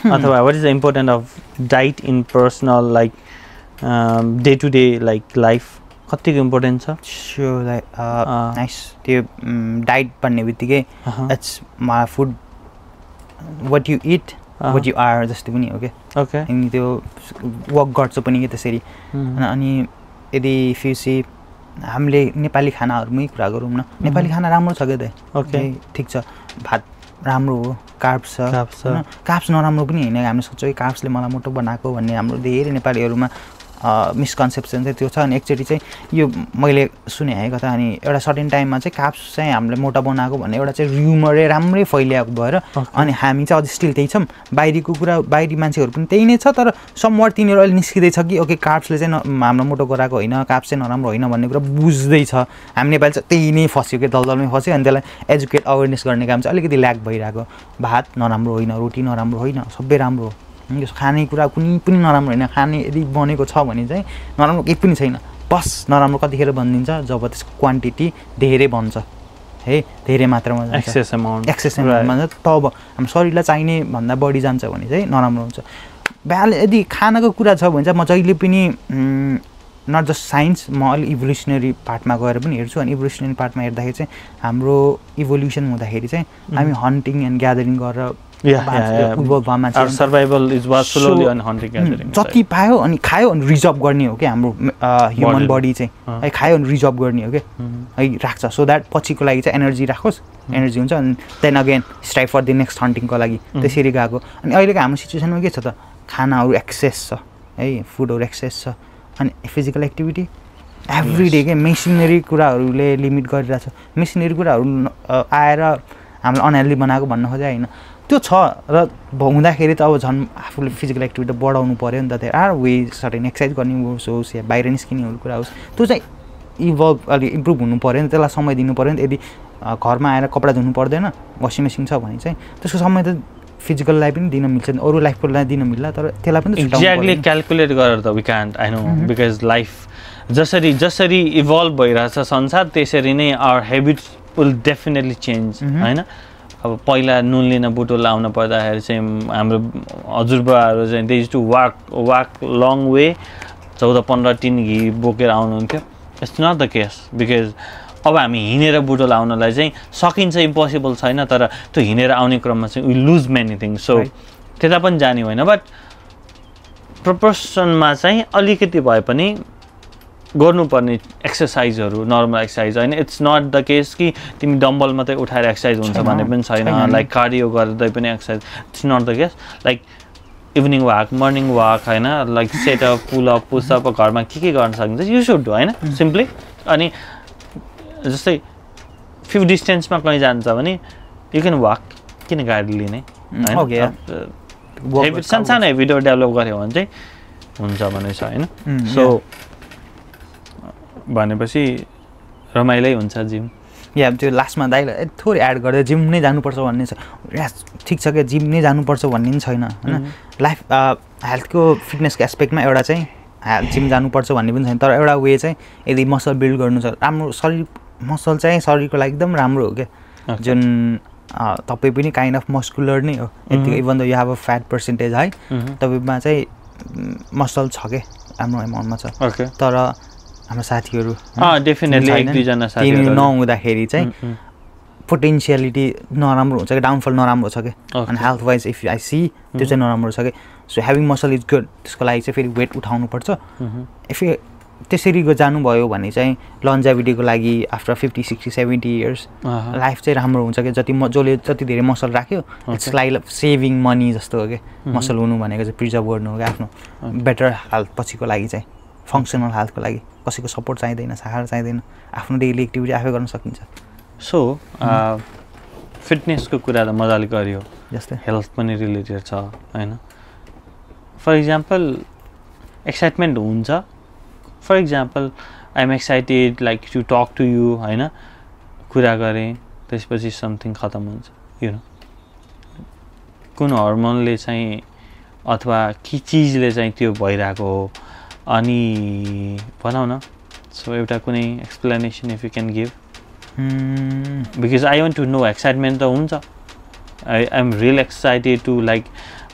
अथवा what is the importance of diet in personal like day to day like life कतिको important छ sure like nice त्यो diet भन्ने बित्तिकै it's my food what you eat what you are जस्तो पनि हो क्या ओके अनि त्यो वर्क गर्छ पनि कि त्यसरी अनि यदि फ्युसी हामीले नेपाली खानाहरूमै कुरा गरौँ न नेपाली खाना राम्रो छ क्या त ओके ठिक छ भात राम्रो हो कार्ब्स छ होइन कार्ब्स नराम्रो पनि होइन हामीले सोच्छौँ कार्ब्सले मलाई मोटो बनाएको भन्ने हाम्रो धेरै नेपालीहरूमा मिसकन्सेप्सन चाहिँ त्यो छ अनि एकचोटि चाहिँ यो मैले सुने है कथा अनि एउटा सर्टेन टाइममा चाहिँ कार्ब्स चाहिँ हामीले मोटा बनाएको भन्ने एउटा चाहिँ र्युमरै राम्रै फैलिएको भएर अनि हामी चाहिँ अझै स्टिल त्यही छौँ बाहिरीको कुरा बाहिरी मान्छेहरू पनि त्यही नै छ तर समवार तिनीहरू अहिले निस्किँदैछ कि ओके कार्ब्सले चाहिँ हाम्रो मोटो गराएको होइन कार्ब्स चाहिँ नराम्रो होइन भन्ने कुरा बुझ्दैछ हामी नेपाली चाहिँ त्यही नै फस्यो कि दलदलमै फस्यो अनि त्यसलाई एजुकेट अवेरनेस गर्ने काम चाहिँ अलिकति ल्याक भइरहेको भात नराम्रो होइन रोटी नराम्रो होइन सबै राम्रो हो यो खानेकुरा कुनै पनि नराम्रो होइन खाने यदि बनेको छ भने चाहिँ नराम्रो केही पनि छैन बस नराम्रो कतिखेर बनिदिन्छ जब त्यसको क्वान्टिटी धेरै बन्छ है धेरै मात्रामा एक्सेस एमाउन्टमा तब हाम्रो शरीरलाई चाहिने भन्दा बढी जान्छ भने चाहिँ नराम्रो हुन्छ यदि खानाको कुरा छ भने चाहिँ म जहिले पनि नट जस्ट साइन्स म अलि इभोल्युसनरी पार्टमा गएर पनि हेर्छु अनि इभोल्युसनरी पार्टमा हेर्दाखेरि चाहिँ हाम्रो इभोल्युसन हुँदाखेरि चाहिँ हामी हन्टिङ एन्ड ग्यादरिङ गरेर जति पायो अनि खायो अनि रिजर्भ गर्ने हो क्या हाम्रो ह्युमन बडी चाहिँ है खायो अनि रिजर्भ गर्ने हो क्या है राख्छ सो द्याट पछिको लागि चाहिँ एनर्जी राखोस् एनर्जी हुन्छ अनि then again strive for the next हन्टिङको लागि त्यसरी गएको अनि अहिलेको हाम्रो सिचुएसनमा के छ त खानाहरू एक्सेस छ है फुडहरू एक्सेस छ अनि फिजिकल एक्टिभिटी एभ्री डे के मेसिनरी कुराहरूले लिमिट गरिरहेछ मेसिनरी कुराहरू आएर हामीले अनहेल्दी बनाएको भन्न खोजे होइन त्यो छ र हुँदाखेरि त अब झन् आफूले फिजिकल एक्टिभिटी बढाउनु पऱ्यो नि त there are way certain exercise गर्ने होस् या बाहिर निस्किनेहरू कुरा होस् त्यो चाहिँ इभल्भ अलिक इम्प्रुभ हुनु पऱ्यो नि त्यसलाई समय दिनु पऱ्यो नि यदि घरमा आएर कपडा धुनु पर्दैन वासिङ मेसिन छ भने चाहिँ त्यसको समय त फिजिकललाई पनि दिन मिल्छ अरू लाइफको लागि दिन मिल्ला तर त्यसलाई पनि एक्ज्याक्टली क्याल्कुलेट गरेर त we can't I know because life जसरी इभल्भ भइरहेछ संसार त्यसरी नै our habits will definitely change होइन अब पहिला नुन लिन बुटोल आउन पर्दाखेरि चाहिँ हाम्रो हजुरबाहरू चाहिँ they use to walk long way 14-15 tin घी बोकेर आउनुहुन्थ्यो it's not the case because अब हामी हिँडेर बुटोल आउनलाई चाहिँ सकिन्छ इम्पोसिबल छैन तर त्यो हिँडेर आउने क्रममा चाहिँ we lose many things so त्यता पनि जाने होइन बट प्रोपोर्सनमा चाहिँ अलिकति भए पनि गर्नुपर्ने एक्सर्साइजहरू नर्मल एक्सर्साइज होइन इट्स नट द केस कि तिमी डम्बल मात्रै उठाएर एक्सर्साइज हुन्छ भन्ने पनि छैन लाइक कार्डियो गर्दै पनि exercise it's not the case like evening walk morning walk होइन लाइक सेटअप पुलअप पुसअप घरमा के गर्न सकिन्छ यु सुड डु होइन सिम्पली अनि जस्तै फ्यु डिस्टेन्समा कहीँ जान्छ भने यु क्यान वाक किन गाडी लिने होइन सानसानो हेबिटहरू डेभलप गऱ्यो भने चाहिँ हुन्छ भन्ने छ होइन सो भनेपछि रमाइलै हुन्छ जिम या त्यो लास्टमा दाइले थोरै एड गर्दै जिम नै जानुपर्छ भन्ने छ ठिक छ क्या जिम नै जानुपर्छ भन्ने पनि छैन होइन लाइफ हेल्थको फिटनेसको एस्पेक्टमा एउटा चाहिँ जिम जानुपर्छ भन्ने पनि छैन तर एउटा वे चाहिँ यदि मसल बिल्ड गर्नु छ राम्रो शरीर मसल चाहिँ शरीरको लागि एकदम राम्रो हो क्या जुन तपाईँ पनि काइन्ड अफ मस्कुलर नै हो यति even the you have a fat percentage है तपाईँमा चाहिँ मसल छ क्या राम्रो एमाउन्टमा छ तर हाम्रो साथीहरू नहुँदाखेरि चाहिँ पोटेन्सियलिटी नराम्रो हुन्छ कि डाउनफल नराम्रो छ कि अनि health wise if I see त्यो चाहिँ नराम्रो छ कि so having muscle is good त्यसको लागि चाहिँ फेरि वेट उठाउनुपर्छ इफ त्यसरी जानुभयो भने चाहिँ लन्जाभिटीको लागि आफ्टर 50, 60, 70 इयर्स लाइफ चाहिँ राम्रो हुन्छ कि जसले जति धेरै मसल राख्यो इट्स लाइक सेभिङ मनी जस्तो हो कि मसल हुनु भनेको चाहिँ प्रिजर्भ गर्नु हो कि आफ्नो बेटर हेल्थ पछिको लागि चाहिँ फङ्सनल हेल्थको लागि कसैको सपोर्ट चाहिँदैन सहारा चाहिँदैन आफ्नो डेली एक्टिभिटी आफै गर्न सकिन्छ सो फिटनेसको कुरा त मजाले गरियो जस्तै हेल्थ पनि रिलेटेड छ होइन फर इक्जाम्पल एक्साइटमेन्ट हुन्छ for example I am excited like to talk to you होइन कुरा गरेँ त्यसपछि समथिङ खतम हुन्छ यु नो कुन हर्मोनले चाहिँ अथवा के चिजले चाहिँ त्यो भइरहेको हो अनि भनौँ न सो एउटा कुनै explanation if you can give because I want to know excitement त हुन्छ I am real excited to like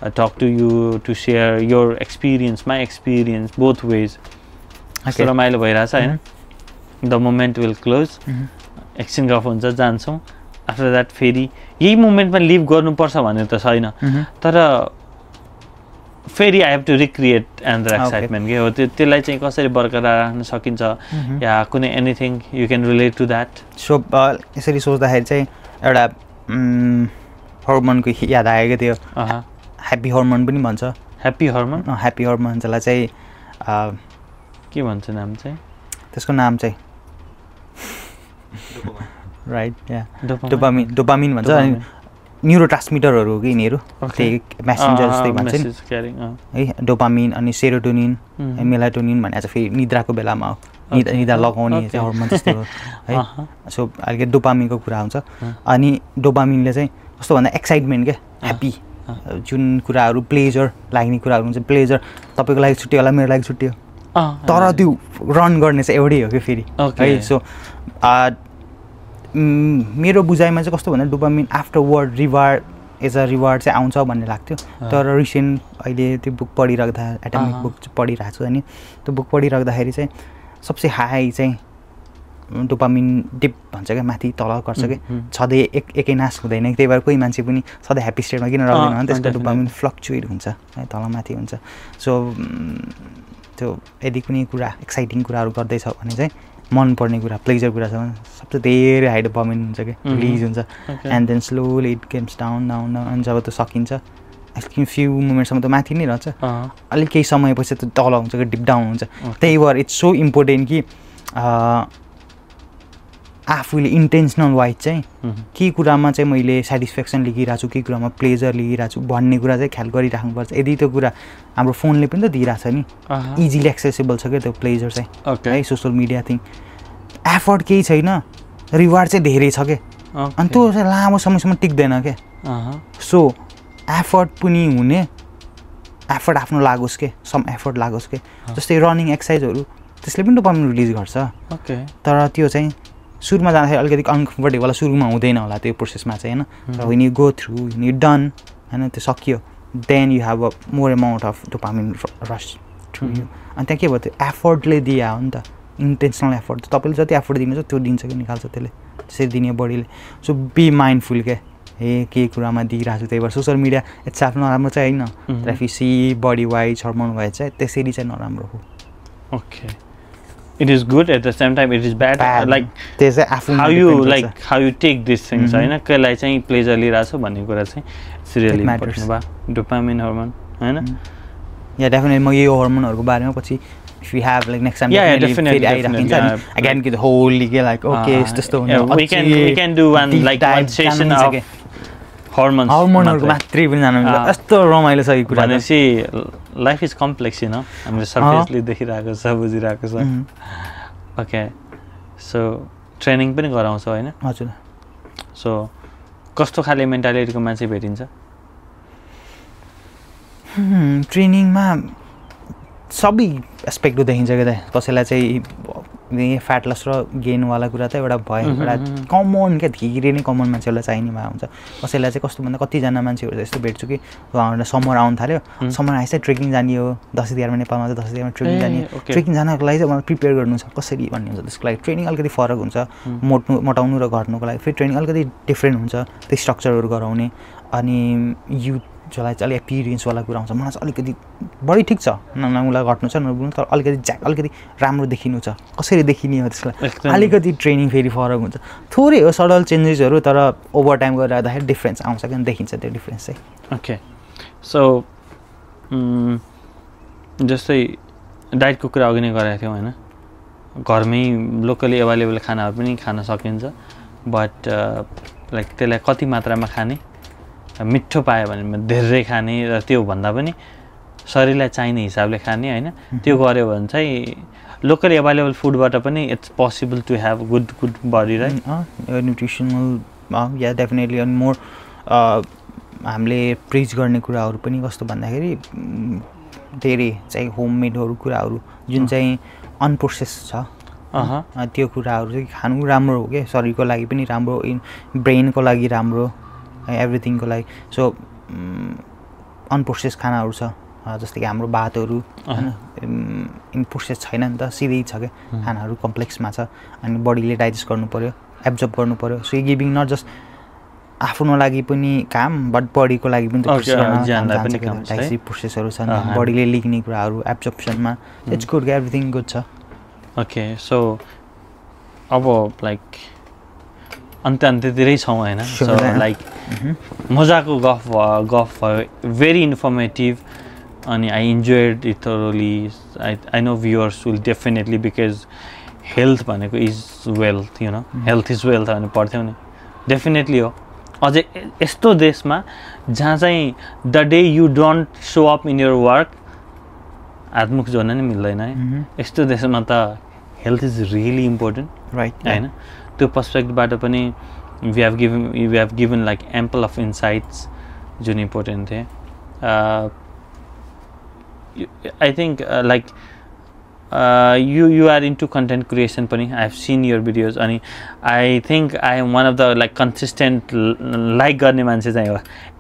talk to you to share your experience my experience both ways यस्तो रमाइलो भइरहेछ होइन द मोमेन्ट विल क्लोज एकछिन गफ हुन्छ जान्छौँ आफ्टर द्याट फेरि यही मोमेन्टमा लिभ गर्नुपर्छ भन्ने त छैन तर फेरि I have to recreate and the excitement के हो त्यसलाई चाहिँ कसरी बरकरार राख्न सकिन्छ या कुनै anything you can relate to that so यसरी सोच्दाखेरि चाहिँ एउटा हर्मोनको याद आएको थियो ह्याप्पी हर्मोन पनि भन्छ ह्याप्पी हर्मोन ह्याप्पी हर्मोन जसलाई चाहिँ के भन्छ नाम चाहिँ त्यसको नाम चाहिँ राइट या डोपामिन भन्छ अनि न्युरो ट्रान्समिटरहरू हो कि यिनीहरू त्यही मेसेन्जर जस्तै भन्छ नि है डोपामिन अनि सेरोटोनिन मेलाटोनिन भने चाहिँ फेरि निद्राको बेलामा हो निद्रा लगाउने चाहिँ हर्मोन जस्तो हो है सो अलिकति डोपामिनको कुरा हुन्छ अनि डोपामिनले चाहिँ कस्तो भन्दा एक्साइटमेन्ट क्या ह्याप्पी जुन कुराहरू प्लेजर लाग्ने कुराहरू हुन्छ प्लेजर तपाईँको लागि छुट्यो होला मेरो लागि छुट्यो तर त्यो रन गर्ने चाहिँ एउटै हो कि फेरि है सो मेरो बुझाइमा चाहिँ कस्तो भन्दा dopamine afterward reward as a reward चाहिँ आउँछ भन्ने लाग्थ्यो तर रिसेन्ट अहिले त्यो बुक पढिराख्दा एटमिक बुक पढिरहेको छु अनि त्यो बुक पढिराख्दाखेरि चाहिँ सबसे हाई चाहिँ डोपामिन डिप भन्छ क्या माथि तल गर्छ कि सधैँ एकै नाश हुँदैन त्यही भएर कोही मान्छे पनि सधैँ ह्याप्पी स्टेटमा किन रहँदैन भने त्यसको डोपामिन फ्लक्चुएट हुन्छ है तल माथि हुन्छ सो त्यो यदि कुनै कुरा एक्साइटिङ कुराहरू गर्दैछ भने चाहिँ मनपर्ने कुरा प्लेजर कुरा छ भने सबसे धेरै हाई डोपामिन हुन्छ कि रिलिज हुन्छ and then slowly it games down down down अनि जब त्यो सकिन्छ एकछिन फ्यु मोमेन्टसम्म त माथि नै रहन्छ अलिक केही समयपछि त तल हुन्छ कि डिप डाउन हुन्छ त्यही भएर इट्स सो इम्पोर्टेन्ट कि आफूले इन्टेन्सनल वाइज चाहिँ के कुरामा चाहिँ मैले सेटिस्फ्याक्सन लिइरहेको छु के कुरामा प्लेजर लिइरहेको छु भन्ने कुरा चाहिँ ख्याल गरिराख्नुपर्छ यदि त्यो कुरा हाम्रो फोनले पनि त दिइरहेको छ नि इजिली एक्सेसिबल छ क्या त्यो प्लेजर चाहिँ है सोसियल मिडिया थिङ एफर्ट केही छैन रिवार्ड चाहिँ धेरै छ क्या अनि त्यो चाहिँ लामो समयसम्म टिक्दैन क्या सो एफर्ट पनि हुने एफर्ट आफ्नो लागोस् के सम एफर्ट लागोस् के जस्तै रनिङ एक्सर्साइजहरू त्यसले पनि डोपामिन रिलिज गर्छ तर त्यो चाहिँ सुरुमा जाँदाखेरि अलिकति अनकम्फर्टेबल सुरुमा हुँदैन होला त्यो प्रोसेसमा चाहिँ होइन when you go through you done होइन त्यो सकियो then you have a more amount of dopamine rush through you अनि त्यहाँ के भयो त्यो एफर्टले दिया हो नि त इन्टेन्सनल एफर्ट तपाईँले जति एफर्ट दिनुहुन्छ त्यो दिन्छ कि निकाल्छ त्यसले त्यसरी दिने बडीले सो बी माइन्डफुल के के कुरामा दिइरहेको छु त्यही भएर सोसियल मिडिया इट्स आफ्नो नराम्रो चाहिँ होइन तर फिसी बडी वाइज हर्मोन वाइज चाहिँ त्यसरी चाहिँ नराम्रो हो Okay. It is good at the same time it is bad. Like त्यो चाहिँ आफू how you take these things हैन कहिले चाहिँ प्लेजर लिइरहेको छु भन्ने कुरा चाहिँ इट्स रियली इम्पोर्टेन्ट बा डोपामिन हार्मोन हैन या डेफिनेटली म यो हार्मोनहरुको बारेमा पछि if we have like next time definitely again get the whole like okay त्यस्तो हुन्छ we can do one like one session of हार्मोनहरुको मात्रै पनि जानु मिल्छ यस्तो रमाइलो छ यो कुरा भनेपछि life is complex you know हामीले सरफेसली देखिरहेको छ बुझिरहेको छ ओके सो ट्रेनिङ पनि गराउँछ हैन हजुर सो कस्तो खाले मेन्टालिटीको मान्छे भेटिन्छ ट्रेनिङमा सबै एस्पेक्ट देखिन्छ के कसैलाई चाहिँ फ्याट लस र गेनवाला कुरा त एउटा भयो एउटा कमन क्या धेरै नै कमन मान्छेहरूलाई चाहिने भए हुन्छ कसैलाई चाहिँ कस्तो भन्दा कतिजना मान्छेहरू यस्तो भेट्छु कि उहाँहरूलाई समर आउनु थाल्यो समर आएछ ट्रेकिङ जाने हो 10 नेपालमा चाहिँ 10 ट्रेकिङ जाने ट्रेकिङ जानको लागि चाहिँ मलाई प्रिपेयर गर्नु छ कसरी भन्ने हुन्छ त्यसको लागि ट्रेनिङ अलिकति फरक हुन्छ मोटाउनु र घट्नुको लागि फेरि ट्रेनिङ अलिकति डिफ्रेन्ट हुन्छ त्यो स्ट्रक्चरहरू गराउने अनि युथ जसलाई चाहिँ अलिक एक्सपिरियन्सवाला कुरा हुन्छ मलाई चाहिँ अलिकति बढी ठिक छ नउलाई घट्नु छ नबुझ्नु तर अलिकति राम्रो देखिनु छ कसरी देखिने हो त्यसलाई अलिकति ट्रेनिङ फेरि फरक हुन्छ थोरै हो सडल चेन्जेसहरू तर ओभर टाइम गरेर राख्दाखेरि डिफ्रेन्स आउँछ क्या देखिन्छ त्यो डिफ्रेन्स चाहिँ ओके सो जस्तै डाइटको कुरा अघि नै गरेको थियौँ होइन घरमै लोकली एभाइलेबल खानाहरू पनि खान सकिन्छ बट लाइक त्यसलाई कति मात्रामा खाने मिठो पायो भने धेरै खाने र त्यो भन्दा पनि शरीरलाई चाहिने हिसाबले खाने हैन त्यो गर्यो भने चाहिँ लोकली एभाइलेबल फुडबाट पनि it's possible to have good body right nutritional या डेफिनेटली अनि मोर हामीले प्रिच गर्ने कुराहरू पनि कस्तो भन्दाखेरि धेरै चाहिँ होममेडहरू कुराहरू जुन चाहिँ अनप्रोसेस छ त्यो कुराहरू चाहिँ खानु राम्रो हो के शरीरको लागि पनि राम्रो ब्रेनको लागि राम्रो एभ्रिथिङको लागि सो अनप्रोसेस खानाहरू छ जस्तै कि हाम्रो भातहरू हैन प्रोसेस छैन नि त सिधै छ क्या खानाहरू कम्प्लेक्समा छ अनि बडीले डाइजेस्ट गर्नु पर्यो एब्जर्ब गर्नु पर्यो सो गिभिङ नट जस्ट आफ्नो लागि पनि काम बट बडीको लागि पनि प्रोसेसहरू छ बडीले लिने कुराहरू एब्जर्प्सनमा इट्स गुड एभ्रिथिङ गुड छ ओके सो अब लाइक अन्त्यतिरै छौँ होइन सो लाइक मजाको गफ भयो भेरी इन्फर्मेटिभ अनि I enjoyed it thoroughly I know viewers will definitely because health भनेको is wealth you know health is wealth भन्ने पढ्थ्यौँ नि डेफिनेटली हो अझै यस्तो देशमा जहाँ चाहिँ the day you don't show up in your work हातमुख जोड्न नै मिल्दैन है यस्तो देशमा त health is really important right होइन त्यो पर्सपेक्टिभबाट पनि we have given like ample of insights जुन इम्पोर्टेन्ट थिए I think like you are into content creation pani I have seen your videos ani I think I am one of the like consistent like गर्ने मान्छे चाहिँ हो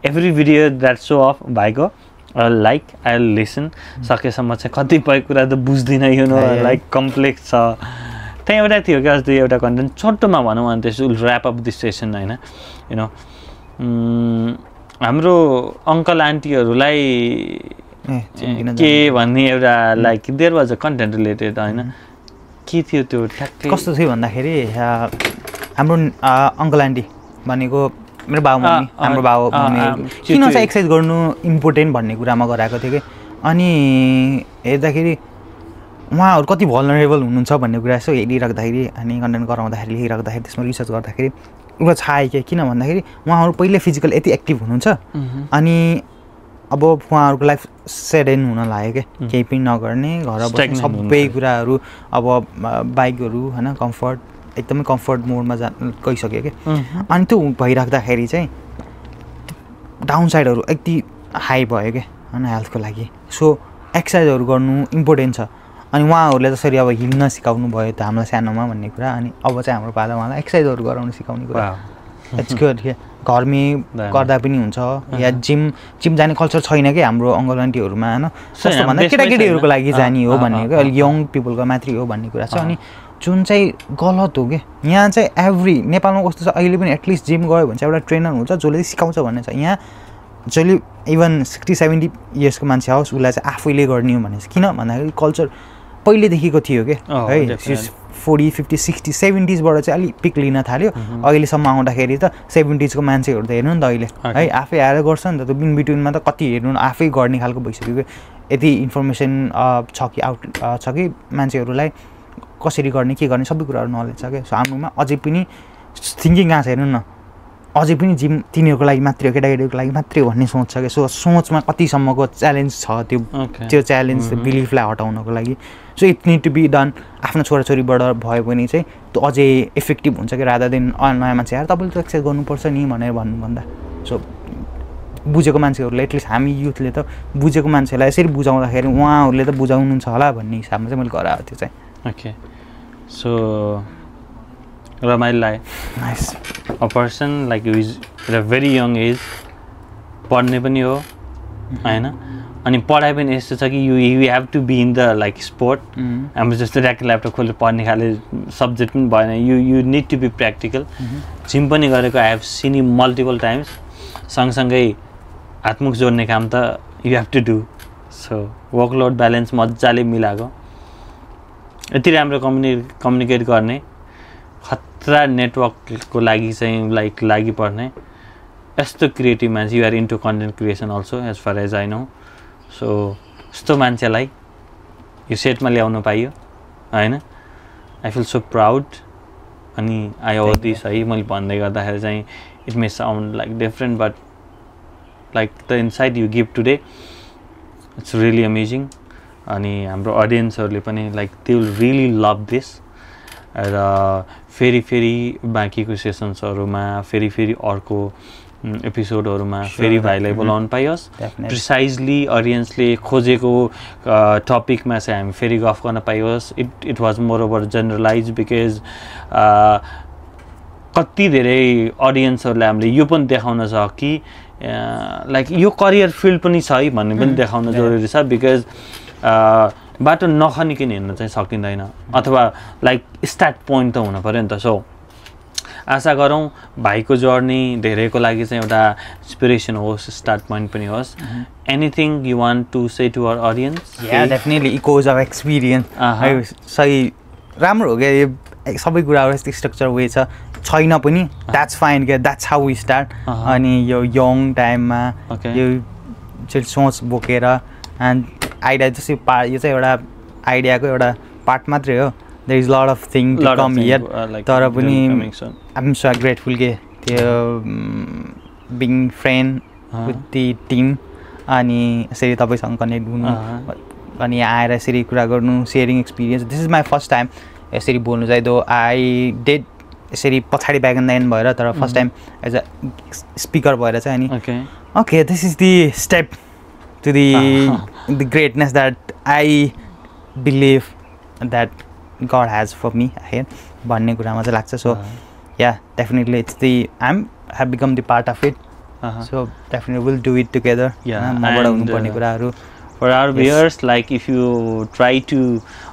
every video that show off भाइको I'll like I'll listen सकेसम्म चाहिँ कतिपय कुरा त बुझ्दिनँ you know like complex छ त्यही एउटा थियो कि अस्ति एउटा कन्टेन्ट छोटोमा भनौँ अनि त्यसो ऱ्याप अप दिस सेसन होइन you know हाम्रो अङ्कल आन्टीहरूलाई के भन्ने एउटा like there was a content related होइन के थियो त्यो ठ्याक्कै कस्तो थियो भन्दाखेरि हाम्रो अङ्कल आन्टी भनेको मेरो बाउ मम्मी हाम्रो बाउ मम्मी किन चाहिँ एक्सर्साइज गर्नु इम्पोर्टेन्ट भन्ने कुरामा गराएको थियो कि अनि हेर्दाखेरि उहाँहरू कति भल्नरेबल हुनुहुन्छ भन्ने कुरा यसो हेरिराख्दाखेरि अनि कन्टेन्ट गराउँदाखेरि लेखिराख्दाखेरि त्यसमा रिसर्च गर्दाखेरि एउटा छायो कि किन भन्दाखेरि उहाँहरू पहिले फिजिकल यति एक्टिभ हुनुहुन्छ अनि अब उहाँहरूको लाइफ सेडेन हुन लाग्यो क्या केही पनि नगर्ने घर बस्ने सबै कुराहरू अब बाइकहरू होइन कम्फर्ट एकदमै कम्फर्ट मोडमा गइसक्यो क्या अनि त्यो भइराख्दाखेरि चाहिँ डाउन साइडहरू यति हाई भयो क्या होइन हेल्थको लागि सो एक्सर्साइजहरू गर्नु इम्पोर्टेन्ट छ अनि उहाँहरूले जसरी अब हिँड्न सिकाउनु भयो त हामीलाई सानोमा भन्ने कुरा अनि अब चाहिँ हाम्रो पाला उहाँलाई एक्सर्साइजहरू गराउनु सिकाउने कुरा इट्स गुड क्या घरमै गर्दा पनि हुन्छ या जिम जाने कल्चर छैन कि हाम्रो अङ्कल आन्टीहरूमा होइन कस्तो भन्दा केटाकेटीहरूको लागि जाने हो भन्ने क्या अलिक यङ पिपलको मात्रै हो भन्ने कुरा छ अनि जुन चाहिँ गलत हो कि यहाँ चाहिँ एभ्री नेपालमा कस्तो छ अहिले पनि एटलिस्ट जिम गयो भने चाहिँ एउटा ट्रेनर हुन्छ जसले सिकाउँछ भन्ने छ यहाँ जसले इभन 60-70 इयर्सको मान्छे होस् उसलाई चाहिँ आफैले गर्ने हो भने किन भन्दाखेरि कल्चर पहिलेदेखिको थियो कि है 40-50-60 70sबाट चाहिँ अलिक पिक लिन थाल्यो अहिलेसम्म आउँदाखेरि त 70sको मान्छेहरू त हेर्नु नि त अहिले है आफै आएर गर्छ नि त त्यो इन बिट्विनमा त कति हेर्नु आफै गर्ने खालको भइसक्यो यति इन्फर्मेसन छ कि छ कि मान्छेहरूलाई कसरी गर्ने के गर्ने सबै कुराहरू नलेज छ क्या सो हाम्रोमा अझै पनि थिङ्किङ कहाँ छ हेर्नु न अझै पनि जिम तिनीहरूको लागि मात्रै हो केटाकेटीहरूको लागि मात्रै हो भन्ने सोच छ क्या सो सोचमा कतिसम्मको च्यालेन्ज छ त्यो च्यालेन्ज बिलिफलाई हटाउनको लागि so it need to be done आफ्नो छोराछोरीबाट भयो भने चाहिँ त्यो अझै इफेक्टिभ हुन्छ कि रादर देन नयाँ मान्छे आएर तपाईँले त एक्सर्साइज गर्नुपर्छ नि भनेर भन्नुभन्दा सो बुझेको मान्छेहरूले एटलिस्ट हामी युथले त बुझेको मान्छेलाई यसरी बुझाउँदाखेरि उहाँहरूले त बुझाउनुहुन्छ होला भन्ने हिसाबमा चाहिँ मैले गराएको त्यो चाहिँ ओके सो रमाइलो nice a person like you is at a very young age पढ्ने पनि हो होइन अनि पढाइ पनि यस्तो छ कि you have to be in the like sport हाम्रो जस्तो ऱ्याकेट ल्यापटप खोलेर पढ्ने खाले सब्जेक्ट पनि भएन you need to be practical gym पनि गरेको I have seen you multiple times सँगसँगै हातमुख जोड्ने काम त you have to do so workload balance मजाले मिलाएको यति राम्रो कम्युनिकेट गर्ने खतरा नेटवर्कको लागि चाहिँ लाइक लागि पर्ने यस्तो क्रिएटिभ मान्छे you are into content creation also as far as I know so यस्तो मान्छेलाई यो सेटमा ल्याउनु पाइयो होइन आई फिल सो प्राउड अनि आई ओ दिस है मैले भन्दै गर्दाखेरि चाहिँ it may sound like different but like the insight you give today it's really amazing अनि हाम्रो अडियन्सहरूले पनि like they will really love this र फेरि बाँकीको सेसन्सहरूमा फेरि अर्को एपिसोडहरूमा फेरि भाइलाई बोलाउनु पाइयोस् प्रिसाइजली अडियन्सले खोजेको टपिकमा चाहिँ हामी फेरि गफ गर्न पाइयोस् it was more over generalise because कति धेरै अडियन्सहरूलाई हामीले यो पनि देखाउन छ कि लाइक यो करियर फिल्ड पनि छ है भन्ने पनि देखाउन जरुरी छ बिकज बाटो नखनिकन हिँड्न चाहिँ सकिँदैन अथवा लाइक स्टार्ट पोइन्ट त हुन पऱ्यो नि त सो आशा गरौँ भाइको जर्नी धेरैको लागि चाहिँ एउटा इन्सपिरेसन होस् स्टार्ट पोइन्ट पनि होस् anything you want to say to our audience definitely echoes of experience सही राम्रो हो क्या यो सबै कुराहरू यस्तो स्ट्रक्चर वे छैन पनि द्याट्स फाइन क्या द्याट्स हाउ वी स्टार्ट अनि यो यङ टाइममा यो चाहिँ सोच बोकेर एन्ड आइडिया जस्तै यो चाहिँ एउटा आइडियाको एउटा पार्ट मात्रै हो there is lot of thing to come here तर पनि आइ एम सो ग्रेटफुल के त्यो being friend with the team अनि यसरी तपाईँसँग कनेक्ट हुनु अनि आएर यसरी कुरा गर्नु sharing experience this is my first time यसरी बोल्नु चाहिँ दो आई डेड यसरी पछाडि ब्याक एन्ड लाइन भएर तर first time as a speaker भएर चाहिँ अनि okay this is the step to the greatness that I believe that God has for me here भन्ने कुरामा चाहिँ लाग्छ so yeah definitely it's the have become the part of it so definitely we'll do it together मबाट हुनुपर्ने कुराहरू for our viewers like if you try to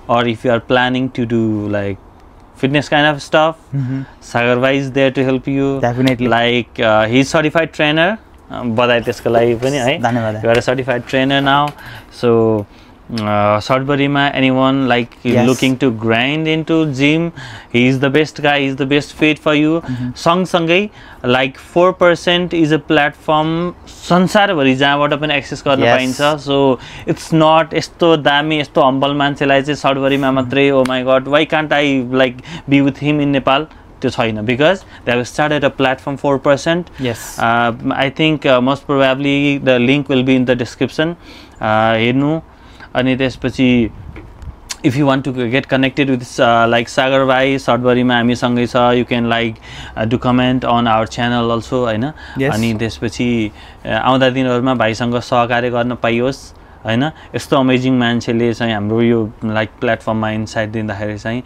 or if you are planning to do like fitness kind of stuff Sagar Bhai is there to help you definitely like he's certified trainer बधाई त्यसको लागि पनि है धन्यवाद you are a certified trainer now so सटबरीमा anyone like looking to grind into gym he is the best guy he is the best fit for you सँगसँगै like 4% is a platform संसारभरि जहाँबाट पनि एक्सेस गर्न पाइन्छ so it's not यस्तो दामी यस्तो हम्बल मान्छेलाई चाहिँ सटबरीमा मात्रै oh my God why can't I like be with him in Nepal त्यो छैन because they have started a platform 4%. I think most probably the link will be in the description हेर्नु अनि त्यसपछि if you want to get connected with like Sagar Bhai सटबरीमा हामीसँगै छ you can like do comment on our channel also हैन अनि त्यसपछि आउँदा दिनहरुमा भाइसँग सहकार्य गर्न पाइयोस् हैन यस्तो अमेजिङ मान्छेले चाहिँ हाम्रो यो लाइक प्लेटफर्ममा इन्साइट दिँदाखेरि चाहिँ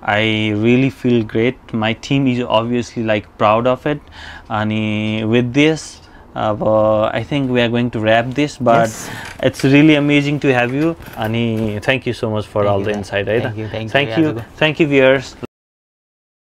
I really feel great. My team is obviously like proud of it. And with this, अब I think we are going to wrap this but it's really amazing to have you अनि thank you so much for all the insight है त thank you viewers